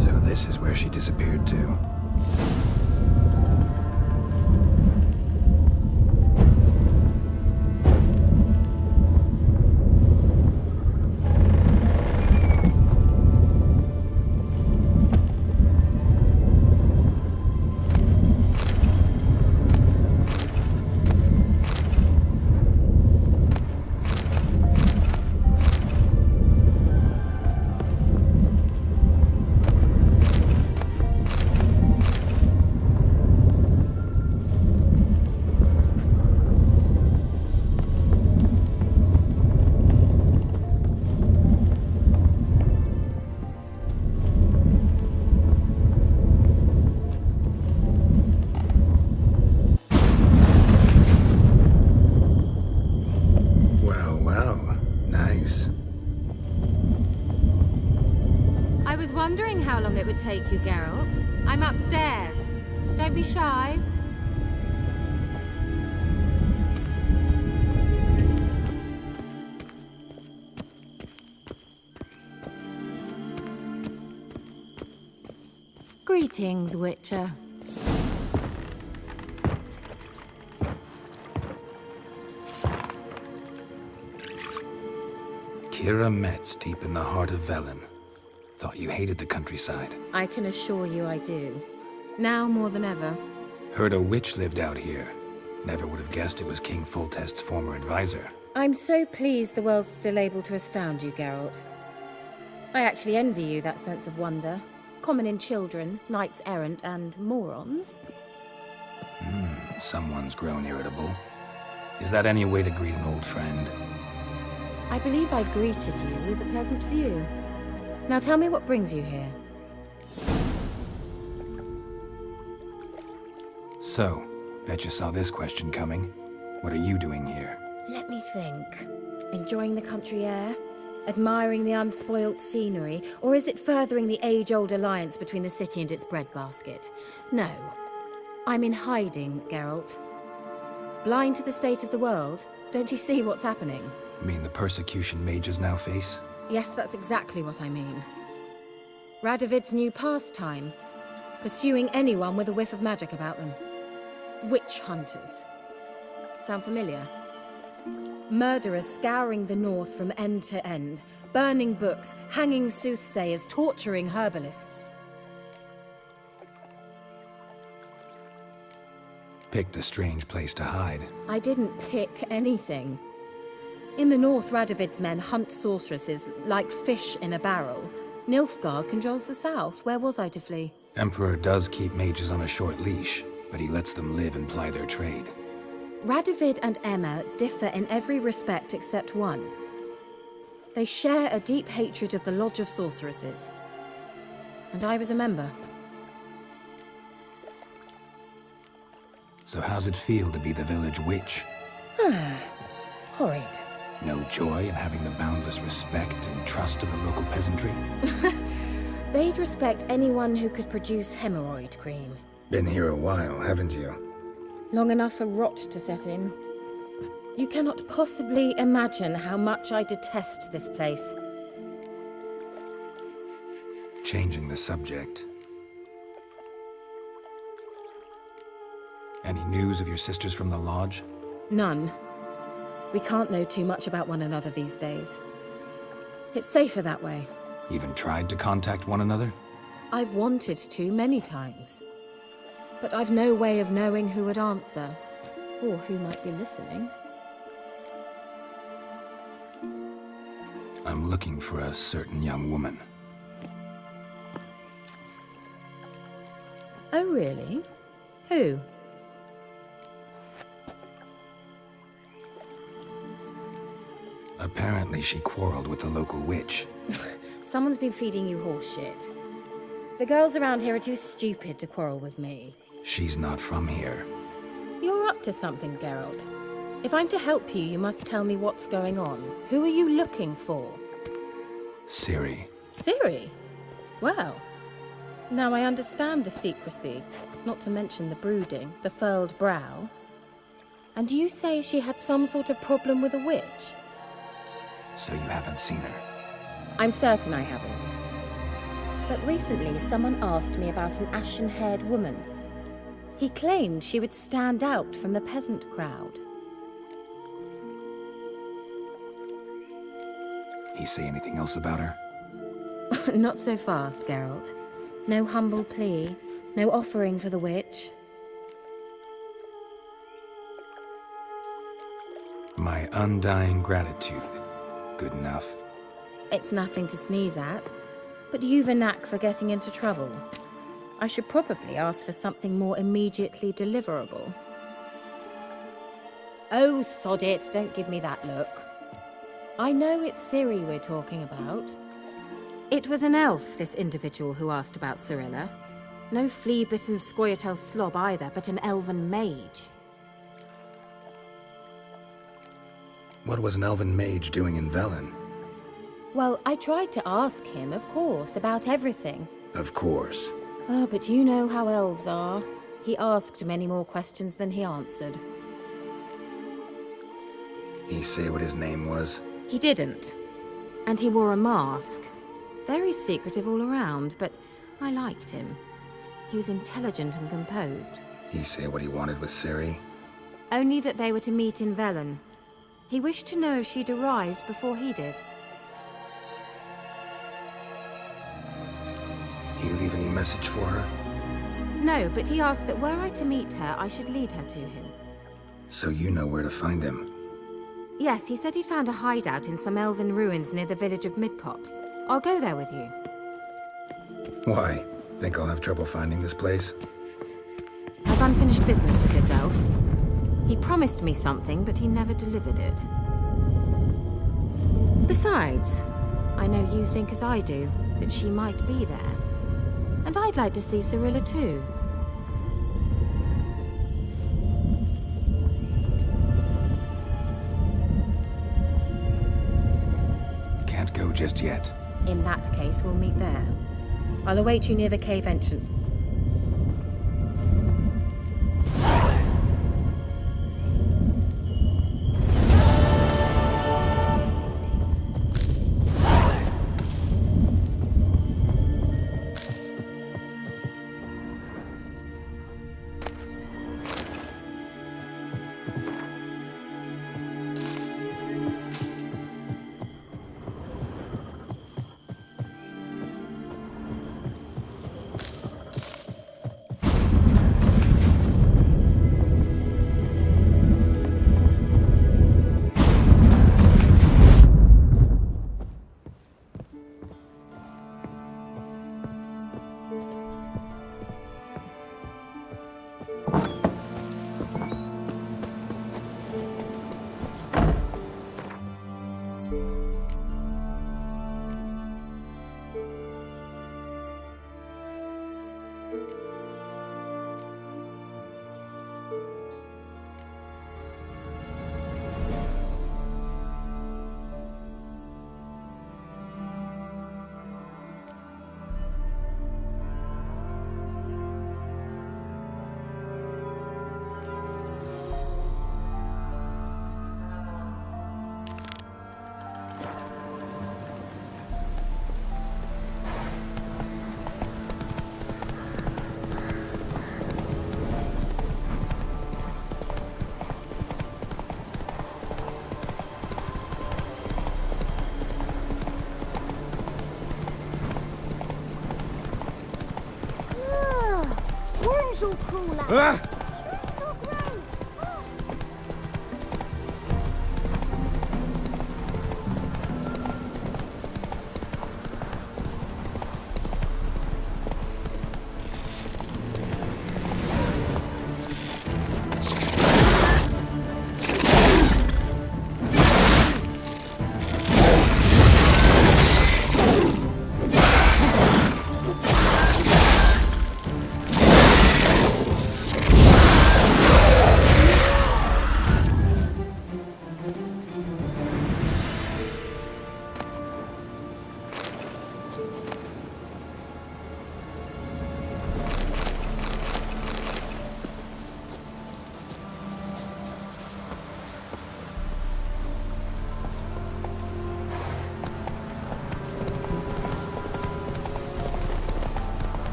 So this is where she disappeared to. Wondering how long it would take you, Geralt. I'm upstairs. Don't be shy. Greetings, Witcher. Kira Metz, deep in the heart of Velen. Thought you hated the countryside. I can assure you I do. Now more than ever. Heard a witch lived out here. Never would have guessed it was King Foltest's former advisor. I'm so pleased the world's still able to astound you, Geralt. I actually envy you that sense of wonder. Common in children, knights errant, and morons. Someone's grown irritable. Is that any way to greet an old friend? I believe I greeted you with a pleasant view. Now tell me what brings you here. So, bet you saw this question coming. What are you doing here? Let me think. Enjoying the country air? Admiring the unspoilt scenery? Or is it furthering the age-old alliance between the city and its breadbasket? No. I'm in hiding, Geralt. Blind to the state of the world? Don't you see what's happening? Mean the persecution mages now face? Yes, that's exactly what I mean. Radovid's new pastime. Pursuing anyone with a whiff of magic about them. Witch hunters. Sound familiar? Murderers scouring the north from end to end. Burning books, hanging soothsayers, torturing herbalists. Picked a strange place to hide. I didn't pick anything. In the north, Radovid's men hunt sorceresses like fish in a barrel. Nilfgaard controls the south. Where was I to flee? Emperor does keep mages on a short leash, but he lets them live and ply their trade. Radovid and Emma differ in every respect except one. They share a deep hatred of the Lodge of Sorceresses. And I was a member. So how's it feel to be the village witch? Horrid. No joy in having the boundless respect and trust of the local peasantry? They'd respect anyone who could produce hemorrhoid cream. Been here a while, haven't you? Long enough for rot to set in. You cannot possibly imagine how much I detest this place. Changing the subject. Any news of your sisters from the lodge? None. We can't know too much about one another these days. It's safer that way. Even tried to contact one another? I've wanted to many times. But I've no way of knowing who would answer, or who might be listening. I'm looking for a certain young woman. Oh, really? Who? Apparently she quarreled with the local witch. Someone's been feeding you horseshit. The girls around here are too stupid to quarrel with me. She's not from here. You're up to something, Geralt. If I'm to help you, you must tell me what's going on. Who are you looking for? Ciri. Ciri? Well, now I understand the secrecy, not to mention the brooding, the furled brow. And you say she had some sort of problem with a witch? So you haven't seen her? I'm certain I haven't. But recently, someone asked me about an ashen-haired woman. He claimed she would stand out from the peasant crowd. He say anything else about her? Not so fast, Geralt. No humble plea, no offering for the witch. My undying gratitude. Good enough. It's nothing to sneeze at, but you've a knack for getting into trouble. I should probably ask for something more immediately deliverable. Oh, sod it, don't give me that look. I know it's Ciri we're talking about. It was an elf, this individual who asked about Cirilla. No flea-bitten Scoia'tael slob either, but an elven mage. What was an elven mage doing in Velen? Well, I tried to ask him, of course, about everything. Of course. Oh, but you know how elves are. He asked many more questions than he answered. He say what his name was? He didn't. And he wore a mask. Very secretive all around, but I liked him. He was intelligent and composed. He say what he wanted with Ciri? Only that they were to meet in Velen. He wished to know if she'd arrived before he did. He leave any message for her? No, but he asked that were I to meet her, I should lead her to him. So you know where to find him? Yes, he said he found a hideout in some elven ruins near the village of Midcopse. I'll go there with you. Why? Think I'll have trouble finding this place? I've unfinished business with this elf. He promised me something, but he never delivered it. Besides, I know you think as I do, that she might be there. And I'd like to see Cirilla too. Can't go just yet. In that case, we'll meet there. I'll await you near the cave entrance. Shrews will crawl out. Ah! Shrews will grow.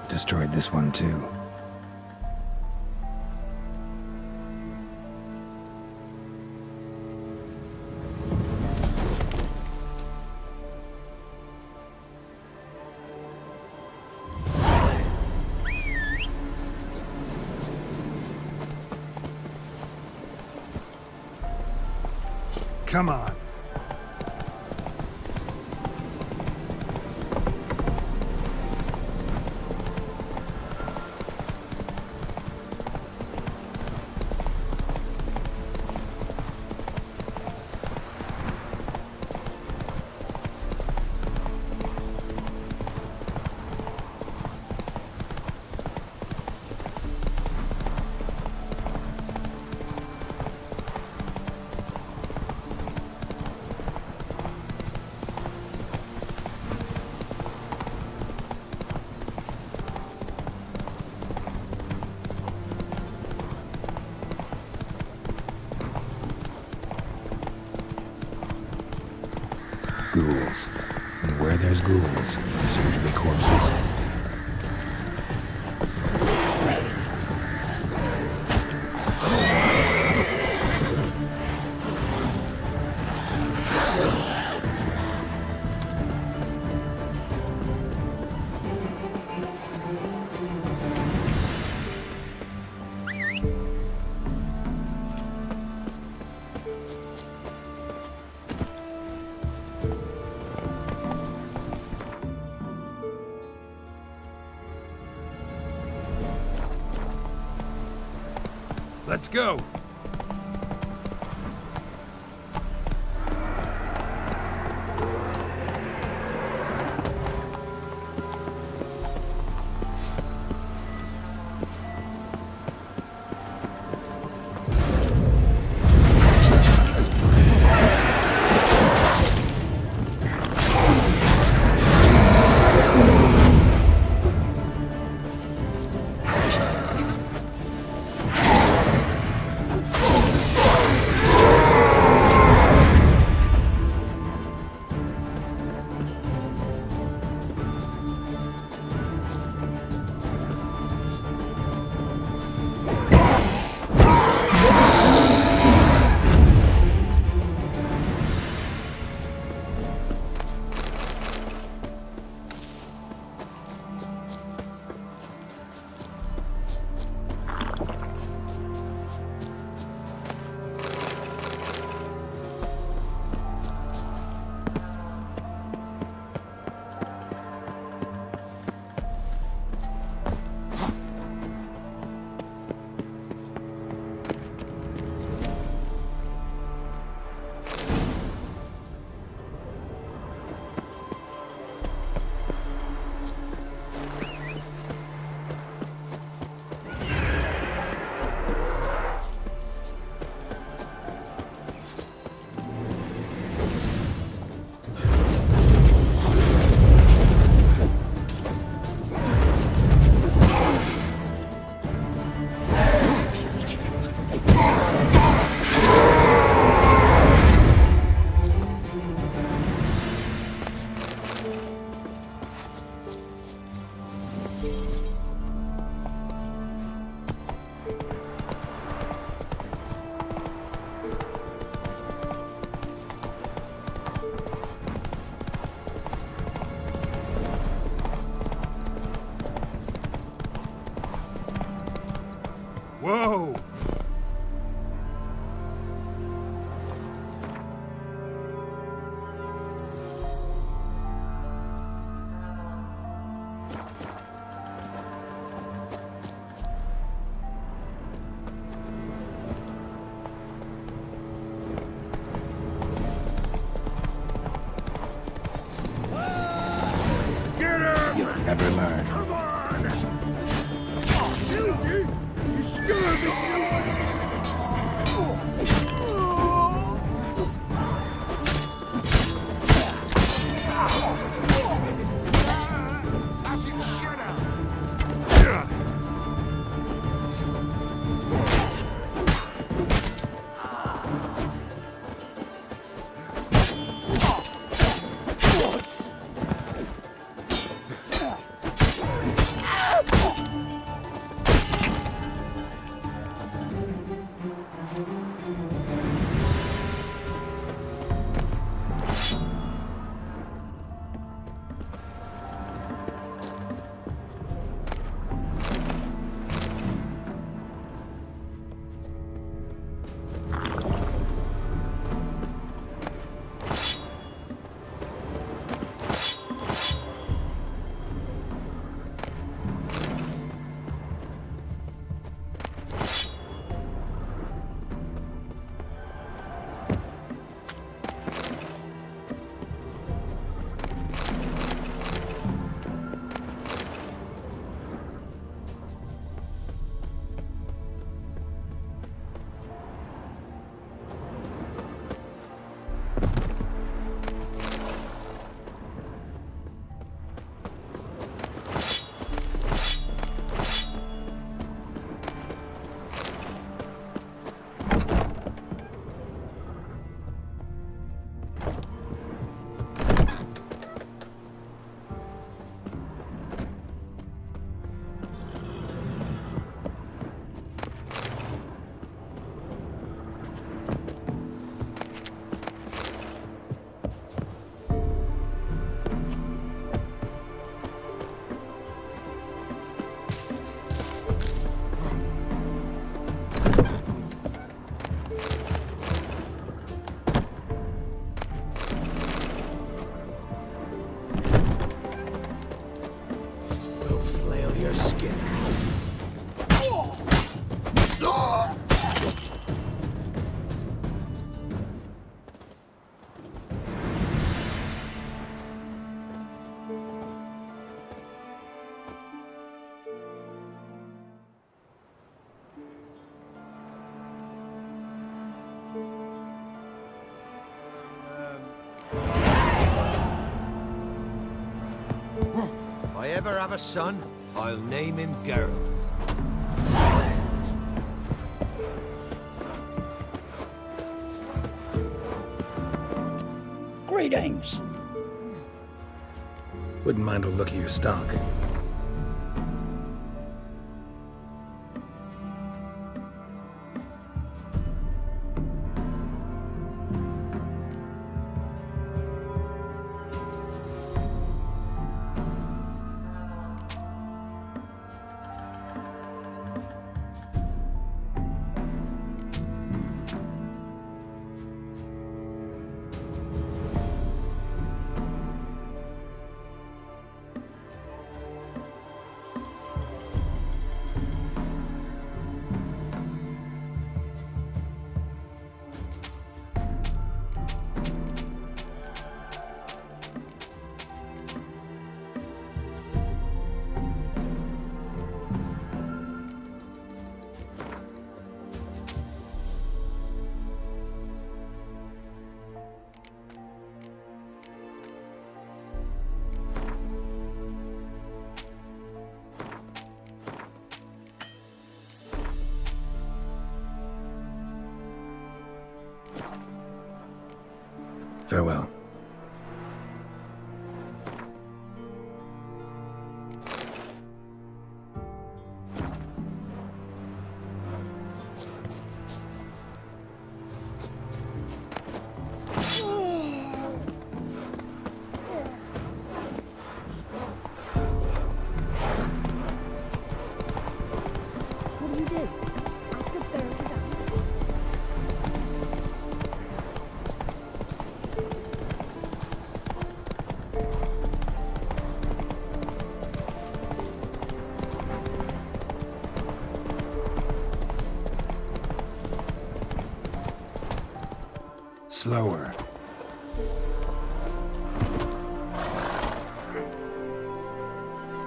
Destroyed this one too. Come on. Ghouls. And where there's ghouls, there's usually corpses. Let's go! You'll never learn. Come on! Filthy! You scurvy mutant! If I ever have a son, I'll name him Geralt. Greetings. Wouldn't mind a look at your stock. Farewell. What do you do? Ask a bird to dance? Slower.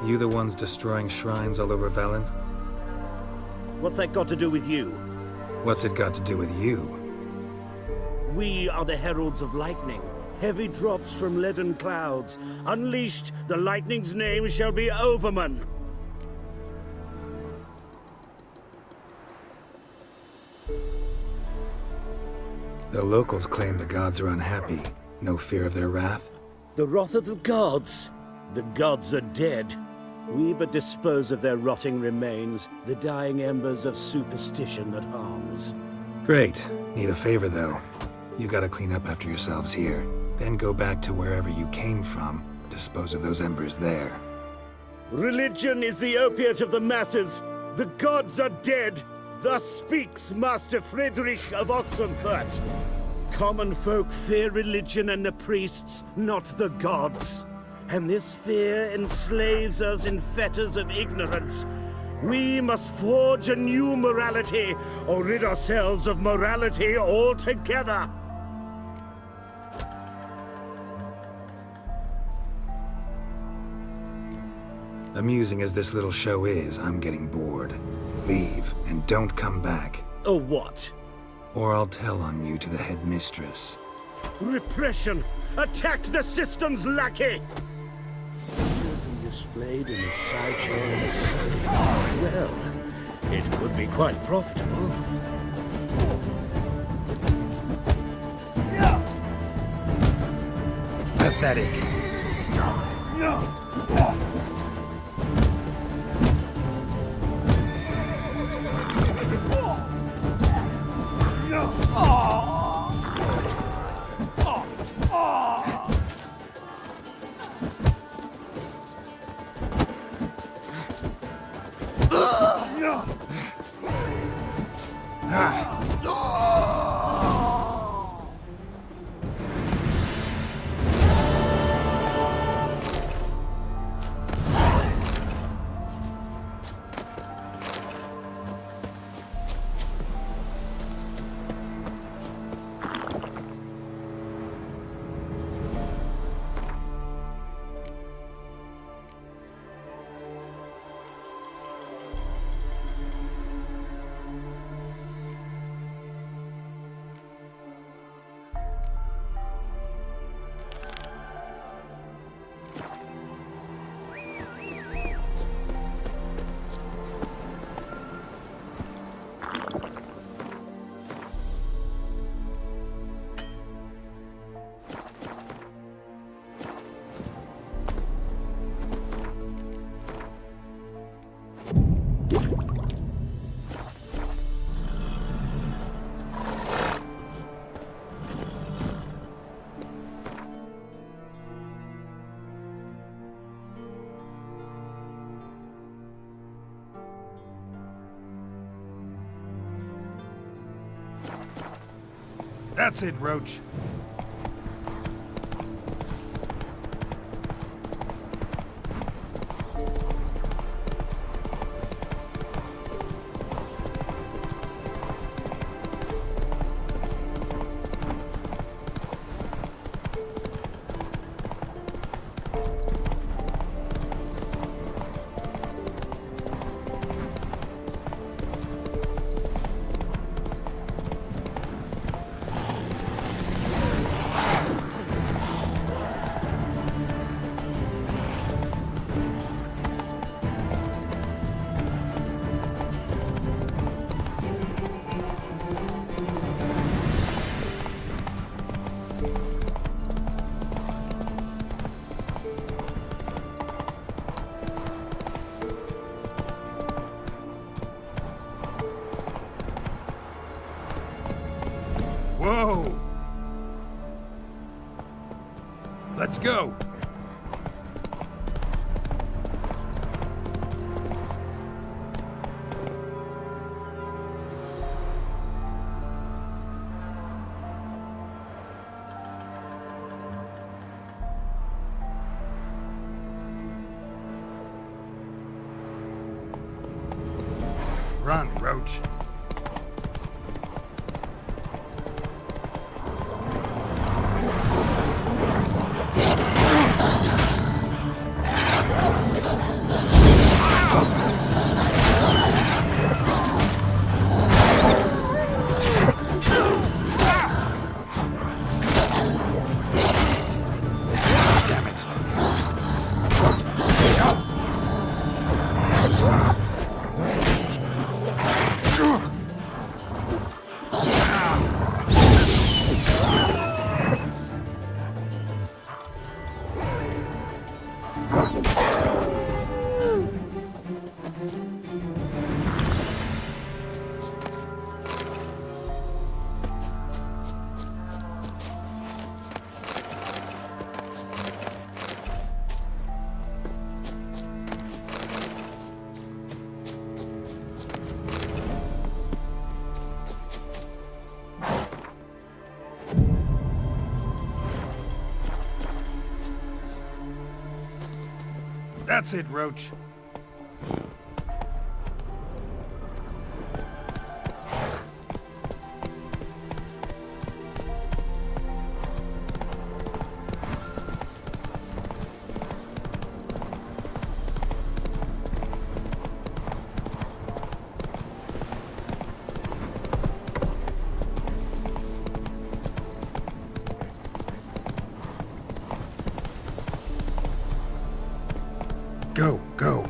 You the ones destroying shrines all over Velen? What's that got to do with you? What's it got to do with you? We are the heralds of lightning. Heavy drops from leaden clouds. Unleashed, the lightning's name shall be Overman. The locals claim the gods are unhappy. No fear of their wrath? The wrath of the gods? The gods are dead. We but dispose of their rotting remains, the dying embers of superstition that harms. Great. Need a favor, though. You gotta clean up after yourselves here. Then go back to wherever you came from. Dispose of those embers there. Religion is the opiate of the masses. The gods are dead. Thus speaks Master Friedrich of Oxenfurt. Common folk fear religion and the priests, not the gods. And this fear enslaves us in fetters of ignorance. We must forge a new morality, or rid ourselves of morality altogether. Amusing as this little show is, I'm getting bored. Leave, and don't come back. Or what? Or I'll tell on you to the headmistress. Repression! Attack the system's lackey! Displayed in a sideshow in a circus. Well, it could be quite profitable. Pathetic. That's it, Roach. Whoa! Let's go! Run, Roach. That's it, Roach. Go, go.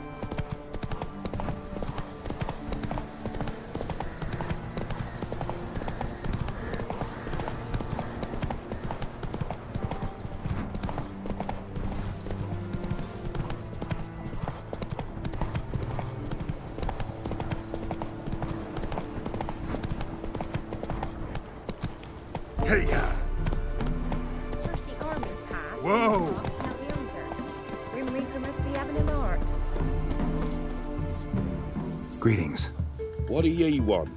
Hey-ya! First the army's passed. Whoa! Now the younger. Grim Reaper must be having an art. Greetings. What do ye want?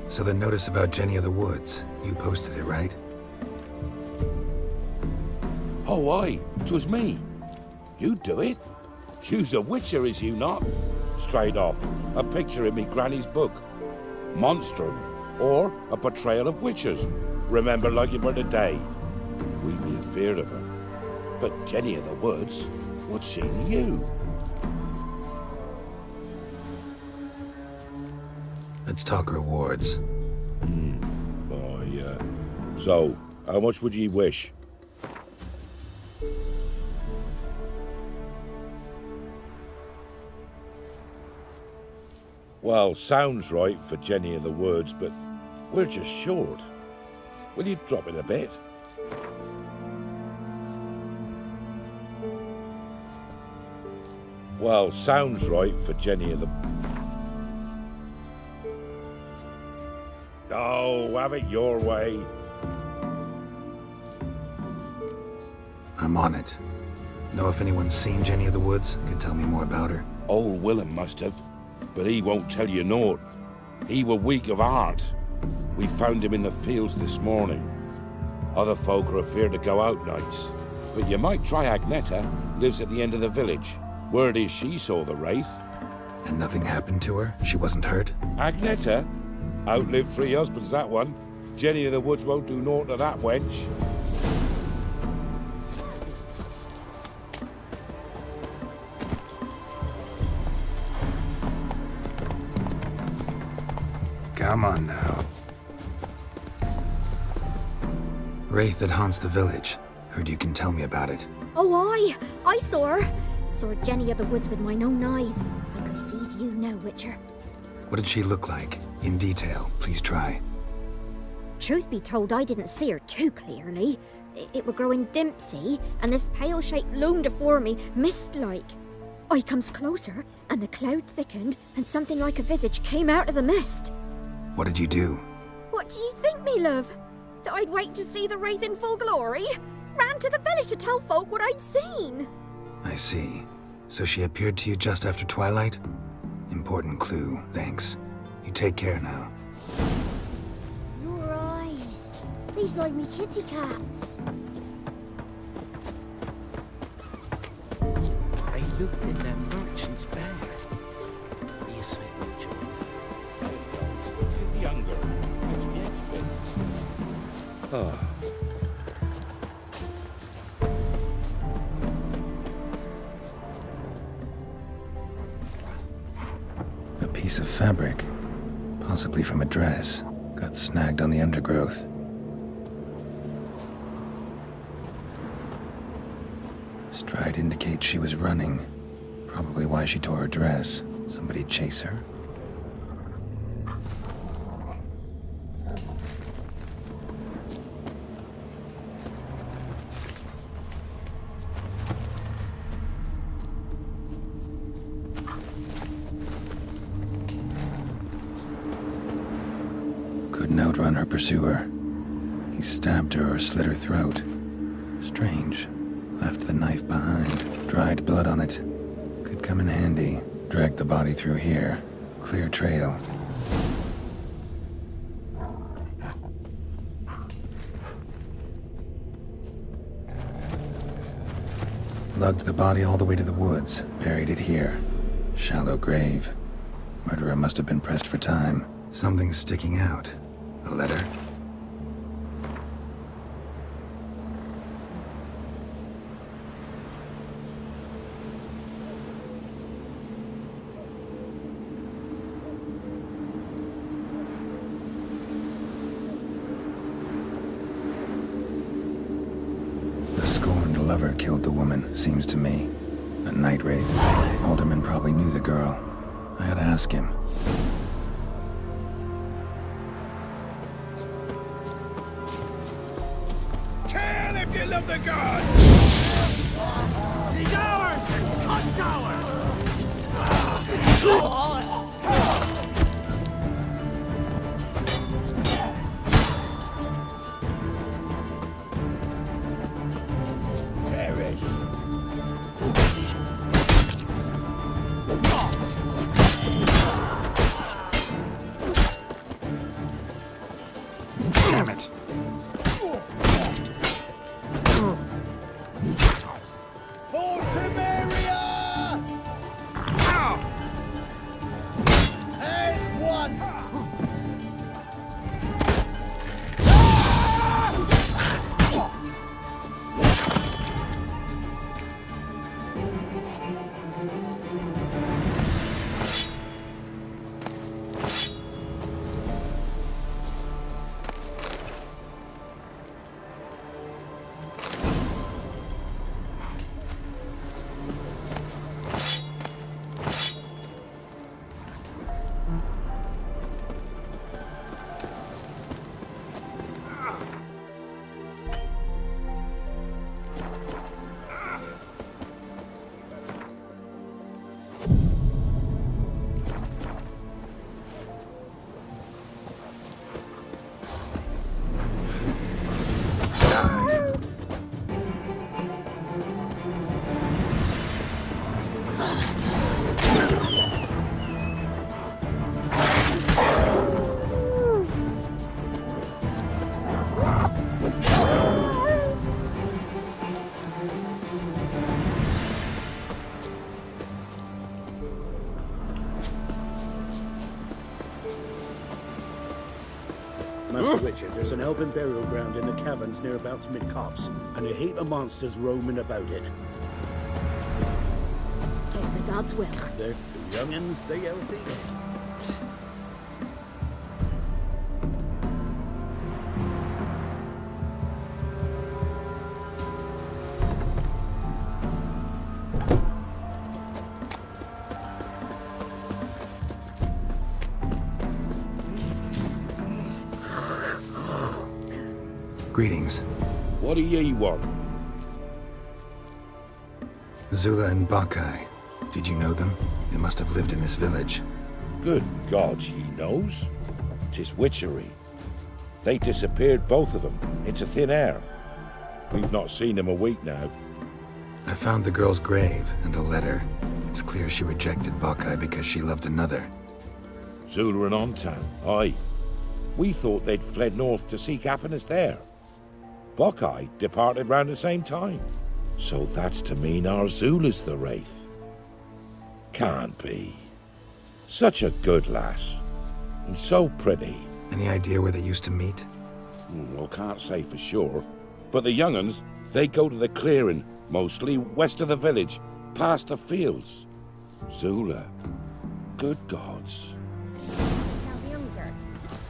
So the notice about Jenny of the Woods, you posted it, right? Oh, aye, 'twas me. You do it? You's a witcher, is you not? Straight off, a picture in me granny's book. Monstrum, or a portrayal of witches. Remember like it were the day. We be afeard of her. But Jenny of the Woods, what's she to you? Let's talk rewards. Oh, yeah. So, how much would ye wish? Well, sounds right for Jenny of the Woods, but we're just short. Will you drop it a bit? Well, sounds right for Jenny of the... Oh, have it your way. I'm on it. Know if anyone's seen Jenny of the Woods? Can tell me more about her. Old Willem must have, but he won't tell you naught. He were weak of heart. We found him in the fields this morning. Other folk are afeard to go out nights. But you might try Agneta, lives at the end of the village. Word is she saw the wraith. And nothing happened to her? She wasn't hurt? Agneta? Outlived 3 husbands, that one. Jenny of the Woods won't do naught to that wench. Come on now. Wraith that haunts the village. Heard you can tell me about it. Oh, I saw her. Saw Jenny of the Woods with mine own eyes. I could sees you now, Witcher. What did she look like? In detail, please try. Truth be told, I didn't see her too clearly. It were growing dimpsy, and this pale shape loomed afore me, mist-like. I comes closer, and the cloud thickened, and something like a visage came out of the mist. What did you do? What do you think, me love? That I'd wait to see the wraith in full glory? Ran to the village to tell folk what I'd seen. I see. So she appeared to you just after twilight? Important clue, thanks. You take care now. Your eyes. These like me kitty cats. I looked in that merchant's bag. You say, Rachel. She's younger. Makes me expert. Ah. A piece of fabric, possibly from a dress, got snagged on the undergrowth. Stride indicates she was running. Probably why she tore her dress. Somebody chase her? outrun her pursuer. He stabbed her or slit her throat. Strange. Left the knife behind. Dried blood on it. Could come in handy. Dragged the body through here. Clear trail. Lugged the body all the way to the woods. Buried it here. Shallow grave. Murderer must have been pressed for time. Something's sticking out. A letter? The scorned lover killed the woman, seems to me. A night rape. Alderman probably knew the girl. I ought to ask him. Kill if you love the gods! He's ours! Hunt's ours! Perish. Damn it. Fortimeria! There's one! Master Richard, there's an elven burial ground in the caverns nearabouts mid-copse, and a heap of monsters roaming about it. Tis the gods' will. They're the young'uns, they healthy. Greetings. What do ye want? Zula and Bakai. Did you know them? They must have lived in this village. Good God, ye knows. 'Tis witchery. They disappeared, both of them, into thin air. We've not seen them a week now. I found the girl's grave and a letter. It's clear she rejected Bakai because she loved another. Zula and Ontan, aye. We thought they'd fled north to seek happiness there. Bakai departed round the same time. So that's to mean our Zula's the Wraith. Can't be. Such a good lass. And so pretty. Any idea where they used to meet? Well, can't say for sure. But the young'uns, they go to the clearing, mostly west of the village, past the fields. Zula. Good gods.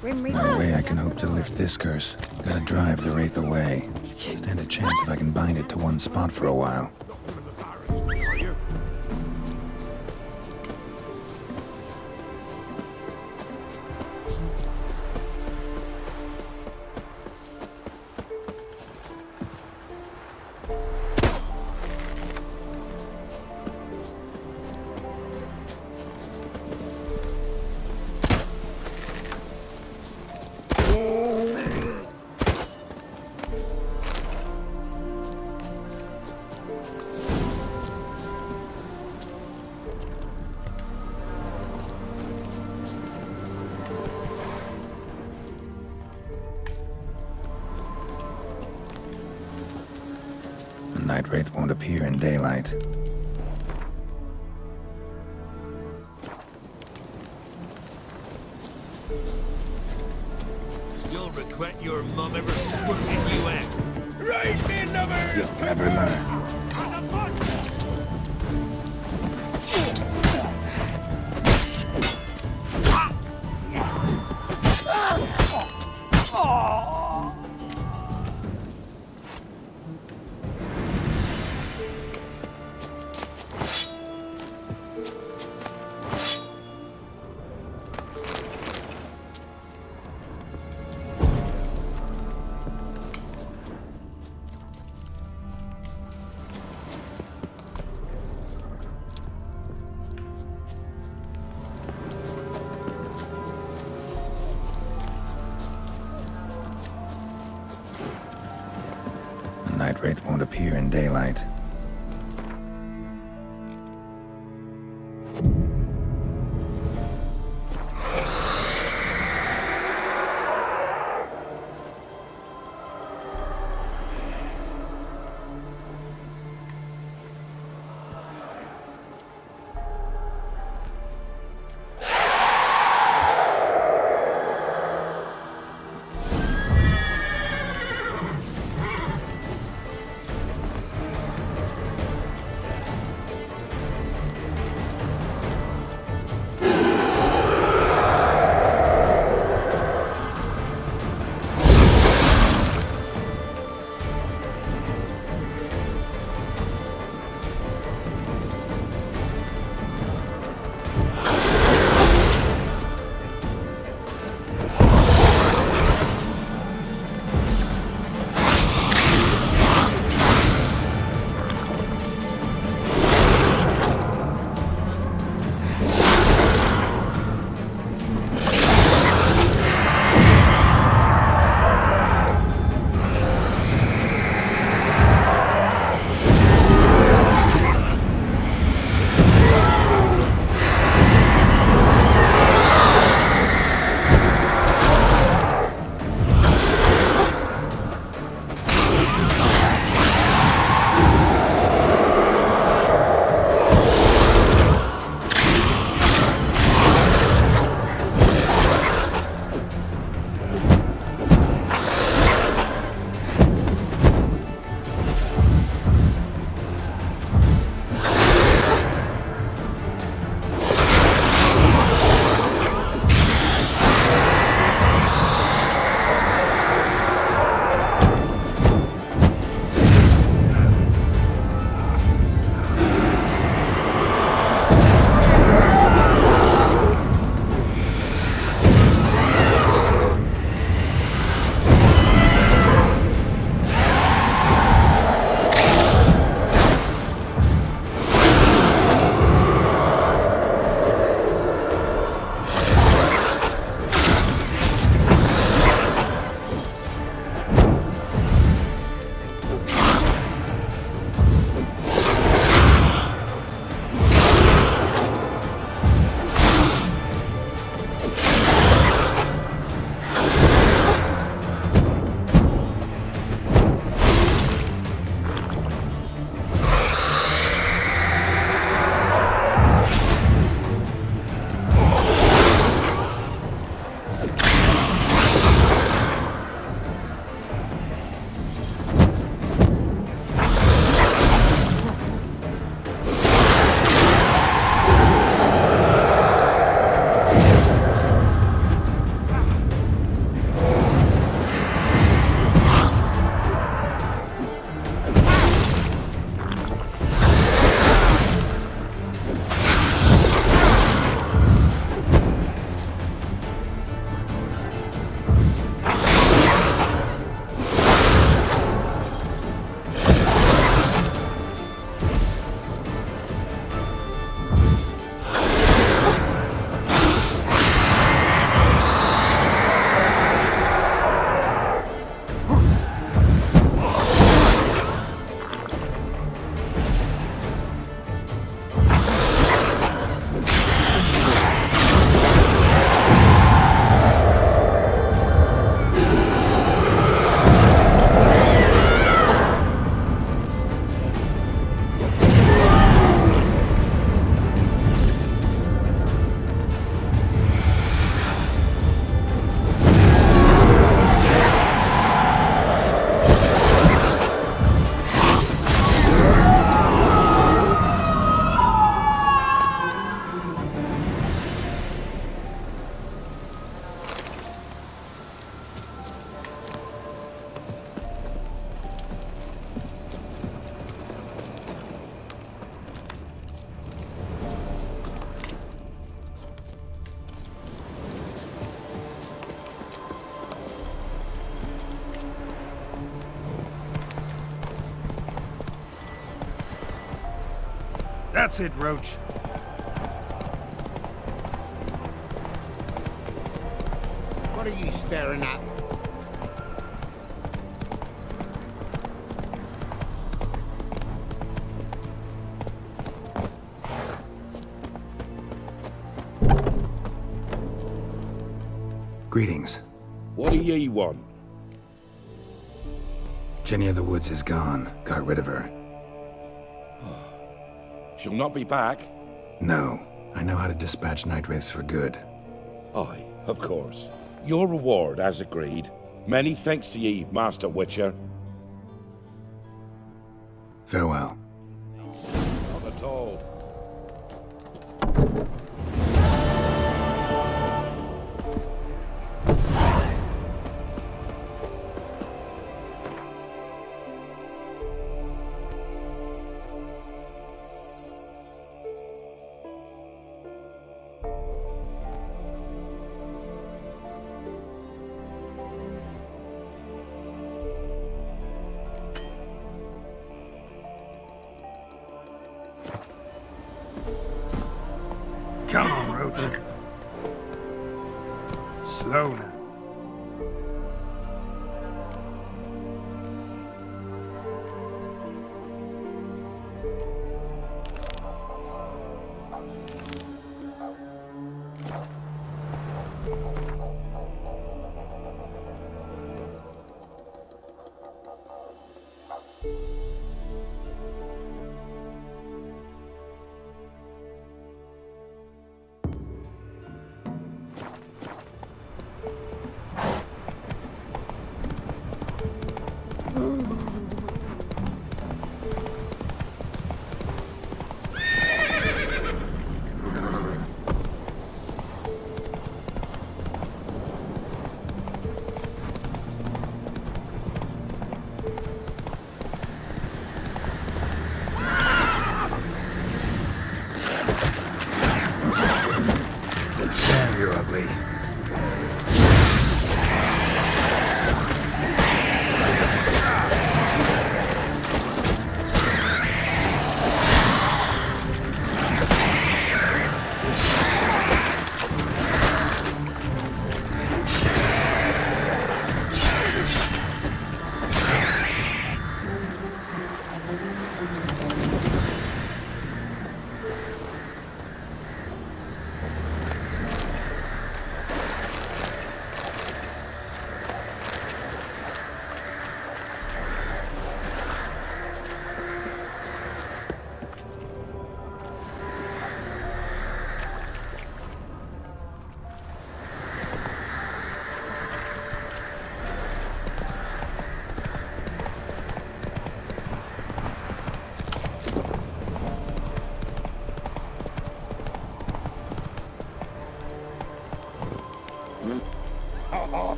No way I can hope to lift this curse. Gotta drive the Wraith away. Stand a chance if I can bind it to one spot for a while. The night wraith won't appear in daylight. You'll regret your mum ever squirting you out. Right, me lovers! You'll never learn. The night wraith won't appear in daylight. That's it, Roach. What are you staring at? Greetings. What do ye want? Jenny of the Woods is gone. Got rid of her. She'll not be back? No. I know how to dispatch night wraiths for good. Aye, of course. Your reward, as agreed. Many thanks to ye, Master Witcher. Farewell. Not at all. Come on, Roach. Slow now. Damn, you're ugly.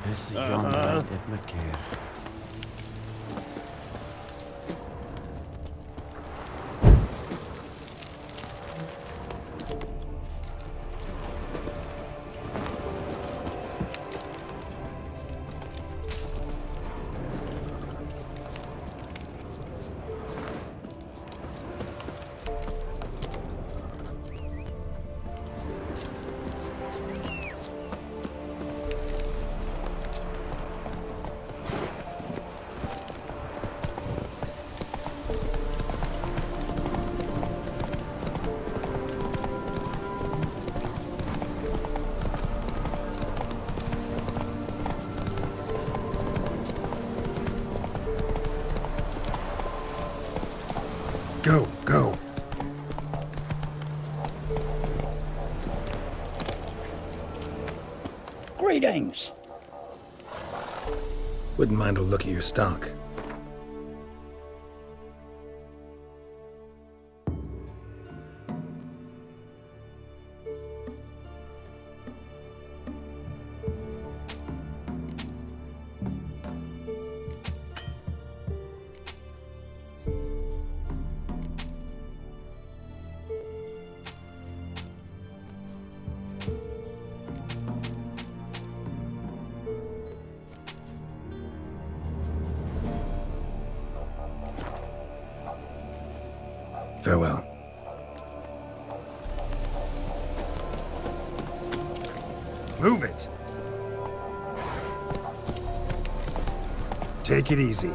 This is young lad at McCare. Go, go. Greetings. Wouldn't mind a look at your stock. Farewell. Move it! Take it easy.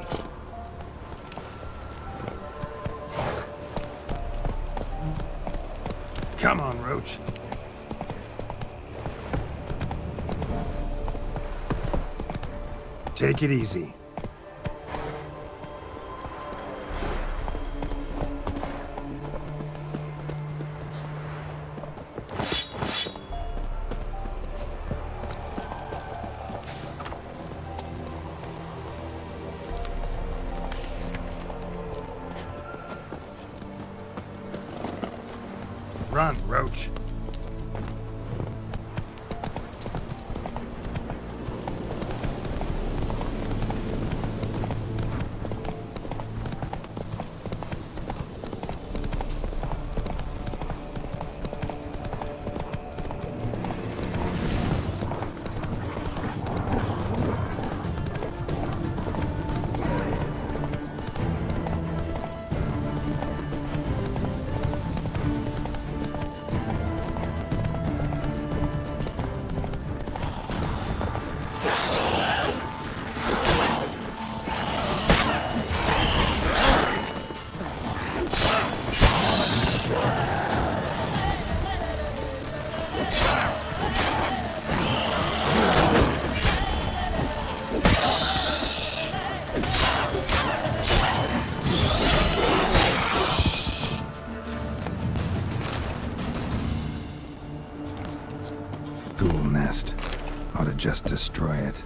Come on, Roach. Take it easy. Run, Roach. Ghoul nest. Ought to just destroy it.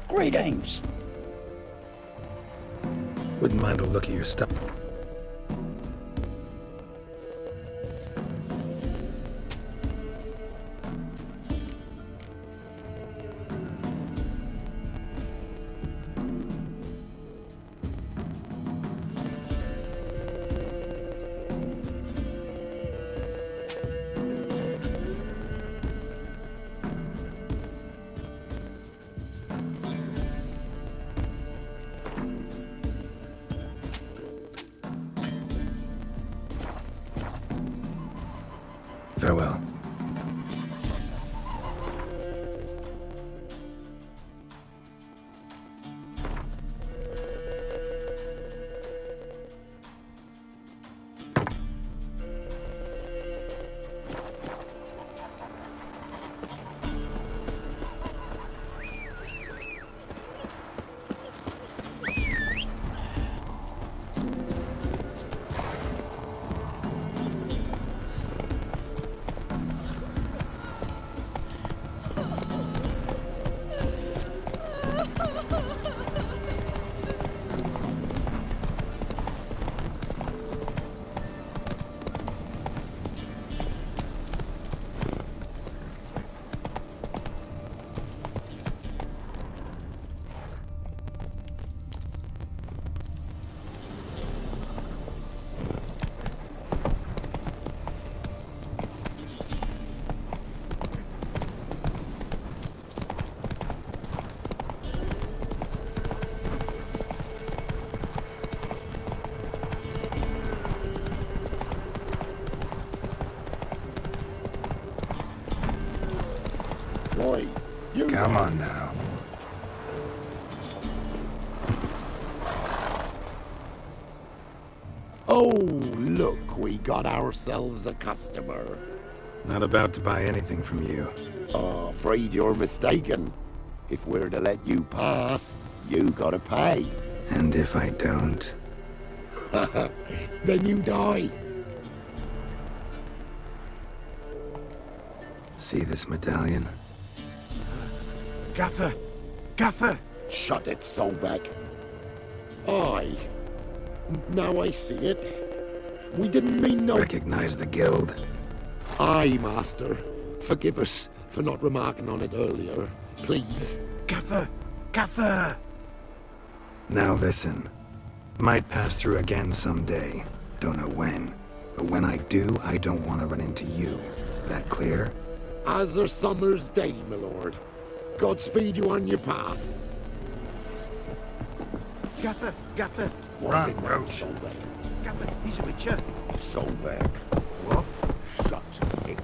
Greetings. Wouldn't mind a look at your stuff. Farewell. Boy, you Come on now. Oh, look, we got ourselves a customer. Not about to buy anything from you. Oh, afraid you're mistaken. If we're to let you pass, you gotta pay. And if I don't? Then you die. See this medallion? Gaffer! Gaffer! Shut it, Solbeck. Aye. Now I see it. We didn't mean no... Recognize the guild? Aye, Master. Forgive us for not remarking on it earlier. Please. Gaffer! Gaffer! Now listen. Might pass through again someday. Don't know when. But when I do, I don't want to run into you. That clear? As a summer's day, my lord. Godspeed you on your path. Gaffer, Gaffer. What's it now, Solbeck? Gaffer, he's a witcher. Solbeck. What? Shut it.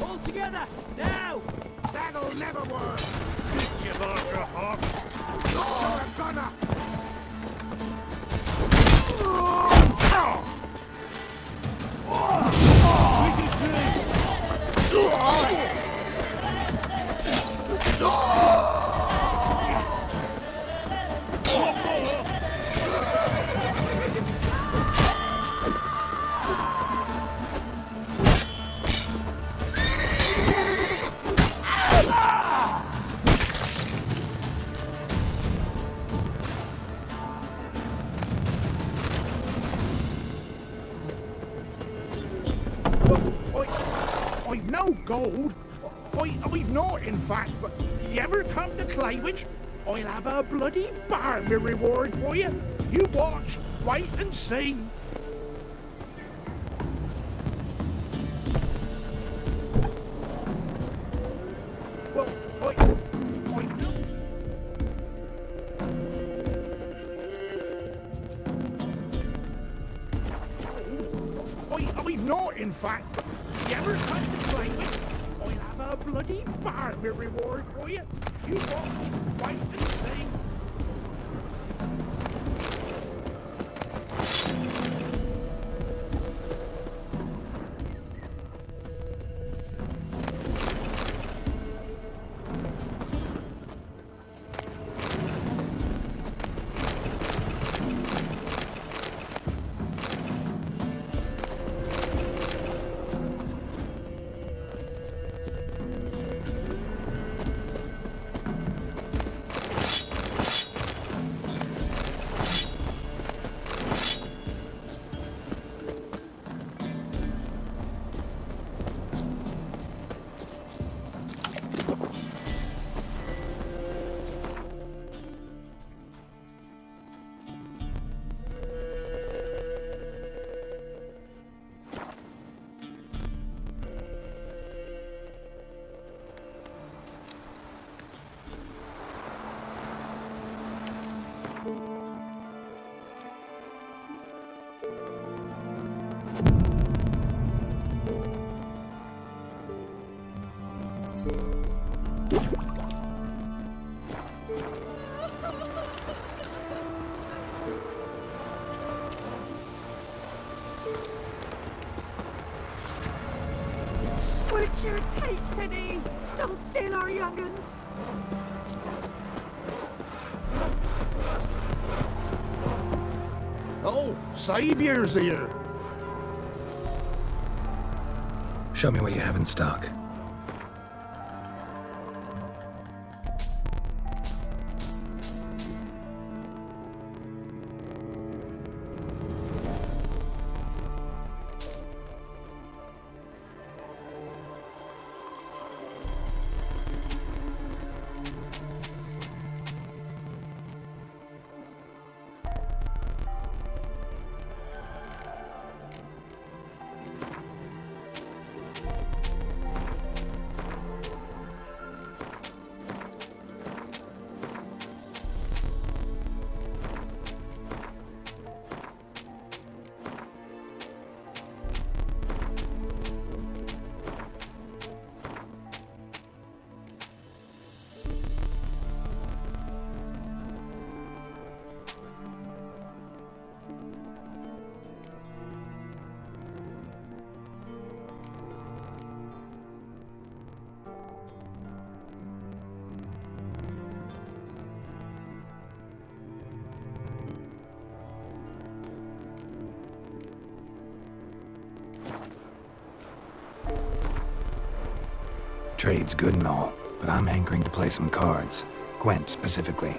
All together, now! That'll never work. Did you, Martha Hawk? You're a gunner. I've no gold. I've not, in fact, but you ever come to Claywich, I'll have a bloody barmy reward for you. You watch, wait and see. Well, I know. I've not, in fact, but you ever come to Claywich, I'll have a bloody barmy reward for you. You watch, wait and see. Witcher, take pity! Don't steal our young'uns! Oh, Saviour's here. Show me what you have in stock. Trade's good and all, but I'm hankering to play some cards. Gwent, specifically.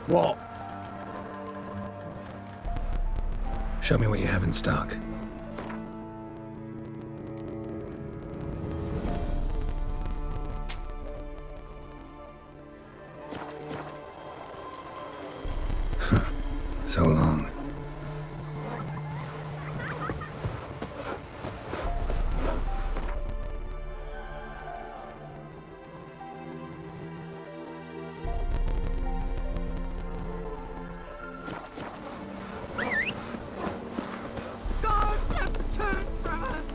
What? Show me what you have in stock. So long. Gods have turned from us!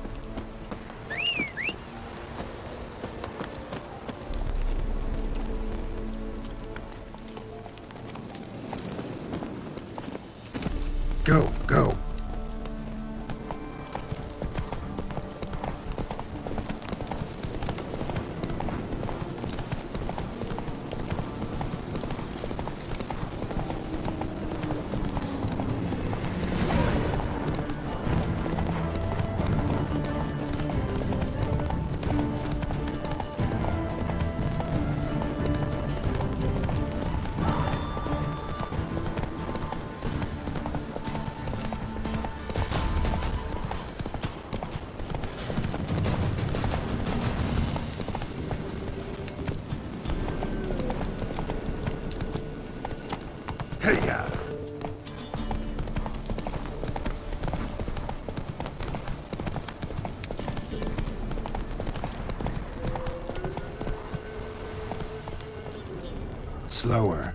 Go, go. Hey-ya! Slower.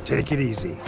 Take it easy.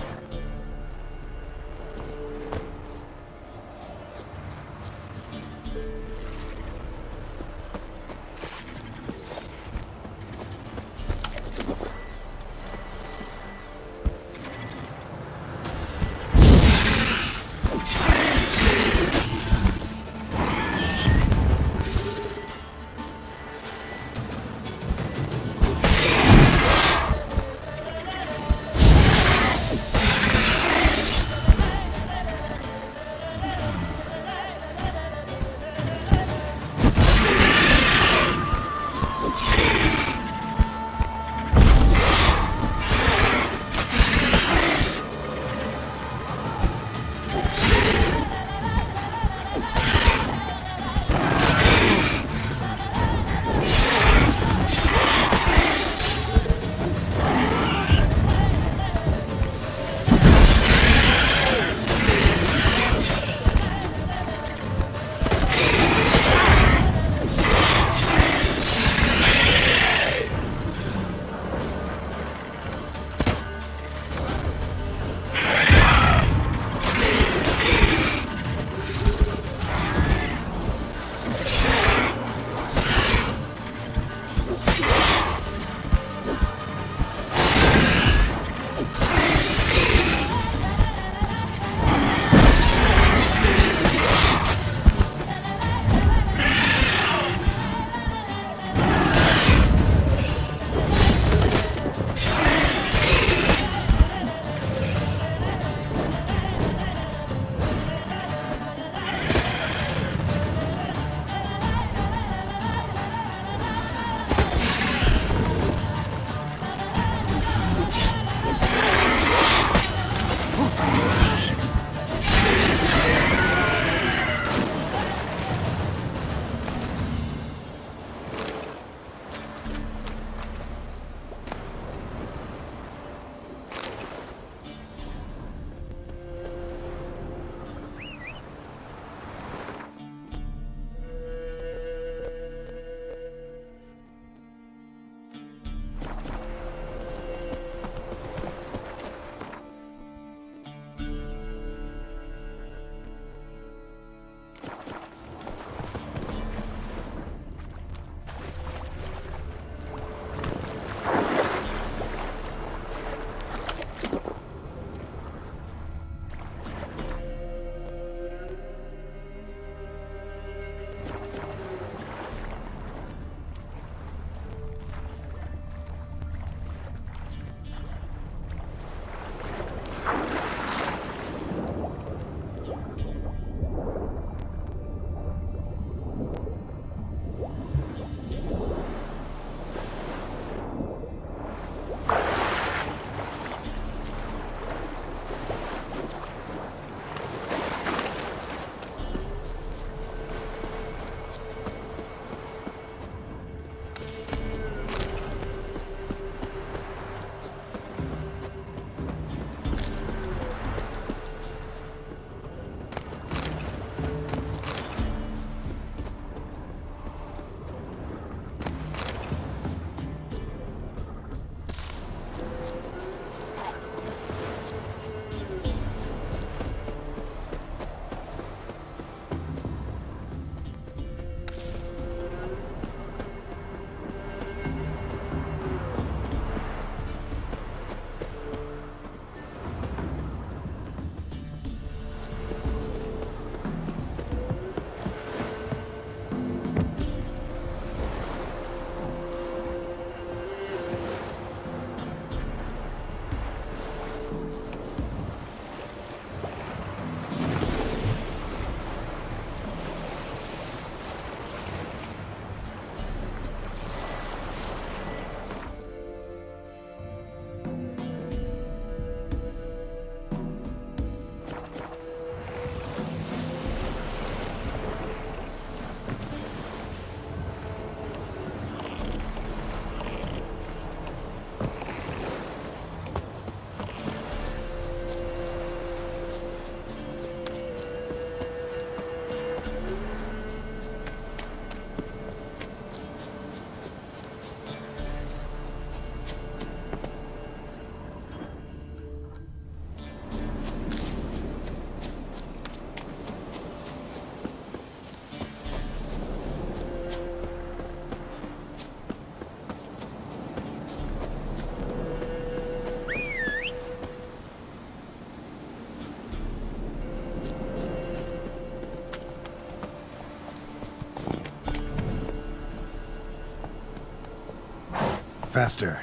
Faster.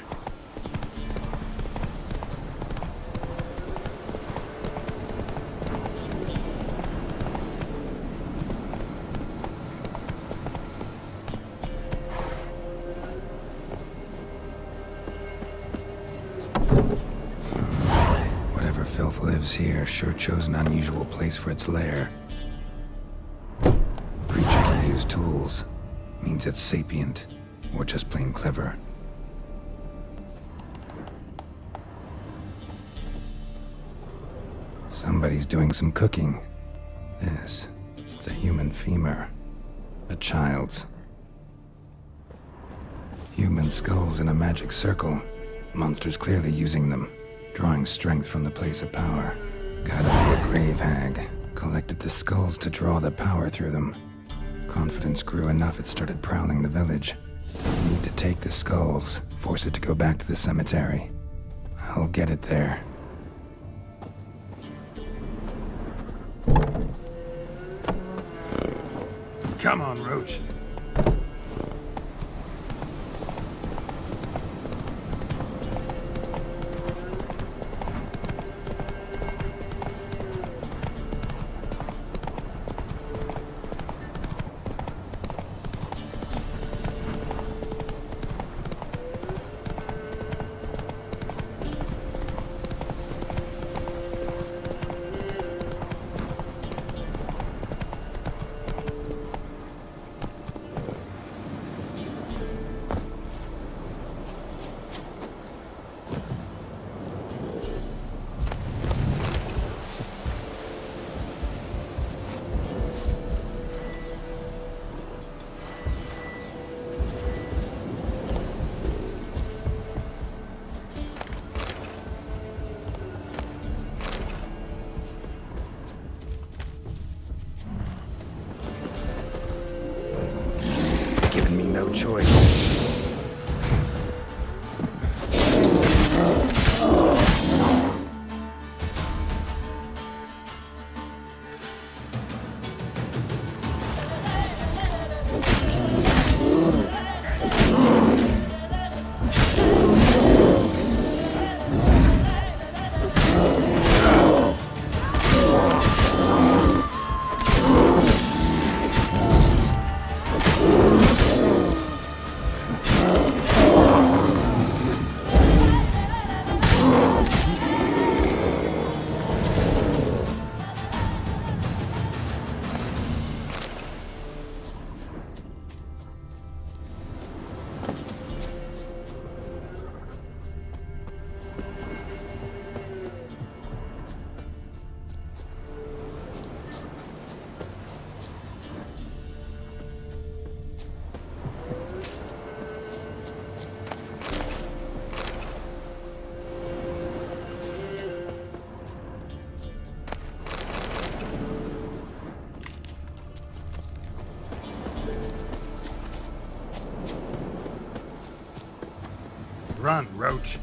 Whatever filth lives here sure chose an unusual place for its lair. Creature can use tools. Means it's sapient, or just plain clever. Somebody's doing some cooking. This, it's a human femur. A child's. Human skulls in a magic circle. Monsters clearly using them, drawing strength from the place of power. Gotta be a grave hag. Collected the skulls to draw the power through them. Confidence grew enough it started prowling the village. Need to take the skulls, force it to go back to the cemetery. I'll get it there. Come on, Roach. Giving me no choice. Run, Roach.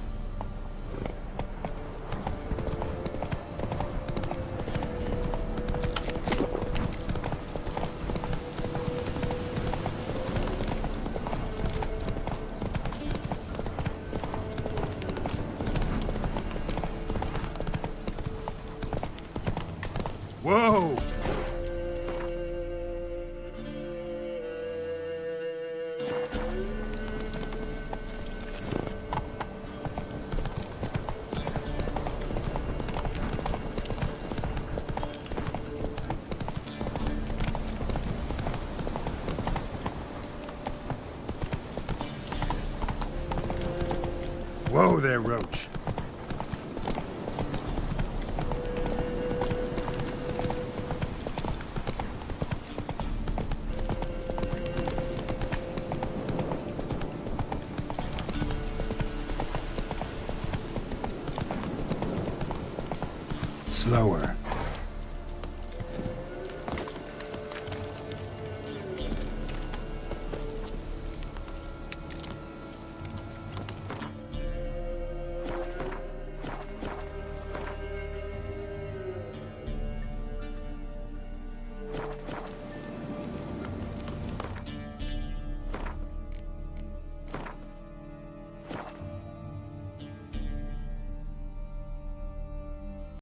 Whoa! Whoa there, Roach. Slower.